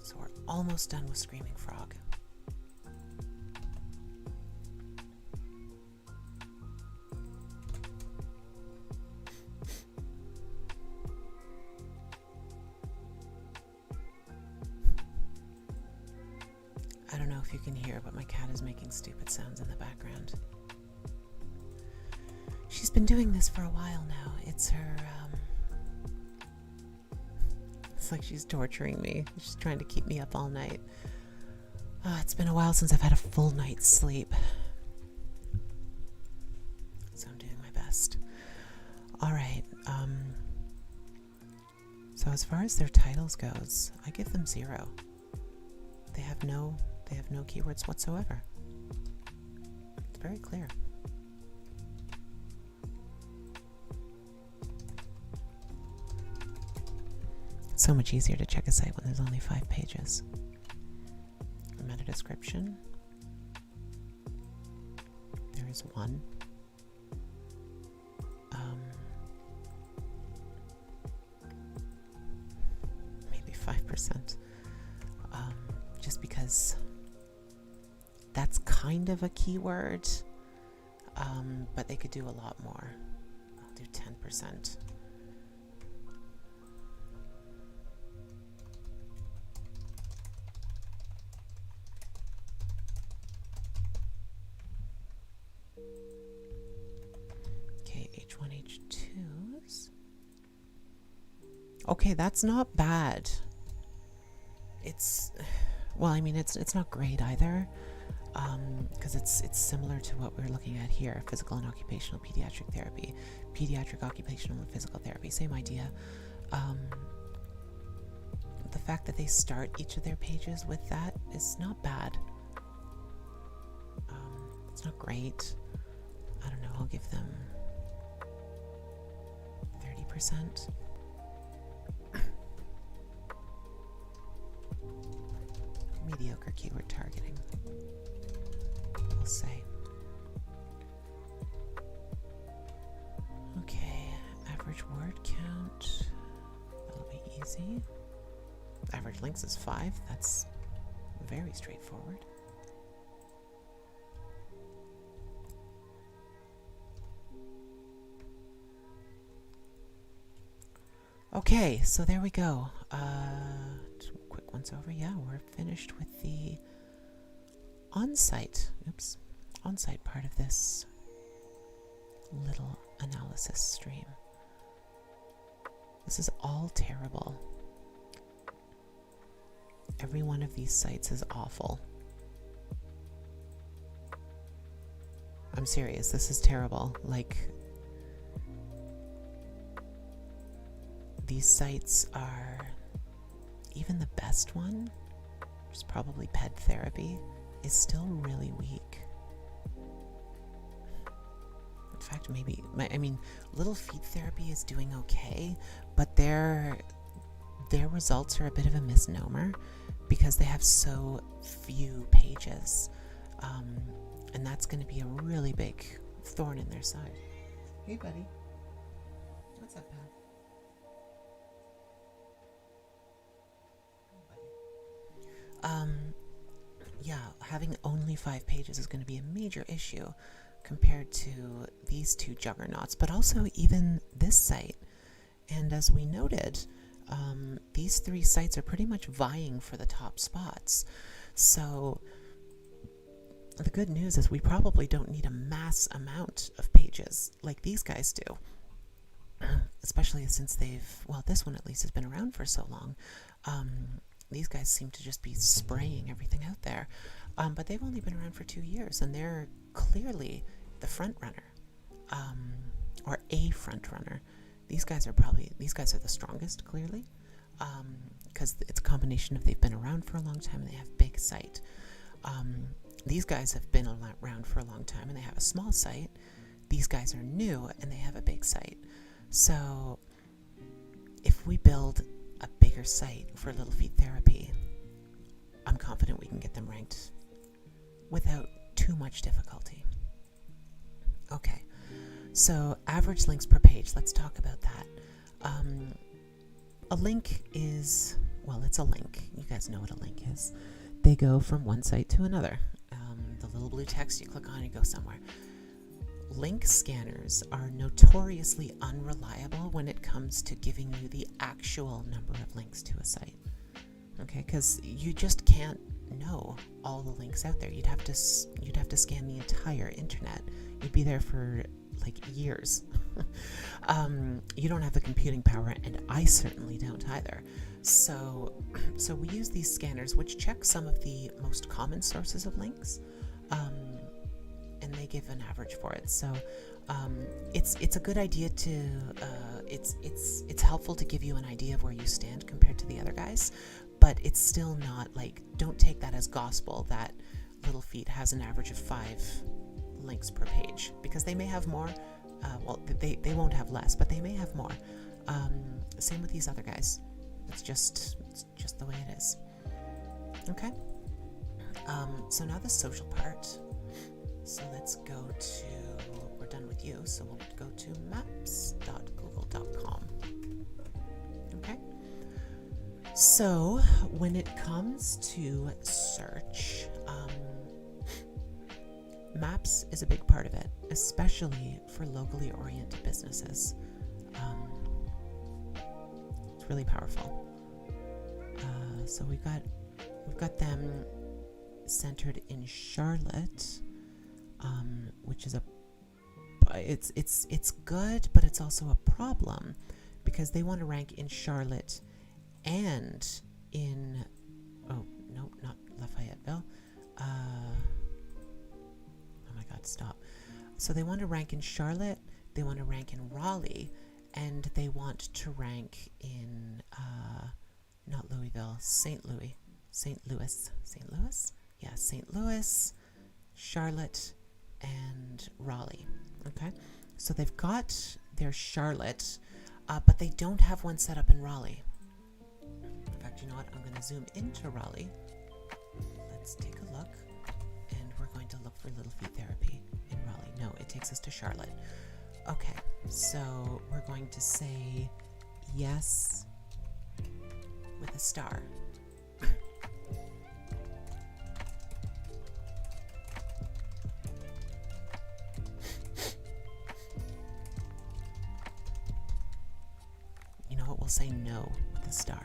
so we're almost done with Screaming Frog. you can hear, but my cat is making stupid sounds in the background. She's been doing this for a while now. It's her, it's like she's torturing me. She's trying to keep me up all night. It's been a while since I've had a full night's sleep. So I'm doing my best. Alright, so as far as their titles goes, I give them 0. They have no keywords whatsoever. It's very clear. It's so much easier to check a site when there's only 5 pages. Meta description. There is 1. Maybe 5%. Just because that's kind of a keyword, but they could do a lot more. I'll do 10%. Okay, H1, H2s. Okay, that's not bad. It's, well, I mean, it's not great either, because it's similar to what we're looking at here: physical and occupational pediatric therapy, pediatric occupational and physical therapy. Same idea. The fact that they start each of their pages with that is not bad. It's not great. I don't know. I'll give them 30%. Mediocre keyword targeting, we'll say. Okay, average word count, that'll be easy. Average links is 5, that's very straightforward. Okay, so there we go. Quick once over. Yeah, we're finished with the on-site part of this little analysis stream. This is all terrible. Every one of these sites is awful. I'm serious, this is terrible. Like, these sites are, even the best one, which is probably ped therapy, is still really weak. In fact, maybe, I mean, Little Feet Therapy is doing okay, but their results are a bit of a misnomer because they have so few pages. And that's going to be a really big thorn in their side. Hey, buddy. What's up, pal? Yeah, having only 5 pages is going to be a major issue compared to these 2 juggernauts, but also even this site. And as we noted, these 3 sites are pretty much vying for the top spots. So the good news is we probably don't need a mass amount of pages like these guys do, especially since this one at least has been around for so long. These guys seem to just be spraying everything out there. But they've only been around for 2 years, and they're clearly the front runner, or a front runner. These guys are the strongest, clearly, because it's a combination of they've been around for a long time and they have big site. These guys have been around for a long time and they have a small site. These guys are new and they have a big site. So if we build a bigger site for Little Feet Therapy, I'm confident we can get them ranked without too much difficulty. Okay, so average links per page, let's talk about that. A link is, well, it's a link. You guys know what a link is. They go from one site to another. The little blue text you click on, you go somewhere. Link scanners are notoriously unreliable when it comes to giving you the actual number of links to a site. Okay, because you just can't know all the links out there. You'd have to scan the entire internet. You'd be there for like years. You don't have the computing power, and I certainly don't either. So we use these scanners, which check some of the most common sources of links, and they give an average for it. So it's a good idea to it's helpful to give you an idea of where you stand compared to the other guys, but it's still not like, don't take that as gospel that Little Feet has an average of 5 links per page, because they may have more. Well, they won't have less, but they may have more. Same with these other guys. It's just the way it is. Okay. So now the social part. So let's go to, we're done with you, so we'll go to maps.google.com. Okay. So when it comes to search, Maps is a big part of it, especially for locally oriented businesses. It's really powerful. So we've got them centered in Charlotte, which is it's good, but it's also a problem because they want to rank in Charlotte and in not Lafayetteville. Stop. So they want to rank in Charlotte, they want to rank in Raleigh, and they want to rank in not Louisville, St. Louis, Charlotte, and Raleigh. Okay, so they've got their Charlotte, but they don't have one set up in Raleigh. In fact, you know what? I'm going to zoom into Raleigh. Let's take a look. We're going to look for Little Feet Therapy in Raleigh. No, it takes us to Charlotte. Okay, so we're going to say yes with a star. You know what? We'll say no with a star.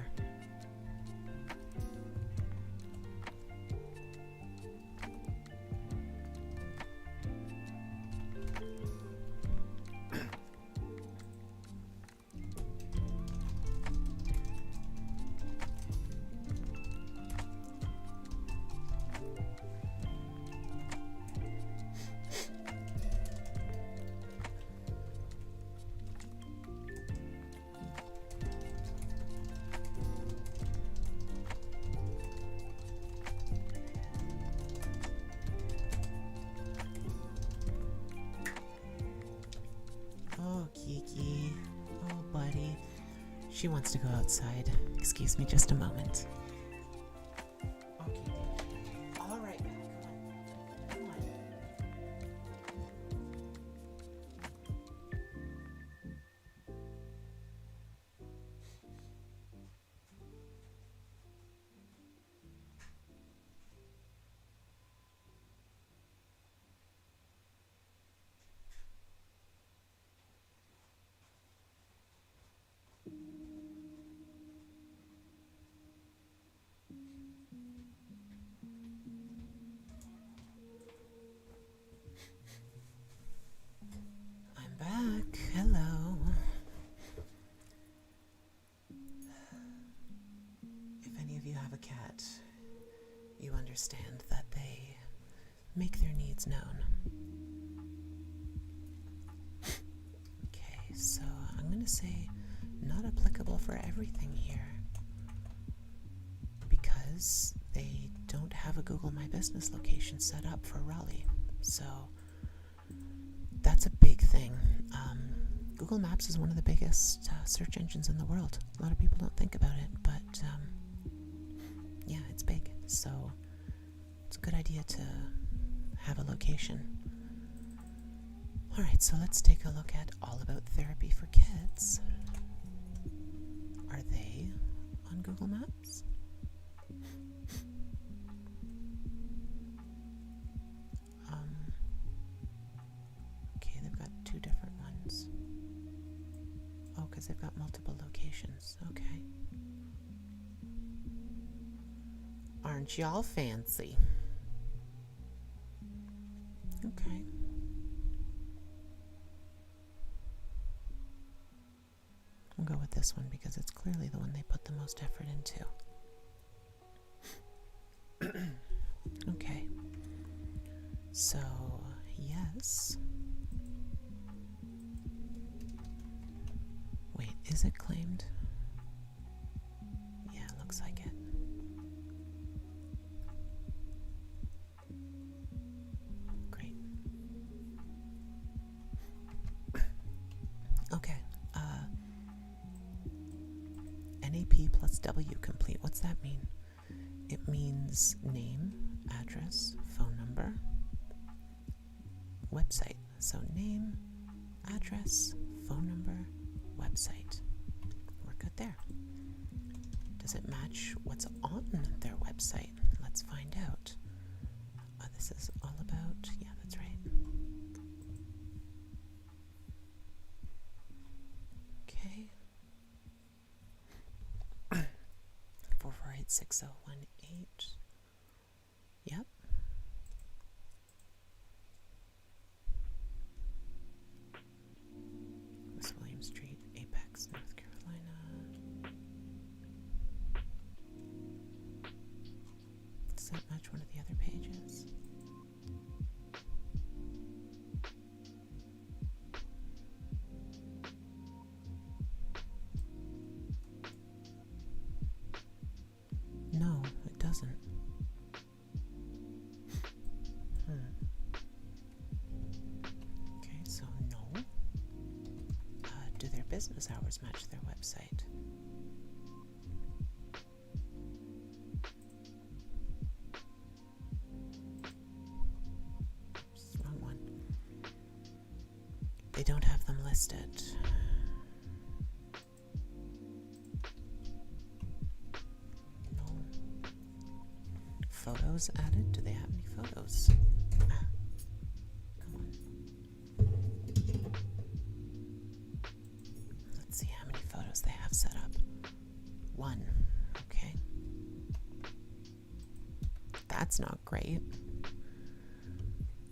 Oh, Kiki. Oh, buddy. She wants to go outside. Excuse me just a moment. Okay. All right. Come on. I'm back. Hello. If any of you have a cat, you understand that they make their needs known. Okay, so I'm going to say not applicable for everything here because they don't have a Google My Business location set up for Raleigh. So that's a big thing. Google Maps is one of the biggest search engines in the world. A lot of people don't think about it, but yeah, it's big. So it's a good idea to have a location. All right, so let's take a look at All About Therapy for Kids. Are they on Google Maps? Okay, they've got 2 different ones. Oh, because they've got multiple locations. Okay. Aren't y'all fancy? Okay. We'll go with this one because it's clearly the one they put the most effort into. Okay. So, yes. Wait, is it claimed? Yeah, looks like it. Great. Okay. NAP plus W complete. What's that mean? It means name, address, phone number, website. So name, address, phone number, website. We're good there. Does it match what's on their website? Let's find out. This is all about, yeah, that's right. Okay. 4486018. Yep. West William Street, Apex, North Carolina. Does that match one of the other pages? No, it doesn't. Okay, so no. Do their business hours match their website? Oops, wrong one. They don't have them listed. Photos added? Do they have any photos? Come on. Let's see how many photos they have set up. 1. Okay. That's not great.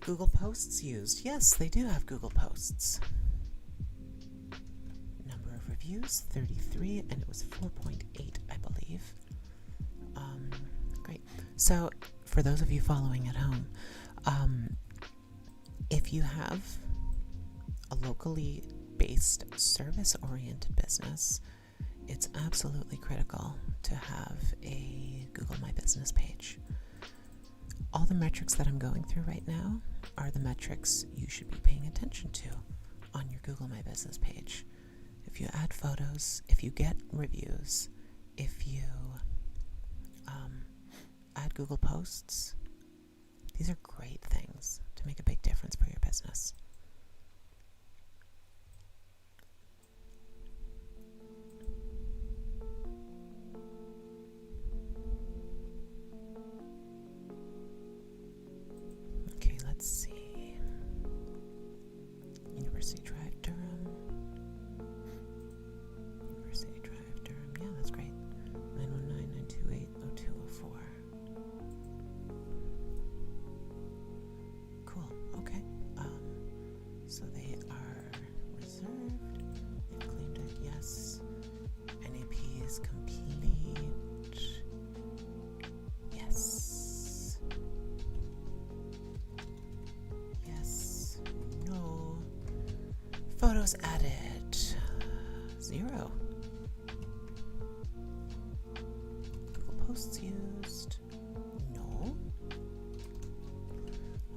Google Posts used. Yes, they do have Google Posts. Number of reviews, 33, and it was 4.8, I believe. Great. So, for those of you following at home, if you have a locally based service-oriented business, it's absolutely critical to have a Google My Business page. All the metrics that I'm going through right now are the metrics you should be paying attention to on your Google My Business page. If you add photos, if you get reviews, if you add Google Posts, these are great things to make a big difference for your business. Okay, let's see. University Drive, Durham. University Drive, Durham. Yeah, that's great. 919-928-0204. Cool. Okay. So they are reserved. They've claimed it. Yes. NAP is complete. Yes. Yes. No. Photos added. 0. Google Posts used. No.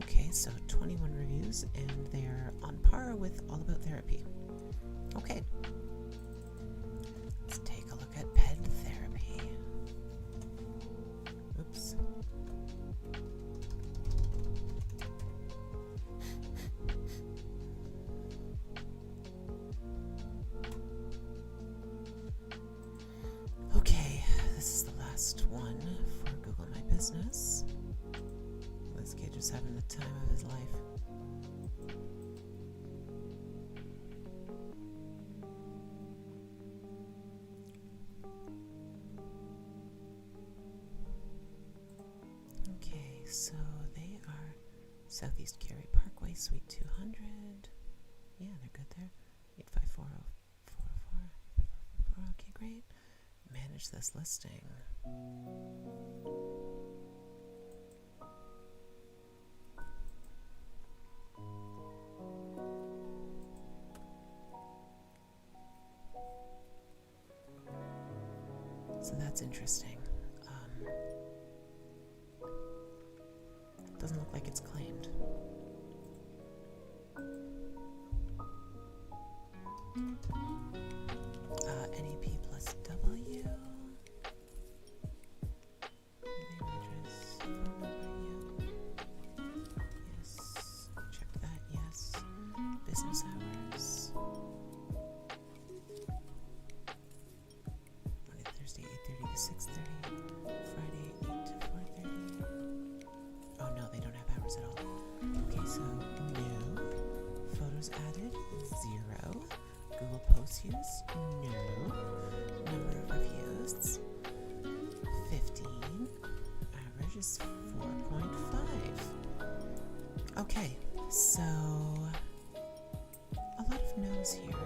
Okay, so 21 reviews, and they're on par with All About Therapy. Okay. Let's take a look at ped therapy. Oops. Okay, this is the last one for Google My Business. This kid is having the time of his life. Southeast Cary Parkway, Suite 200. Yeah, they're good there. 8540404. Okay, great. Manage this listing. So that's interesting. Doesn't look like it's claimed. NAP plus W. Name, address, phone number, yeah. Yes. Check that, yes. Business hours. Okay, Thursday 8:30 to 6:30. Friday 8 to 4:30. Oh no, they don't have hours at all. Okay, so no. Photos added, 0. Google posts used, no. Number of reviews, 15. Average is 4.5. Okay, so a lot of no's here.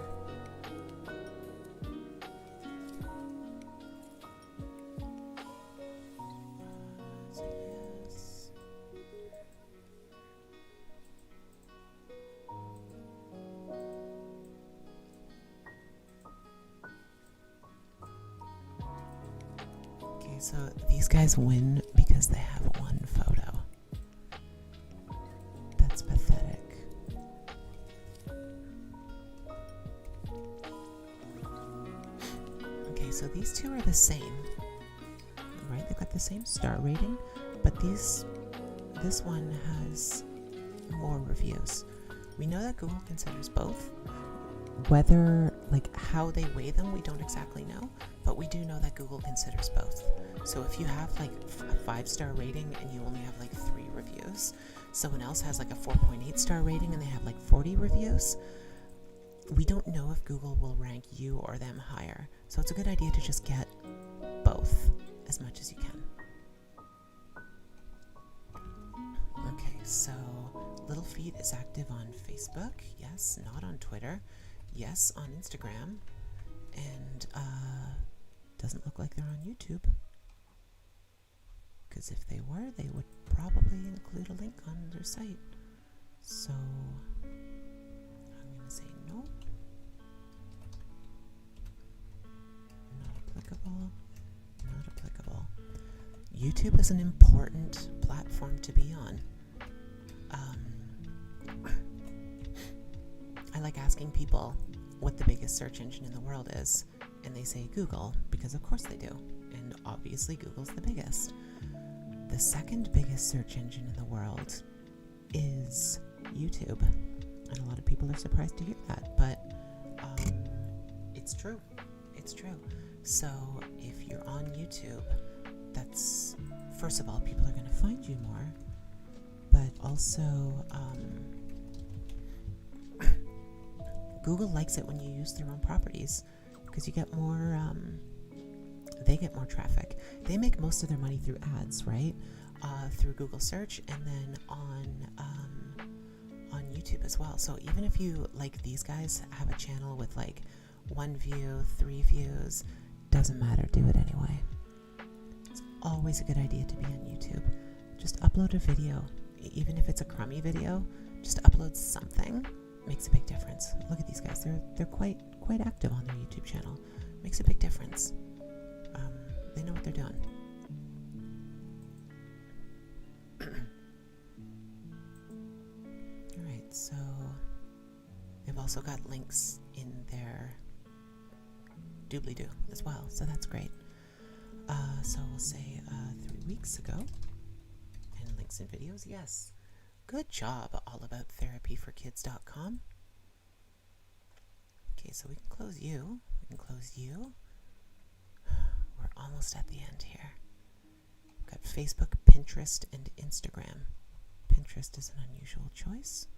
So yes. Okay, so these guys win because they have one photo. That's pathetic. Okay, so these two are the same, right? They've got the same star rating, but this one has more reviews. We know that Google considers both. Whether, like, how they weigh them, we don't exactly know, but we do know that Google considers both. So if you have like a 5-star rating and you only have like 3 reviews, someone else has like a 4.8 star rating and they have like 40 reviews, we don't know if Google will rank you or them higher. So it's a good idea to just get both as much as you can. Okay, so Little Feet is active on Facebook, yes, not on Twitter, yes, on Instagram, and doesn't look like they're on YouTube. Because if they were, they would probably include a link on their site. So I'm going to say no. Not applicable. Not applicable. YouTube is an important platform to be on. I like asking people what the biggest search engine in the world is, and they say Google, because of course they do, and obviously Google's the biggest. The second biggest search engine in the world is YouTube, and a lot of people are surprised to hear that, but it's true. It's true. So if you're on YouTube, that's, first of all, people are going to find you more, but also Google likes it when you use their own properties because you get more, they get more traffic. They make most of their money through ads, right? Through Google search and then on YouTube as well. So even if you, like these guys, have a channel with like 1 view, 3 views, doesn't matter, do it anyway. It's always a good idea to be on YouTube. Just upload a video, even if it's a crummy video, just upload something. Makes a big difference. Look at these guys, they're quite active on their YouTube channel. Makes a big difference. They know what they're doing. Alright, so they've also got links in their doobly-doo as well, so that's great. So we'll say 3 weeks ago, and links and videos, yes. Good job, allaboutTherapyforkids.com. Okay, so we can close you. We can close you. We're almost at the end here. We've got Facebook, Pinterest, and Instagram. Pinterest is an unusual choice.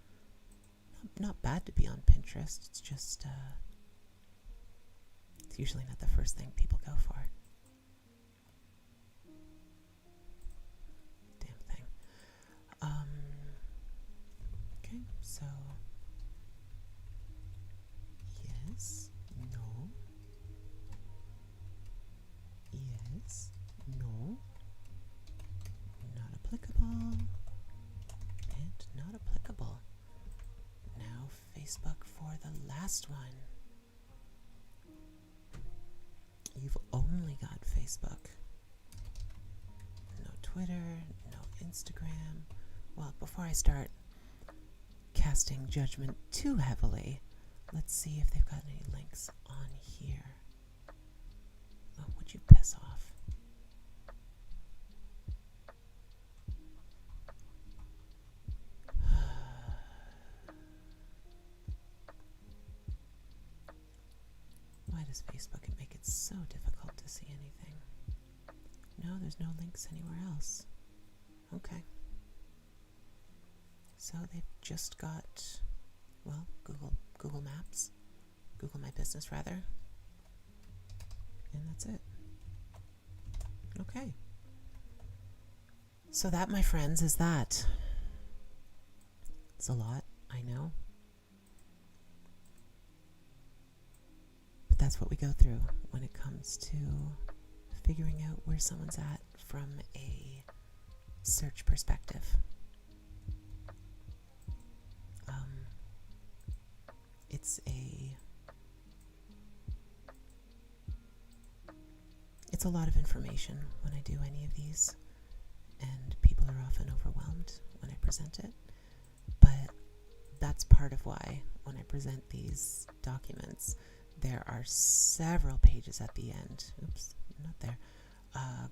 Not bad to be on Pinterest. It's just, it's usually not the first thing people go for. Damn thing. last one. You've only got Facebook. No Twitter, no Instagram. Well, before I start casting judgment too heavily, let's see if they've got any links on here. Oh, would you piss off? Why does Facebook make it so difficult to see anything? No, there's no links anywhere else. Okay. So they've just got, well, Google Maps, Google My Business rather, and that's it. Okay. So that, my friends, is that. It's a lot, I know. But that's what we go through when it comes to figuring out where someone's at from a search perspective. It's a lot of information when I do any of these, and people are often overwhelmed when I present it. But that's part of why when I present these documents, there are several pages at the end. Oops, not there.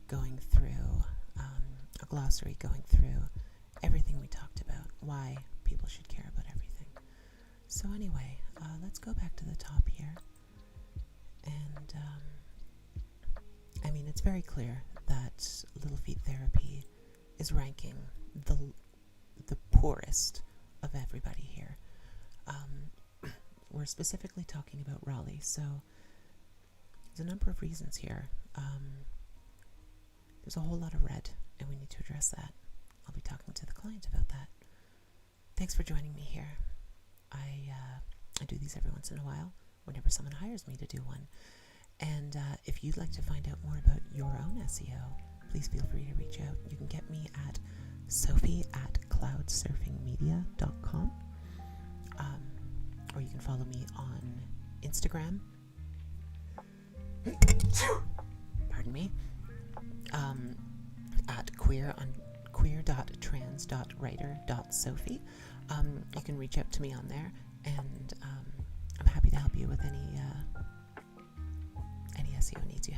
Going through a glossary, going through everything we talked about, why people should care about everything. So anyway, let's go back to the top here. And I mean, it's very clear that Little Feet Therapy is ranking the poorest of everybody here. We're specifically talking about Raleigh, so there's a number of reasons here. There's a whole lot of red, and we need to address that. I'll be talking to the client about that. Thanks for joining me here. I do these every once in a while, whenever someone hires me to do one. And if you'd like to find out more about your own SEO, please feel free to reach out. You can get me at sophie@cloudsurfingmedia.com, or you can follow me on Instagram. Pardon me. At queer.trans.writer.sophie. You can reach out to me on there, and I'm happy to help you with any SEO needs you have.